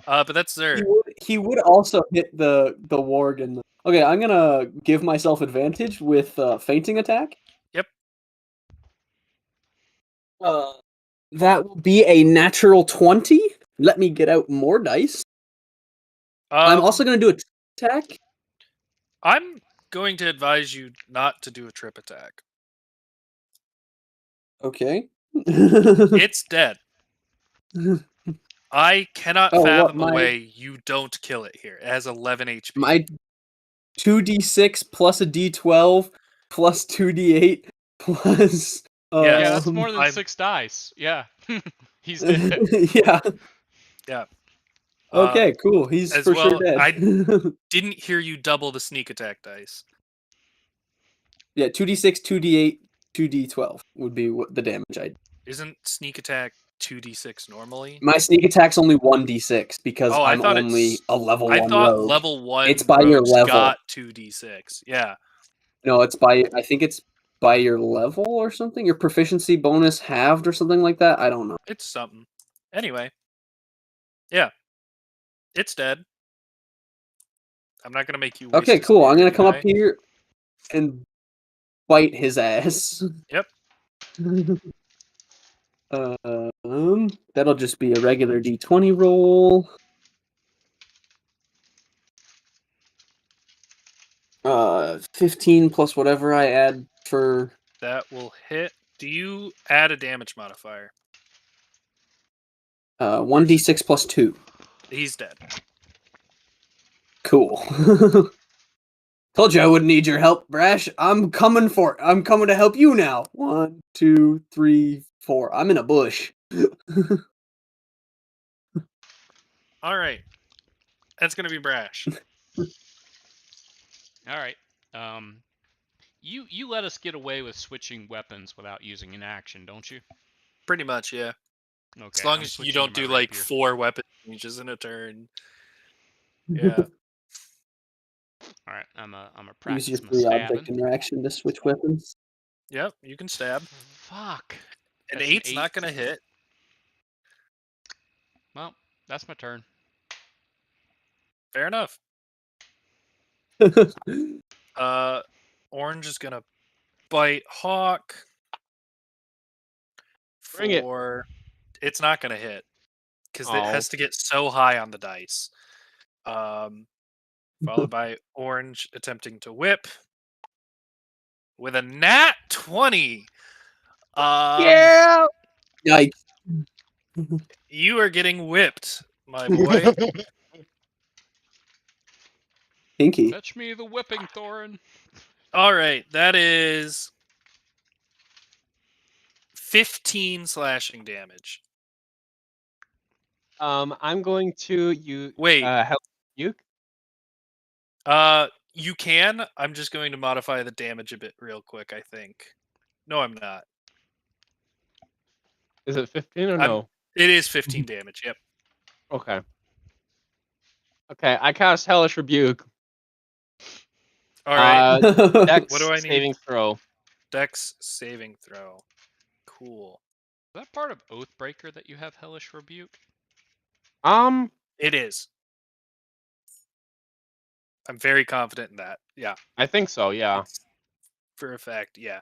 But that's He Zer. he would also hit the warg and the... Okay, I'm gonna give myself advantage with fainting attack. Yep. That will be a natural 20. Let me get out more dice. I'm also gonna do a attack. I'm going to advise you not to do a trip attack. Okay. It's dead. I cannot Oh, what, fathom my- a way you don't kill it here. It has 11 HP. My 2d6 plus a d12 plus 2d8 plus. Yeah, Yeah, that's more than I'm- 6 dice. Yeah. He's dead. Yeah. Yeah. Okay, cool. He's as for well, sure dead. I- Didn't hear you double the sneak attack dice. Yeah, 2d6, 2d8, 2d12 would be what the damage I. Isn't sneak attack 2d6 normally? My sneak attack's only 1d6 because Oh, I I'm thought only it's- a level I 1 thought rogue. level 1 It's by your rogues level. got 2d6. Yeah. No, it's by. I think it's by your level or something. Your proficiency bonus halved or something like that. I don't know. It's something. Anyway. Yeah. It's dead. I'm not going to make you waste Okay, a cool. I'm spear, gonna come up die. here and bite his ass. Yep. That'll just be a regular d20 roll. 15 plus whatever I add for. That will hit. Do you add a damage modifier? 1d6 plus 2. He's dead. Cool. Told you I wouldn't need your help, Brash. I'm coming for it. I'm coming to help you now. 1, 2, 3, 4. I'm in a bush. All right. That's going to be Brash. All right. You let us get away with switching weapons without using an action, don't you? Pretty much, yeah. Okay. As long I'm as you switching don't to my do like rapier. 4 weapon changes in a turn. Yeah. All right. I'm a Use your practice my free object stabbing. interaction to switch weapons. Yep, you can stab. Fuck. An That's an 8's not 8. going to hit. Well, that's my turn. Fair enough. Orange is going to bite Hawk. Bring it. It's not going to hit because it Oh. has to get so high on the dice. Followed by Orange attempting to whip with a nat 20. Yeah. Yikes. You are getting whipped, my boy. Pinky. Fetch me the whipping, Thorin. All right, that is 15 slashing damage. I'm going to Wait. help you. You can. I'm just going to modify the damage a bit real quick, I think. No, I'm not. Is it 15 or no? It is 15 damage, yep. Okay. Okay, I cast Hellish Rebuke. All right. Dex What do I need? saving throw. Dex saving throw. Cool. Is that part of Oathbreaker that you have Hellish Rebuke? It is. I'm very confident in that. Yeah. I think so, yeah. It's for a fact, yeah.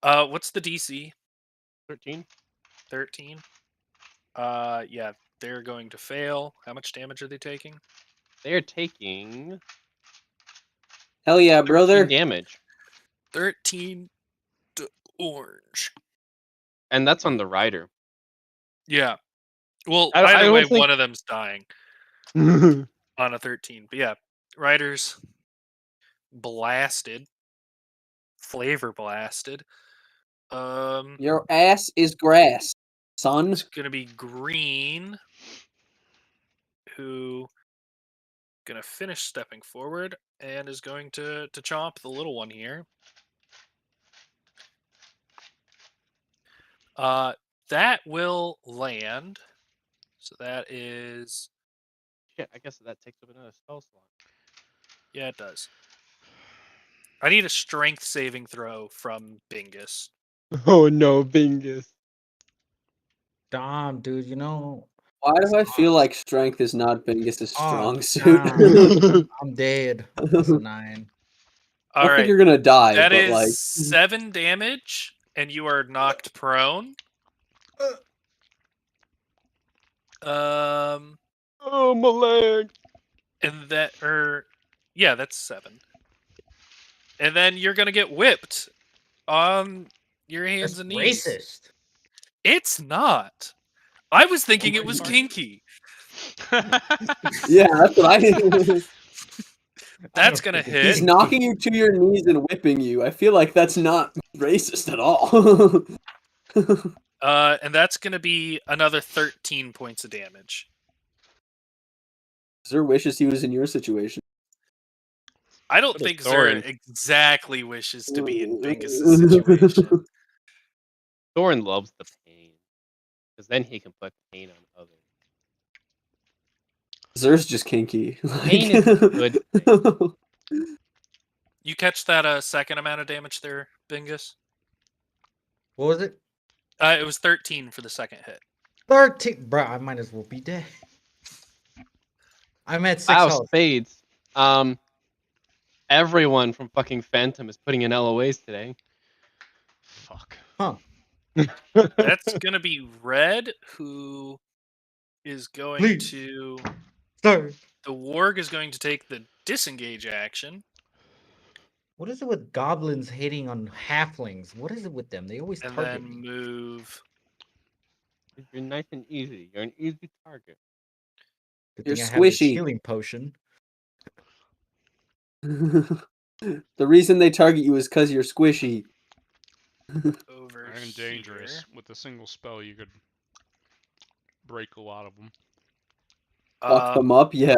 What's the DC? 13. 13. Yeah, they're going to fail. How much damage are they taking? They're taking Hell yeah, 13 brother. damage. 13 to Orange. And that's on the rider. Yeah. Well, I either don't way, think- one of them's dying on a 13. But yeah, Riders blasted. Flavor blasted. Your ass is grass, son. It's gonna be Green, who gonna finish stepping forward and is going to chomp the little one here. That will land. So that is, Shit, I guess that takes up another spell slot. yeah, it does. I need a strength saving throw from Bingus. Oh no, Bingus. Dom, dude, you know. Why do I feel like strength is not Bingus's strong suit? Dom, I'm dead. That's a 9. I All don't think right, you're gonna die, that but is like 7 damage, and you are knocked prone. Oh, my leg. And yeah, that's 7. And then you're gonna get whipped on your hands That's and knees. racist. It's not. I was thinking it was kinky. yeah, that's what I. That's gonna hit. He's knocking you to your knees and whipping you. I feel like that's not racist at all. And that's gonna be another 13 points of damage. Zer wishes he was in your situation. I don't What is think Zer Thorin? exactly wishes to be in Bingus's situation. Thorin loves the pain. Because then he can put pain on others. Zer's just kinky. Pain is a good thing. You catch that second amount of damage there, Bingus? What was it? It was 13 for the second hit. 13. Bro, I might as well be dead. I'm at 6 Wow, health. spades. Everyone from fucking Phantom is putting in LOAs today. Fuck. Huh. That's gonna be Red, who is going Please. to. Sorry. The Warg is going to take the disengage action. What is it with goblins hating on halflings? What is it with them? They always And target then me. move. You're nice and easy. You're an easy target. Good You're thing I have this squishy. healing potion. The reason they target you is because you're squishy. Over And here. dangerous. With a single spell, you could break a lot of them. Fuck them up, yeah.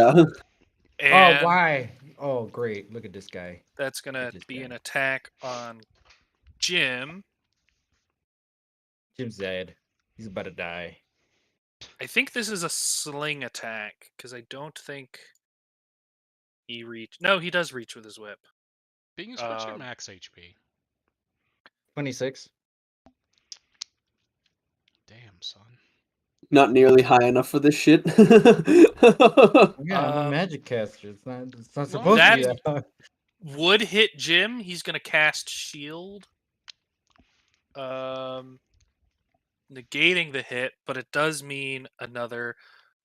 Oh, And why? Oh, great. Look at this guy. that's gonna Look at this be an guy. attack on Jim. Jim's dead. He's about to die. I think this is a sling attack because I don't think he reached. No, he does reach with his whip. Beans, what's your max HP? 26. Damn, son. Not nearly high enough for this shit. Yeah, I'm a magic caster. It's not Well, supposed to be that- that high. Would hit Jim. He's gonna cast shield. Negating the hit, but it does mean another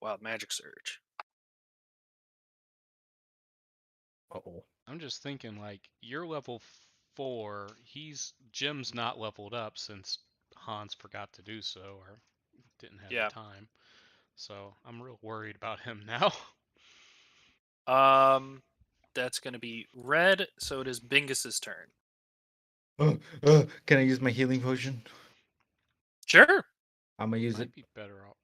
wild magic surge. Uh-oh. I'm just thinking, like, you're level 4. Jim's not leveled up since Hans forgot to do so or didn't have Yeah. the time. So I'm real worried about him now. That's gonna be red, so it is Bingus's turn. Can I use my healing potion? Sure. I'm gonna use Might it. be better off.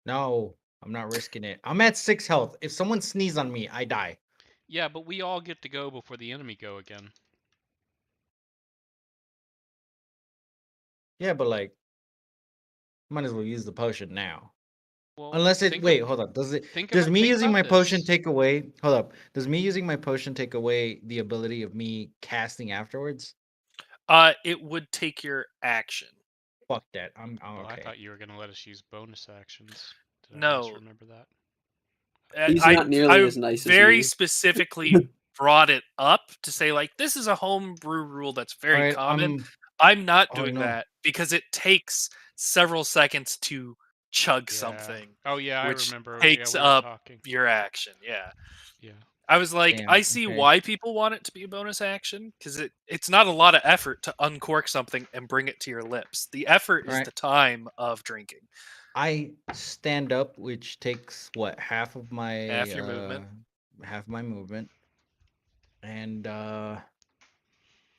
No, I'm not risking it. I'm at 6 health. If someone sneezes on me, I die. Yeah, but we all get to go before the enemy go again. Yeah, but like, might as well use the potion now. Well, Unless it. think Wait, of- hold up. Does think me think using about my potion this. take away? Hold up. Does me using my potion take away the ability of me casting afterwards? It would take your action. Fuck that. I'm Well, okay. I thought you were gonna let us use bonus actions. Did I No. misremember that? He's not nearly as nice as very me. specifically brought it up to say, like, this is a homebrew rule that's very Alright, common. I'm not Oh, doing no. that because it takes several seconds to chug Yeah. something, Oh yeah, which I remember. takes yeah, we were up talking. your action. Yeah. Yeah. I was like, Damn, I see okay. why people want it to be a bonus action because it's not a lot of effort to uncork something and bring it to your lips. The effort is Right. the time of drinking. I stand up, which takes what, half of my Half your movement. half my movement. And I'm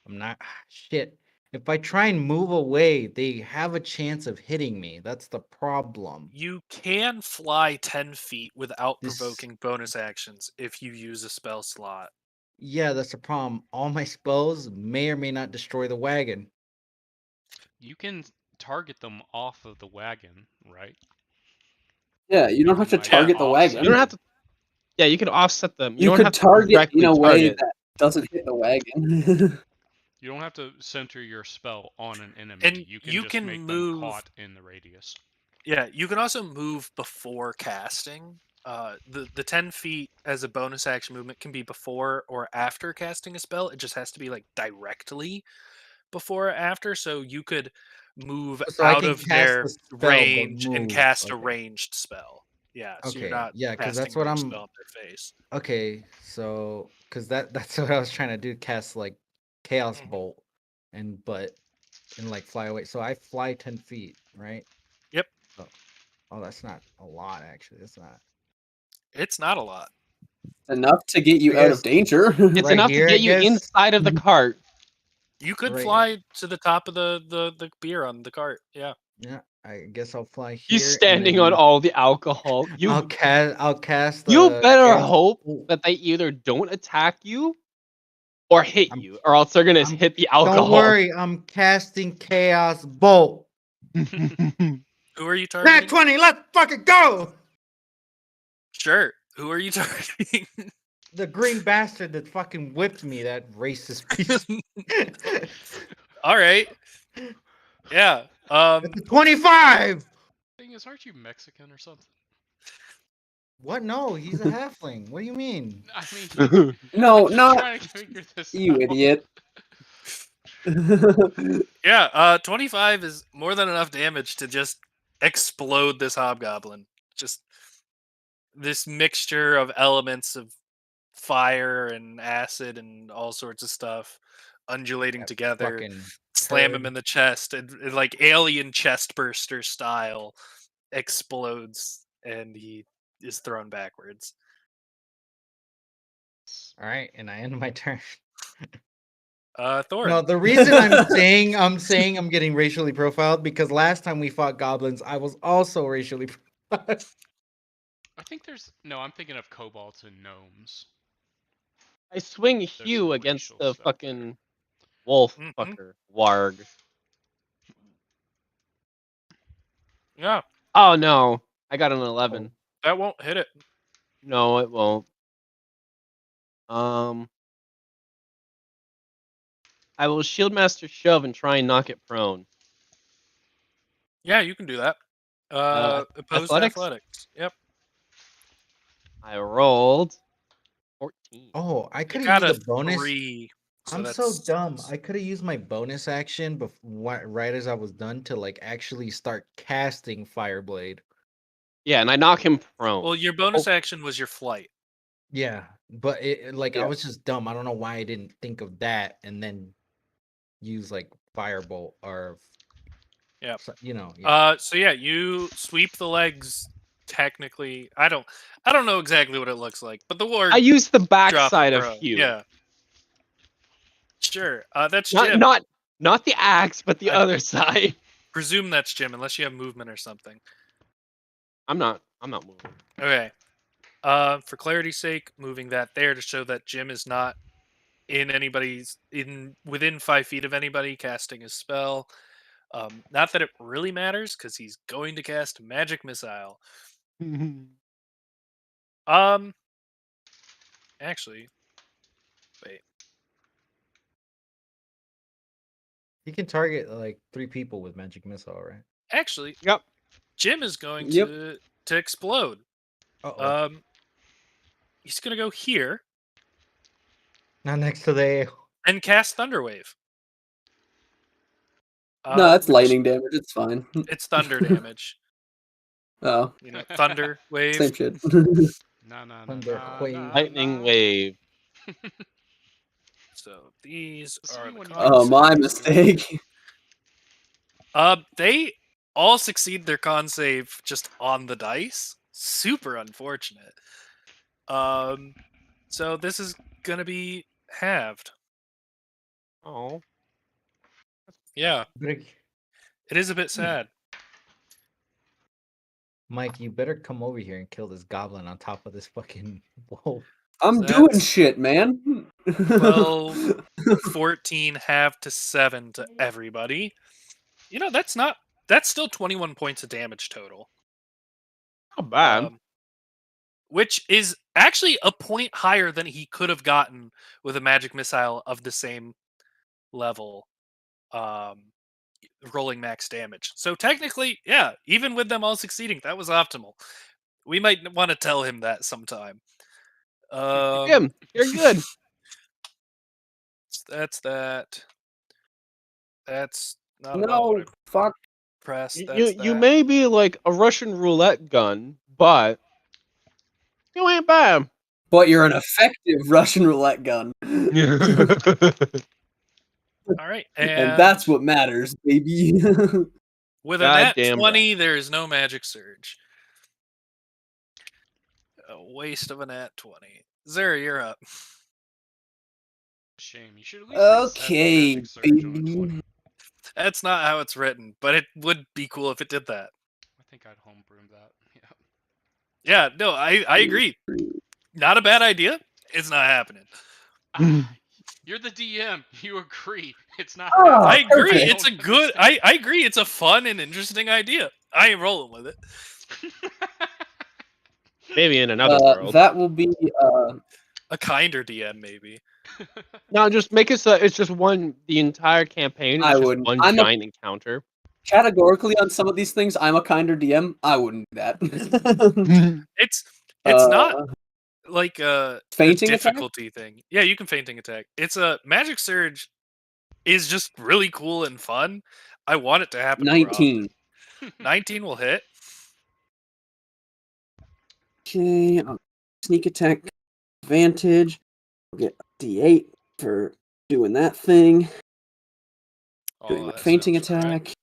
not shit. If I try and move away, they have a chance of hitting me. That's the problem. You can fly 10 feet without This- provoking bonus actions if you use a spell slot. Yeah, that's the problem. All my spells may or may not destroy the wagon. You can target them off of the wagon, right? Yeah, you don't have to Like, target the offset wagon. You don't have to. Yeah, you can offset them. You don't could have to target directly in a way target. that doesn't hit the wagon. You don't have to center your spell on an enemy. And you can you just can make move- them caught in the radius. Yeah, you can also move before casting. The 10 feet as a bonus action movement can be before or after casting a spell. It just has to be like directly before or after. So you could move So I out can of cast their the spell, but range and move. cast a Okay. ranged spell. Yeah, so you're Okay, not yeah, 'cause casting that's what a I'm- spell in their face. Okay, so because that's what I was trying to do, cast like Chaos Mhm. Bolt and like fly away. So I fly 10 feet, right? Yep. Oh, that's not a lot actually. That's not. It's not a lot. Enough to get you I out of guess- danger. It's Right enough here, to I get you guess? inside of the cart. You could Right. fly to the top of the beer on the cart. Yeah. Yeah, I guess I'll fly here. He's and standing on then all the alcohol. I'll cast. You better Chaos- hope Ooh, that they either don't attack you or hit I'm- you, or else they're gonna I'm- hit the alcohol. Don't worry, I'm casting Chaos Bolt. Who are you Nat targeting? 20, let's fucking go! Sure. Who are you targeting? The green bastard that fucking whipped me, that racist piece. All right. Yeah. It's a 25! Thing is, aren't you Mexican or something? What? No, he's a halfling. What do you mean? I mean, No, I'm just not trying to figure this you, out. idiot. Yeah, 25 is more than enough damage to just explode this hobgoblin. Just this mixture of elements of fire and acid and all sorts of stuff undulating That together. Fucking Slam him turd. in the chest and like alien chest burster style explodes and he is thrown backwards. That's All right, and I end my turn. Thorin. No, the reason I'm saying I'm getting racially profiled because last time we fought goblins, I was also racially profiled. I think there's no. I'm thinking of kobolds and gnomes. I swing There's Hugh some against racial the stuff fucking wolf Mhm. fucker. Warg. Yeah, Oh no. I got an 11. that won't hit it. No, it won't. I will Shieldmaster shove and try and knock it prone. Yeah, you can do that. Opposed athletics. Yep. I rolled 14. Oh, I You could have got used a a bonus. 3. So I'm that's so dumb. I could have used my bonus action right as I was done to like actually start casting Fireblade. Yeah, and I knock him prone. Well, your bonus action was your flight. Yeah, but like I Yeah. was just dumb. I don't know why I didn't think of that and then use like Firebolt or Yeah. Yeah. So yeah, you sweep the legs. Technically, I don't know exactly what it looks like, but the warg I use the drops backside of prone. Hugh. Yeah. Sure. That's Not Jim. not the axe, but the I- other side. Presume that's Jim, unless you have movement or something. I'm not moving. Okay. For clarity's sake, moving that there to show that Jim is not within 5 feet of anybody casting his spell. Not that it really matters, because he's going to cast Magic Missile. Actually, wait. You can target like 3 people with Magic Missile, right? Actually, Yep. Jim is going Yep. to explode. Uh-oh. He's gonna go here Not next to the ale. and cast Thunderwave. No, that's which- lightning damage. It's fine. It's thunder damage. Oh, Thunder wave. same shit. Na na na Thunder na wave. na. Lightning na. wave. So these See are me the when you Oh, do my this. mistake. They all succeed their con save just on the dice. Super unfortunate. So this is gonna be halved. Oh. Yeah, Better- it is a bit sad. Mike, you better come over here and kill this goblin on top of this fucking wolf. I'm So doing that's shit, man. 12, 14, half to 7 to everybody. That's still 21 points of damage total. Not bad. Which is actually a point higher than he could have gotten with a magic missile of the same level, rolling max damage. So technically, yeah, even with them all succeeding, that was optimal. We might want to tell him that sometime. Jim, you're good. That's that. That's not at all No, what I fuck. pressed. That's You that. may be like a Russian roulette gun, but you ain't bad. But you're an effective Russian roulette gun. All right, And that's what matters, baby. with a nat Goddamn 20, there is no magic surge. A waste of a nat 20. Zara, you're up. Shame. You should at least reset the Okay, magic surge on a baby. 20. That's not how it's written, but it would be cool if it did that. I think I'd homebrew that. Yeah. Yeah, no, I agree. Not a bad idea. It's not happening. You're the DM. You agree. It's not. Oh, happening. I agree. perfect. It's a good. I agree. It's a fun and interesting idea. I am rolling with it. Maybe in another world. That will be A kinder DM, maybe. No, just make it so it's just the entire campaign. It's I just wouldn't. one I'm a- giant encounter. categorically on some of these things. I'm a kinder DM. I wouldn't do that. It's not like a fainting attack? difficulty thing. Yeah, you can fainting attack. It's a magic surge is just really cool and fun. I want it to happen. 19. 19 will hit. Okay, sneak attack advantage. I'll get a D8 for doing that thing. Doing my that fainting sounds right. attack.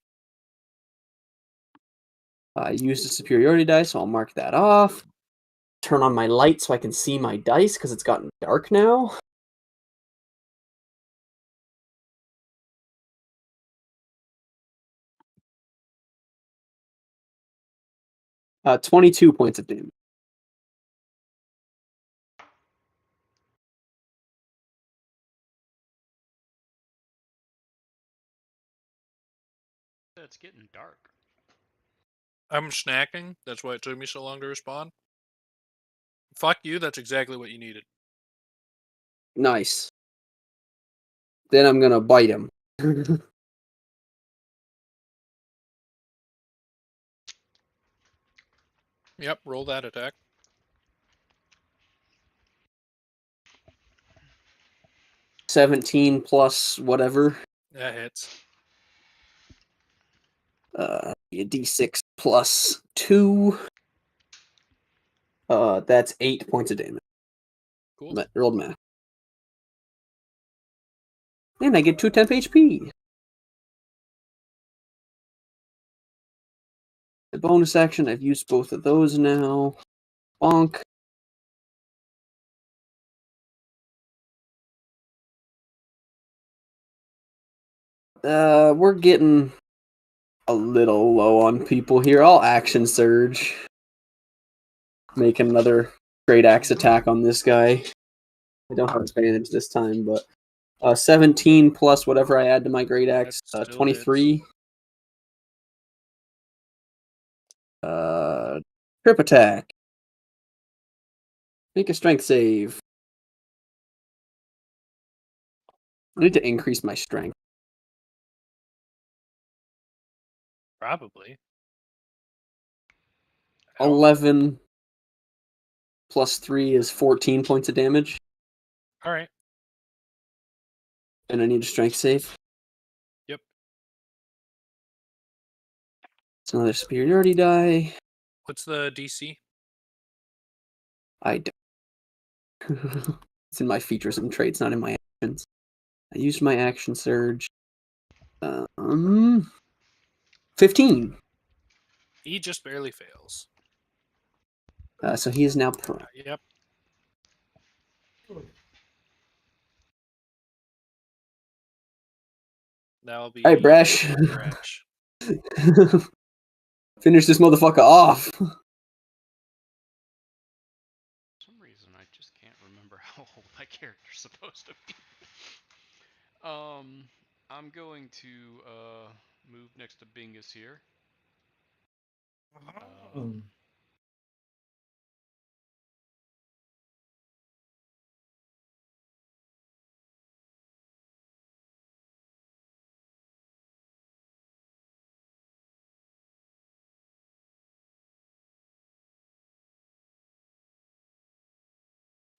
I used a superiority die, so I'll mark that off. turn on my light so I can see my dice because it's gotten dark now. Uh, 22 points of damage. It's getting dark. I'm snacking. That's why it took me so long to respond. Fuck you. That's exactly what you needed. Nice. Then I'm gonna bite him. Yep. Roll that attack. 17 plus whatever. That hits. A d6 plus 2. That's 8 points of damage. Cool. Rolled math. And I get 2 temp HP. The bonus action, I've used both of those now. Bonk. We're getting a little low on people here. I'll action surge. Make another great axe attack on this guy. I don't have advantage this time, but 17 plus whatever I add to my great axe, That still 23. Trip attack. Make a strength save. I need to increase my strength. Probably. 11 plus 3 is 14 points of damage. All right. And I need a strength save. Yep. It's another superiority die. What's the DC? I don't. It's in my features and traits, not in my actions. I used my action surge. 15. He just barely fails. So he is now prone. Yep. That'll be. Hey, Brash. Brash. Finish this motherfucker off. For some reason, I just can't remember how old my character's supposed to be. I'm going to move next to Bingus here.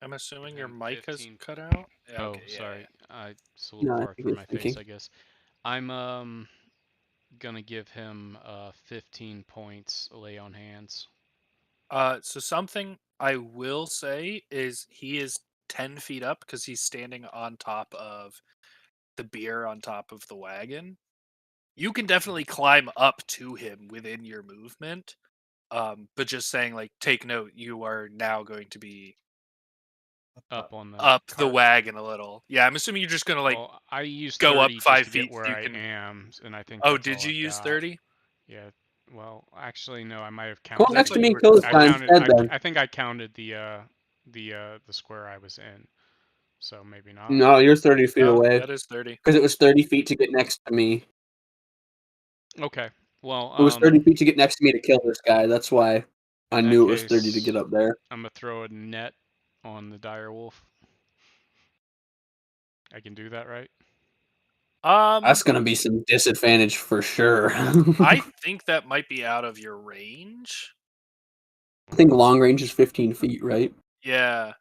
I'm assuming your And mic has 15 cut out. Yeah, Oh, okay, yeah, sorry. yeah. It's a little No, I far think from it's my face, thinking. I guess. I'm gonna give him 15 points lay on hands. So something I will say is he is 10 feet up because he's standing on top of the beer on top of the wagon. You can definitely climb up to him within your movement. But just saying, like, take note, you are now going to be Up on the up the cart. wagon a little. Yeah, I'm assuming you're just gonna like Well, I used go 30 up just 5 to feet get where so you I can. am, and I think Oh, that's did all you I've use got. 30? Yeah. Well, actually, no. I might have Come counted. on next thought to you me and were- kill this I guy counted. instead then. I think I counted the square I was in. So maybe not. No, you're 30 feet No, away. that is 30. Because it was 30 feet to get next to me. Okay. Well, It was 30 feet to get next to me to kill this guy. That's why I in knew that it was 30 to case, get up there. I'm gonna throw a net on the dire wolf. I can do that, right? That's going to be some disadvantage for sure. I think that might be out of your range. I think long range is 15 feet, right? Yeah.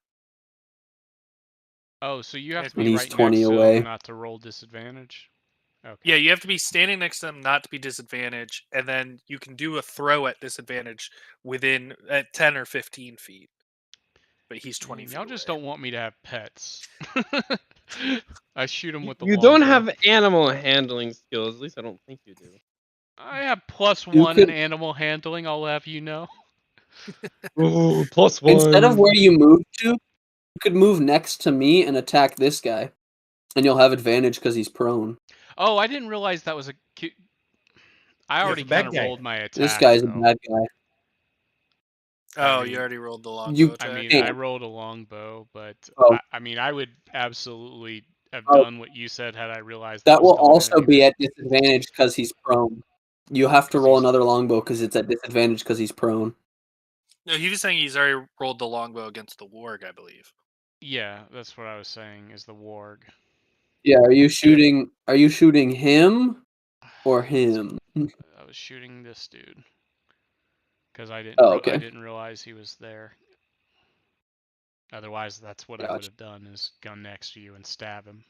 Oh, so you have And to be he's right 20 next to away. him not to roll disadvantage? Okay. Yeah, you have to be standing next to them not to be disadvantaged, and then you can do a throw at disadvantage within at 10 or 15 feet. But he's 20 Man, feet y'all just away. don't want me to have pets. I shoot him with the You don't longbow. have animal handling skills. At least I don't think you do. I have +1 You in could- animal handling, I'll have you know. Ooh, +1. Instead of where you move to, you could move next to me and attack this guy, and you'll have advantage because he's prone. Oh, I didn't realize that was a cute. I Yeah, already it's a bad kind of guy. rolled my attack. This guy's a though. bad guy. Oh, mean, you already rolled the longbow You- attack. I mean, Damn. I rolled a longbow, but Oh. I mean, I would absolutely have Oh. done what you said had I realized That was will going also be anyway. at disadvantage because he's prone. You have to 'Cause roll he's- another longbow because it's at disadvantage because he's prone. No, he was saying he's already rolled the longbow against the warg, I believe. Yeah, that's what I was saying. Is the warg? Yeah, are you shooting? Are you shooting him or him? I was shooting this dude because I didn't. Oh, I okay. didn't realize he was there. Otherwise, that's what I would Gotcha. have done: is gone next to you and stab him.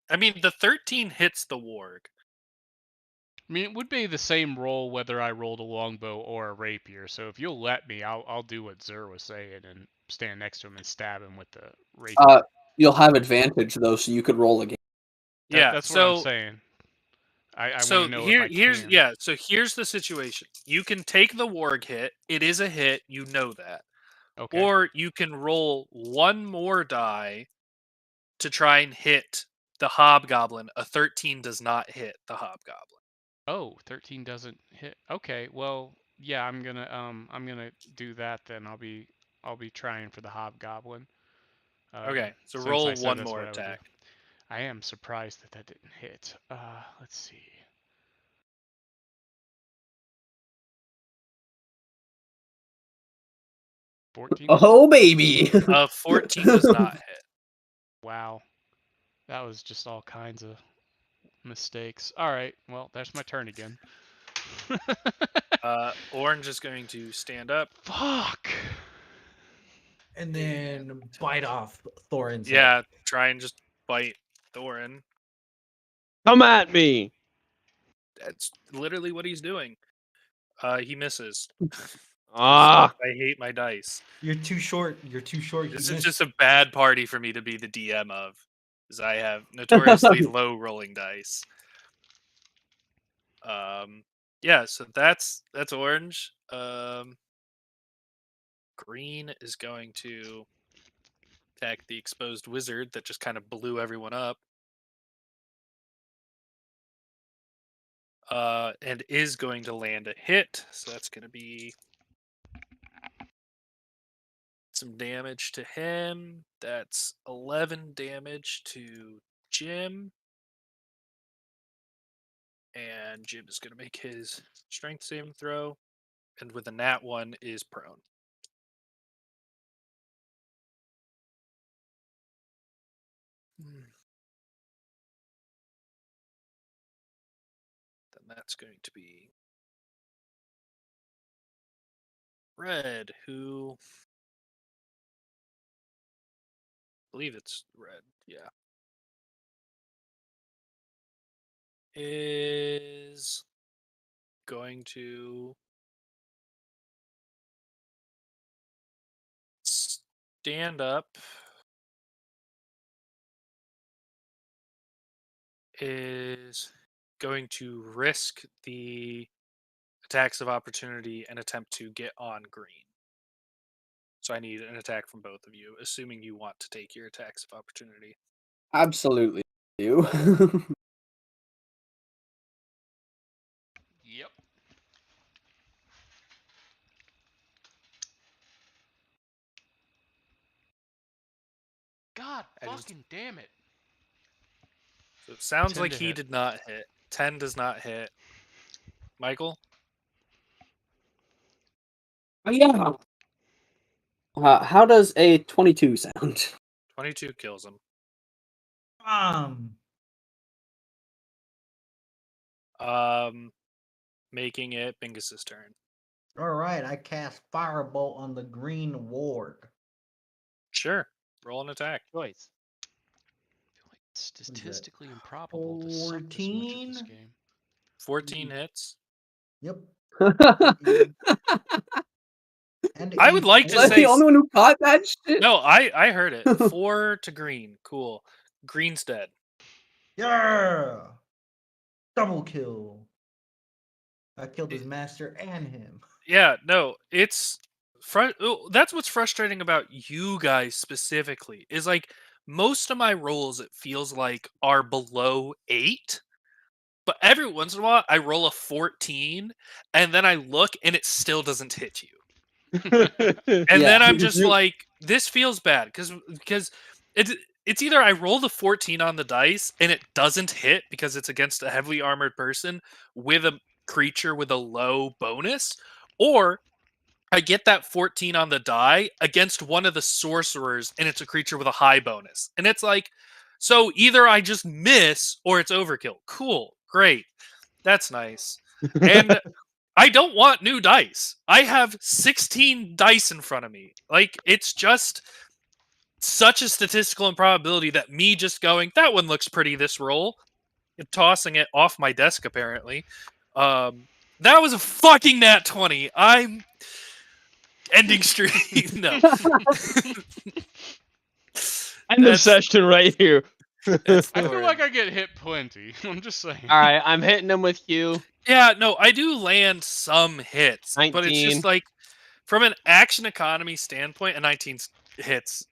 I mean, the 13 hits the warg. I mean, it would be the same roll whether I rolled a longbow or a rapier. So if you'll let me, I'll do what Zur was saying and stand next to him and stab him with the rapier. You'll have advantage though, so you could roll again. Yeah, that's so what I'm saying. I want so to know here, if I here's can. yeah. So here's the situation. You can take the warg hit. It is a hit. You know that. Okay. Or you can roll one more die to try and hit the hobgoblin. A 13 does not hit the hobgoblin. Oh, 13 doesn't hit. Okay, well, yeah, I'm gonna do that then. I'll be trying for the hobgoblin. Okay, so Since I roll said one that's more what I would do. attack. I am surprised that didn't hit. Let's see. Oh baby! 14 does not hit. Wow. That was just all kinds of mistakes. All right, well, there's my turn again. Orange is going to stand up. Fuck. And then bite off Thorin's Yeah, head. try and just bite Thorin. Come at me. That's literally what he's doing. He misses. Ah. I hate my dice. You're too short. You're too short. This You is missed. just a bad party for me to be the DM of, because I have notoriously low rolling dice. Yeah, so that's orange. Green is going to attack the exposed wizard that just kind of blew everyone up. And is going to land a hit, so that's going to be some damage to him. That's 11 damage to Jim. And Jim is going to make his strength saving throw. And with a nat 1 is prone. Then that's going to be Red, who... I believe it's Red, yeah. Is going to stand up. Is going to risk the attacks of opportunity and attempt to get on green. So I need an attack from both of you, assuming you want to take your attacks of opportunity. Absolutely, you. Yep. God fucking damn it. So it sounds 10 like to he hit. did not hit. 10 does not hit. Michael? Oh, yeah. How does a 22 sound? 22 kills him. Making it Bingus's turn. All right, I cast Firebolt on the green warg. Sure. Roll an attack. Choice. I feel like it's statistically improbable to suck this much at this 14? game. 14 hits. Yep. And I would like Was to I say... the only one who caught that shit? No, I heard it. 4 to green. Cool. Green's dead. Yeah. Double kill. I killed his master and him. Yeah, no, it's that's what's frustrating about you guys specifically is like most of my rolls it feels like are below 8, but every once in a while I roll a 14 and then I look and it still doesn't hit you. And Yeah. then I'm just like, this feels bad because it's it's either I roll the 14 on the dice and it doesn't hit because it's against a heavily armored person with a creature with a low bonus, or I get that 14 on the die against one of the sorcerers and it's a creature with a high bonus. And it's like, so either I just miss or it's overkill. Cool. Great. That's nice. And I don't want new dice. I have 16 dice in front of me. Like, it's just such a statistical improbability that me just going, that one looks pretty this roll, and tossing it off my desk, apparently. That was a fucking nat 20. I'm ending stream. No. End of session right here. That's I feel Thorin. like I get hit plenty. I'm just saying. All right, I'm hitting him with Hugh. Yeah, no, I do land some hits, but it's 19. just like from an action economy standpoint, and 19 hits,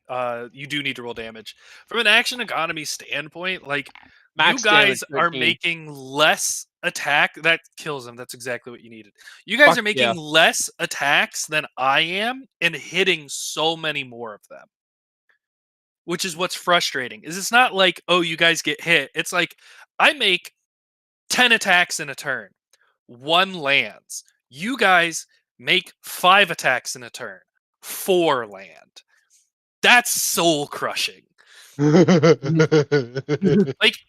you do need to roll damage. From an action economy standpoint, like Max you guys damage, are 13. making less attack. That kills him. That's exactly what you needed. You guys Fuck are making yeah. less attacks than I am and hitting so many more of them. Which is what's frustrating. Is it's not like, oh, you guys get hit. It's like I make 10 attacks in a turn. 1 lands. You guys make 5 attacks in a turn. 4 land. That's soul crushing. Like,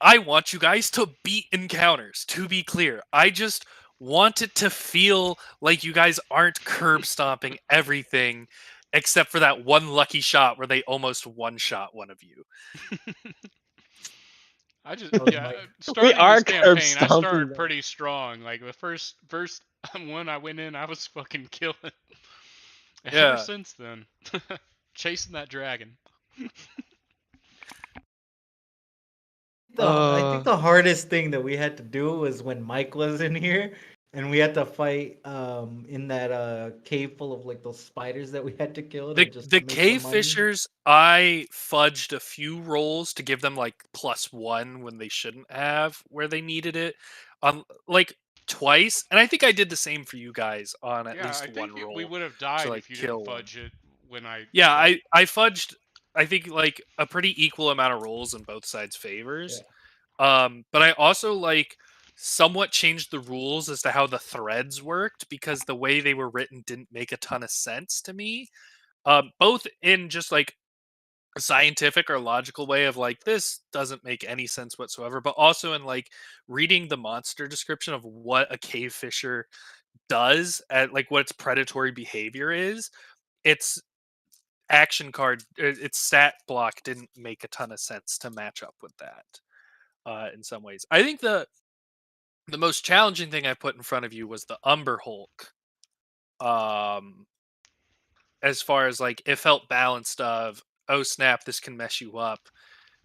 I want you guys to beat encounters, to be clear. I just want it to feel like you guys aren't curb stomping everything except for that one lucky shot where they almost one-shot one of you. I just That was yeah, Mike. starting are this curb campaign, I stomping started them. pretty strong. Like the first one I went in, I was fucking killing. Ever Yeah. since then, chasing that dragon. I think the hardest thing that we had to do was when Mike was in here and we had to fight in that cave full of like those spiders that we had to kill to just The make some cave money. fishers, I fudged a few rolls to give them like +1 when they shouldn't have, where they needed it, like twice, and I think I did the same for you guys on at Yeah, least I one think we roll would have to died like if you didn't kill one. fudge it when I. Yeah, like, I fudged. I think like a pretty equal amount of rolls in both sides' favors. But I also like somewhat changed the rules as to how the threads worked because the way they were written didn't make a ton of sense to me. Both in just like a scientific or logical way of like this doesn't make any sense whatsoever, but also in like reading the monster description of what a cave fisher does at like what its predatory behavior is. Its action card, its stat block didn't make a ton of sense to match up with that. In some ways, I think the most challenging thing I put in front of you was the Umber Hulk. As far as like it felt balanced of, oh snap, this can mess you up,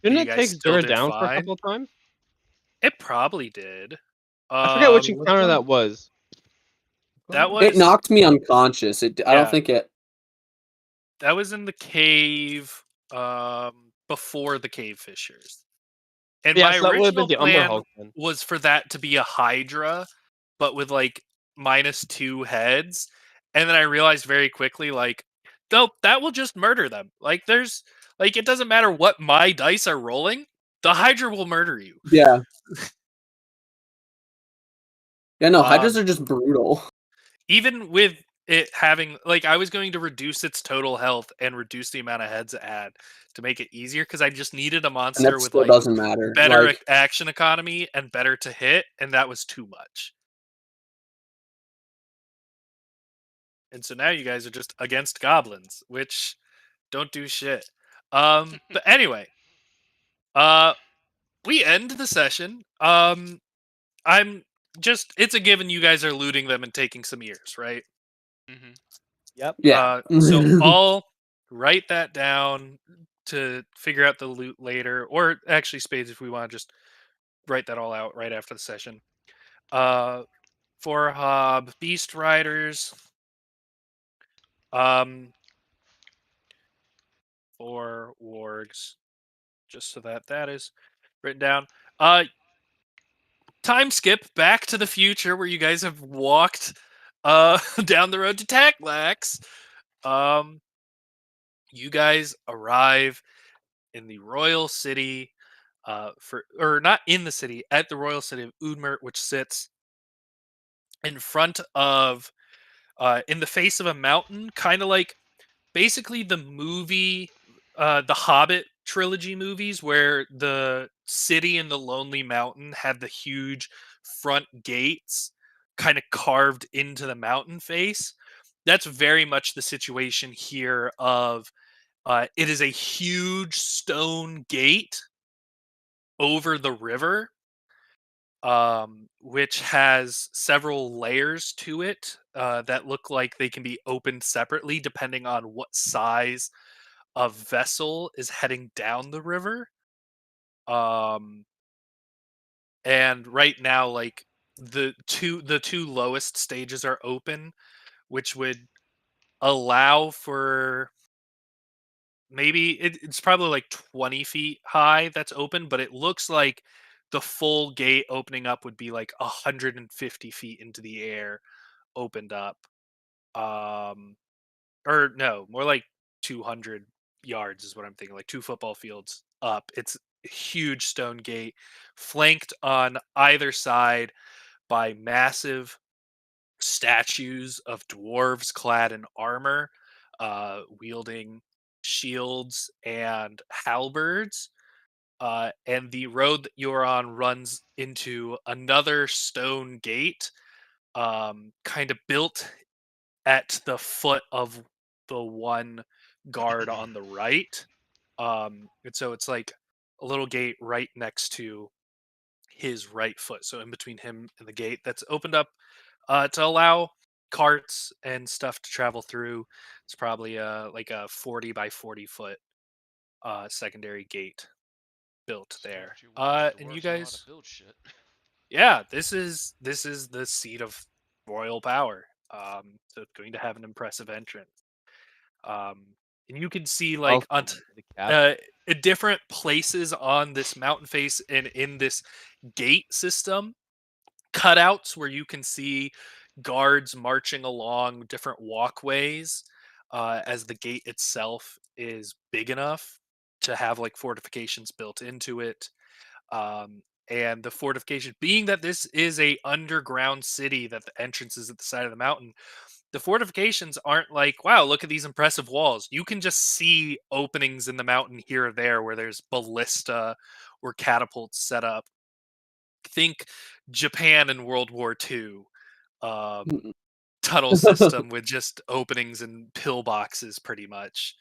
but Didn't you it guys take still Zura did down for a fine. couple of times? It probably did. I forget which Um, Which encounter one? that was. that It was knocked me unconscious. I don't yeah, think it. that was in the cave before the cave fishers. And Yeah, my so that would have been original the Umber plan Hulk then. was for that to be a Hydra, but with like -2 heads. And then I realized very quickly, like, nope, that will just murder them. Like, there's like it doesn't matter what my dice are rolling, the Hydra will murder you. Yeah. Yeah. No, hydras Um, are just brutal. even with it having like I was going to reduce its total health and reduce the amount of heads it had to make it easier because I just needed a And monster that with still like doesn't matter. better Like, action economy and better to hit, and that was too much. And so now you guys are just against goblins, which don't do shit. But anyway, uh, we end the session. I'm just it's a given you guys are looting them and taking some ears, right? hmm Yep. yeah. So I'll write that down to figure out the loot later, or actually spades if we want to just write that all out right after the session. For Hob, Beast Riders, 4 wargs, just so that is written down. Time skip back to the future where you guys have walked down the road to Taclax. You guys arrive in the royal city or not in the city, at the royal city of Udmurt, which sits in front of in the face of a mountain, kind of like basically the movie the Hobbit trilogy movies, where the city in the Lonely Mountain had the huge front gates kind of carved into the mountain face. That's very much the situation here of it is a huge stone gate over the river, which has several layers to it that look like they can be opened separately depending on what size of vessel is heading down the river. Um, and right now, like the two lowest stages are open, which would allow for maybe it's probably like 20 feet high that's open, but it looks like the full gate opening up would be like 150 feet into the air opened up. Um, or no, more like 200 yards is what I'm thinking, like 2 football fields up. It's a huge stone gate flanked on either side by massive statues of dwarves clad in armor, wielding shields and halberds. And the road that you're on runs into another stone gate, kind of built at the foot of the one guard on the right. And so it's like a little gate right next to his right foot. So in between him and the gate that's opened up to allow carts and stuff to travel through. It's probably like a 40 by 40 foot secondary gate built there. And you guys, build shit. yeah, this is the seat of royal power. So it's going to have an impressive entrance. And you can see like on Welcome to the capital. at different places on this mountain face and in this gate system, cutouts where you can see guards marching along different walkways, as the gate itself is big enough to have like fortifications built into it. And the fortification being that this is a underground city, that the entrance is at the side of the mountain, the fortifications aren't like, wow, look at these impressive walls. You can just see openings in the mountain here or there where there's ballista or catapults set up. Think Japan in World War II. Tunnel system with just openings and pillboxes, pretty much,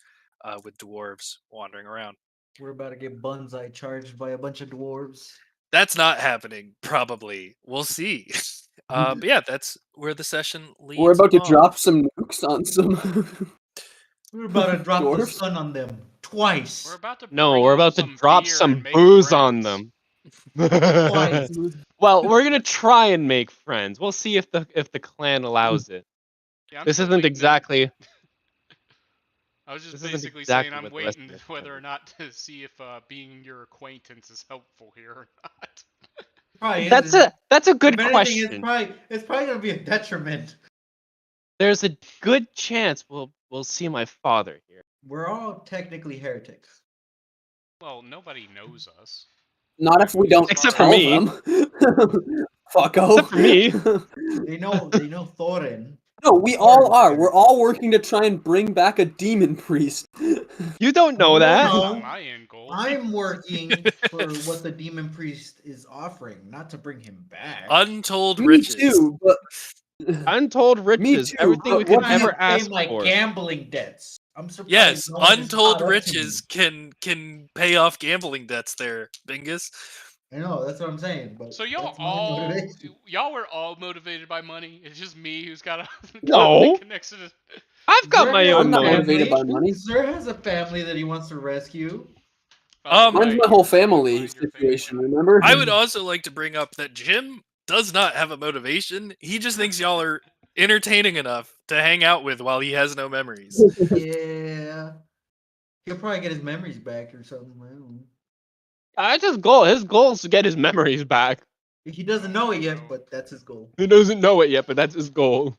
with dwarves wandering around. We're about to get bonsai charged by a bunch of dwarves. That's not happening, probably. We'll see. But yeah, that's where the session leads. We're about to on. drop some nukes on some. We're about to drop the Dwarves? sun on them twice. We're about to No, bring we're them about to some drop beer some and make booze on friends. them. Twice. Well, we're gonna try and make friends. We'll see if the clan allows it. Yeah, I'm This still isn't waiting to- exactly. I was just this isn't basically exactly saying I'm what the rest waiting of us whether do. or not to see if being your acquaintance is helpful here or not. Probably That's isn't. a good If anything, question. it's probably gonna be a detriment. There's a good chance we'll see my father here. We're all technically heretics. Well, nobody knows us. Not if we don't Except tell for me. them. Fucko. Except for me. They know Thorin. No, we all are. We're all working to try and bring back a demon priest. You don't know that. No. That's not my end goal. I'm working for what the demon priest is offering, not to bring him back. Untold Me riches. too, but Untold riches. too, Everything we but could what do you ever Pay ask my for. gambling debts. I'm surprised. Yes, no one has untold caught up to riches me. can pay off gambling debts there, Bingus. I know, that's what I'm saying. But So y'all that's my all motivation. y'all were all motivated by money. It's just me who's got a No. connection to. I've got Zerg my has own I'm not motive. motivated by money. Zerg has a family that he wants to rescue. Oh, Mine's right, my whole you're family find your situation, family. remember? I would also like to bring up that Jim does not have a motivation. He just thinks y'all are entertaining enough to hang out with while he has no memories. Yeah. He'll probably get his memories back or something. I don't know. That's his goal. His goal is to get his memories back. He doesn't know it yet, but that's his goal. He doesn't know it yet, but that's his goal.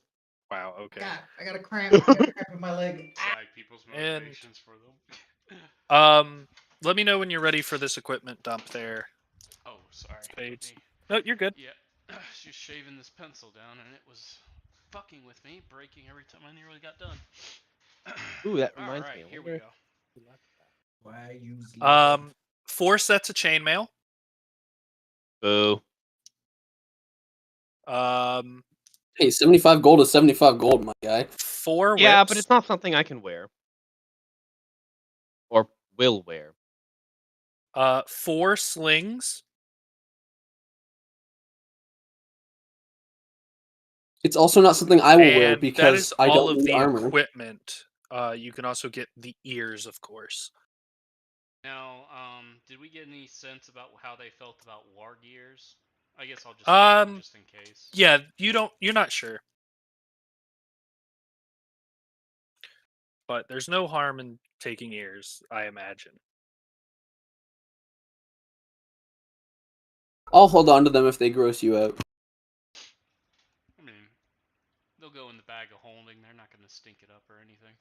Wow. Okay. God, I got a cramp. I got a cramp in my leg. Ah. Sag people's And- motivations for them. Let me know when you're ready for this equipment dump there. Oh, sorry. Spades. Me. No, you're good. Yeah, she's shaving this pencil down, and it was fucking with me, breaking every time I nearly got done. Ooh, that reminds All right, me. I here we wonder- go. Why use 4 sets of chainmail. Boo. Hey, 75 gold is 75 gold, my guy. 4 whips. Yeah, but it's not something I can wear. Or will wear. 4 slings. It's also not something I will wear And that because is I all don't of need the armor. equipment. You can also get the ears, of course. Now, did we get any sense about how they felt about war gears? I guess I'll just take them just in case. Yeah, you're not sure. But there's no harm in taking ears, I imagine. I'll hold on to them if they gross you out. I mean, they'll go in the bag of holding. They're not going to stink it up or anything.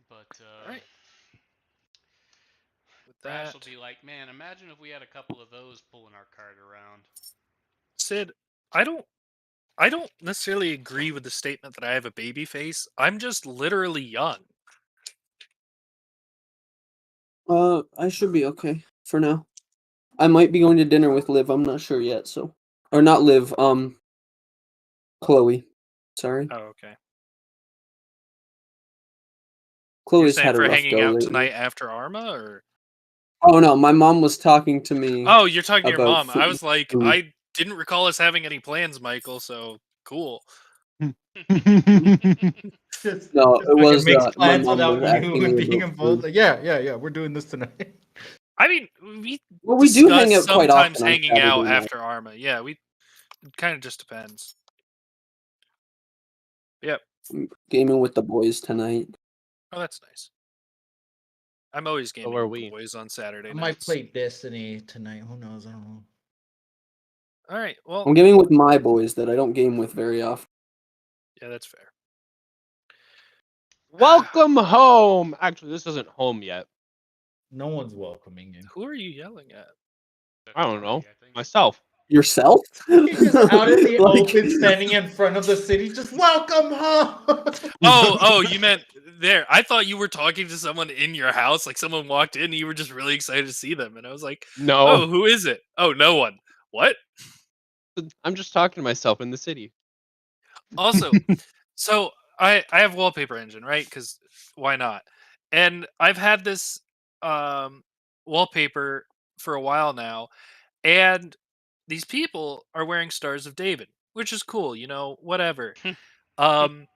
But Alright. With Brash that, will be like, man, imagine if we had a couple of those pulling our cart around. Sid, I don't necessarily agree with the statement that I have a baby face. I'm just literally young. I should be okay for now. I might be going to dinner with Liv. I'm not sure yet. So, or not Liv. Chloe. Sorry, Oh, okay. You're Chloe's saying had a for rough hanging go out lately. tonight after Arma, or? Oh no, my mom was talking to me. Oh, you're talking to your about mom. I was like, food. I didn't recall us having any plans, Michael. So cool. Just, No, just it like a was mixed my plans mom without was you asking being me about involved. food. Like, yeah, we're doing this tonight. I mean, we Well, we do hang discuss out quite sometimes often on hanging Saturday out night. after Arma. Yeah, it kind of just depends. Yep. Gaming with the boys tonight. Oh, that's nice. I'm always gaming are with the we. boys on Saturday I nights. might play Destiny tonight. Who knows? I don't know. All right. Well, I'm gaming with my boys that I don't game with very often. yeah, that's fair. Welcome home. Actually, this isn't home yet. No one's welcoming you. Who are you yelling at? I don't know. I think. Myself. Yourself? He's just out in the Like- open, standing in front of the city, just welcome home. Oh, you meant there. I thought you were talking to someone in your house, like someone walked in and you were just really excited to see them. And I was like, No. oh, who is it? Oh, no one. What? I'm just talking to myself in the city. Also, so I have Wallpaper Engine, right? Because why not? And I've had this wallpaper for a while now, and these people are wearing Stars of David, which is cool, whatever. I'm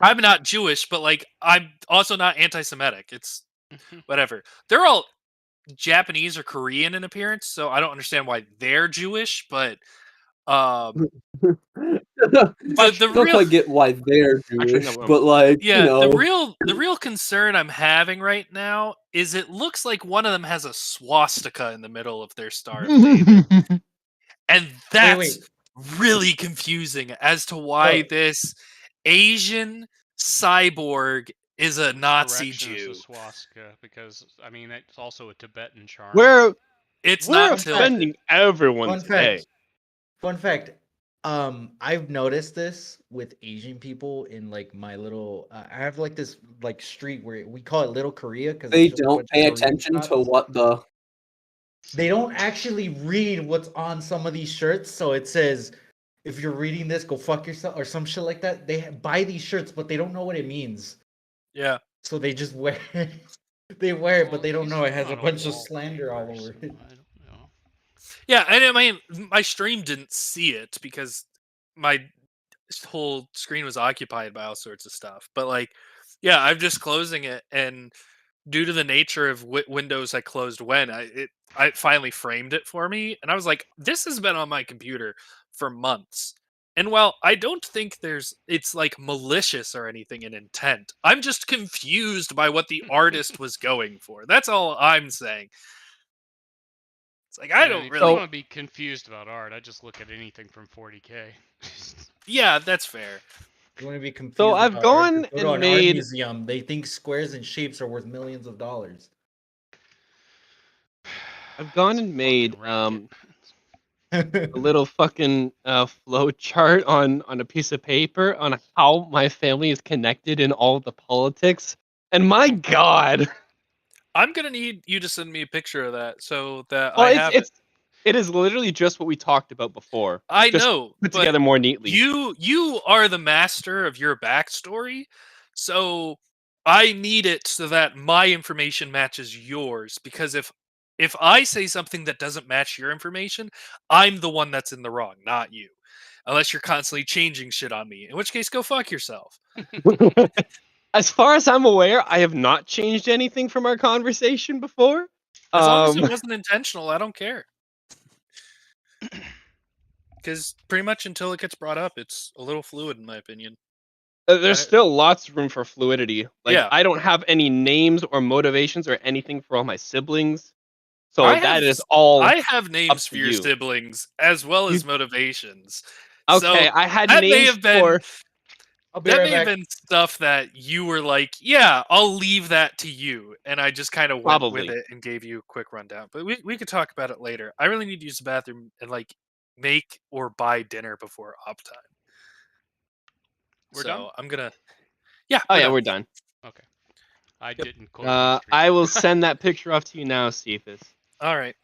not Jewish, but like I'm also not anti-Semitic. It's whatever. They're all Japanese or Korean in appearance, so I don't understand why they're Jewish, but Don't quite get why they're Actually, Jewish, no, but like, yeah, you know, the real concern I'm having right now is it looks like one of them has a swastika in the middle of their Star of David. And that's wait. really confusing as to why Look. this Asian cyborg is a Nazi Correction, it's Jew. a swastika because I mean it's also a Tibetan charm. It's We're not tilted. offending everyone Fun today. fact. Fun fact. I've noticed this with Asian people in like my little. I have like this like street where we call it Little Korea because they don't pay attention to what the. They don't actually read what's on some of these shirts. So it says, if you're reading this, go fuck yourself or some shit like that. They buy these shirts, but they don't know what it means. Yeah. So they just wear it. They wear it, Well, but they at don't least know it it's has a not bunch of slander all wallpaper, over so it. I don't know. Yeah, and I mean my stream didn't see it because my whole screen was occupied by all sorts of stuff. But like, yeah, I'm just closing it and due to the nature of Windows I closed when, I finally framed it for me, and I was like, this has been on my computer for months. And while I don't think it's like malicious or anything in intent, I'm just confused by what the artist was going for. That's all I'm saying. It's like, I Man, don't if really. you want to be confused about art, I just look at anything from 40K. Yeah, that's fair. You want to be confused So I've about art, gone just go to and an art made. museum. They think squares and shapes are worth millions of dollars. I've gone It's and made fucking racket. a little fucking flow chart on a piece of paper on how my family is connected in all the politics. And my God, I'm gonna need you to send me a picture of that so that well, I have it. it is literally just what we talked about before. I just know, put but together more neatly. you are the master of your backstory, so I need it so that my information matches yours. Because if I say something that doesn't match your information, I'm the one that's in the wrong, not you. Unless you're constantly changing shit on me, in which case, go fuck yourself. As far as I'm aware, I have not changed anything from our conversation before. As long as it wasn't intentional, I don't care. Because pretty much until it gets brought up, it's a little fluid, in my opinion. There's still lots of room for fluidity. Like, Yeah. I don't have any names or motivations or anything for all my siblings. So that is all I have up names to for your you. siblings as well You- as motivations. Okay, So I had that may names have been for. I'll be that right may have back. been stuff that you were like, yeah, I'll leave that to you, and I just kind of went with Probably. it and gave you a quick rundown. But we could talk about it later. I really need to use the bathroom and like make or buy dinner before op time. We're So done? I'm gonna. Yeah, Oh we're yeah, done. we're done. Okay. I Yep. didn't quote your stream. I will send that picture off to you now, Cephas. All right.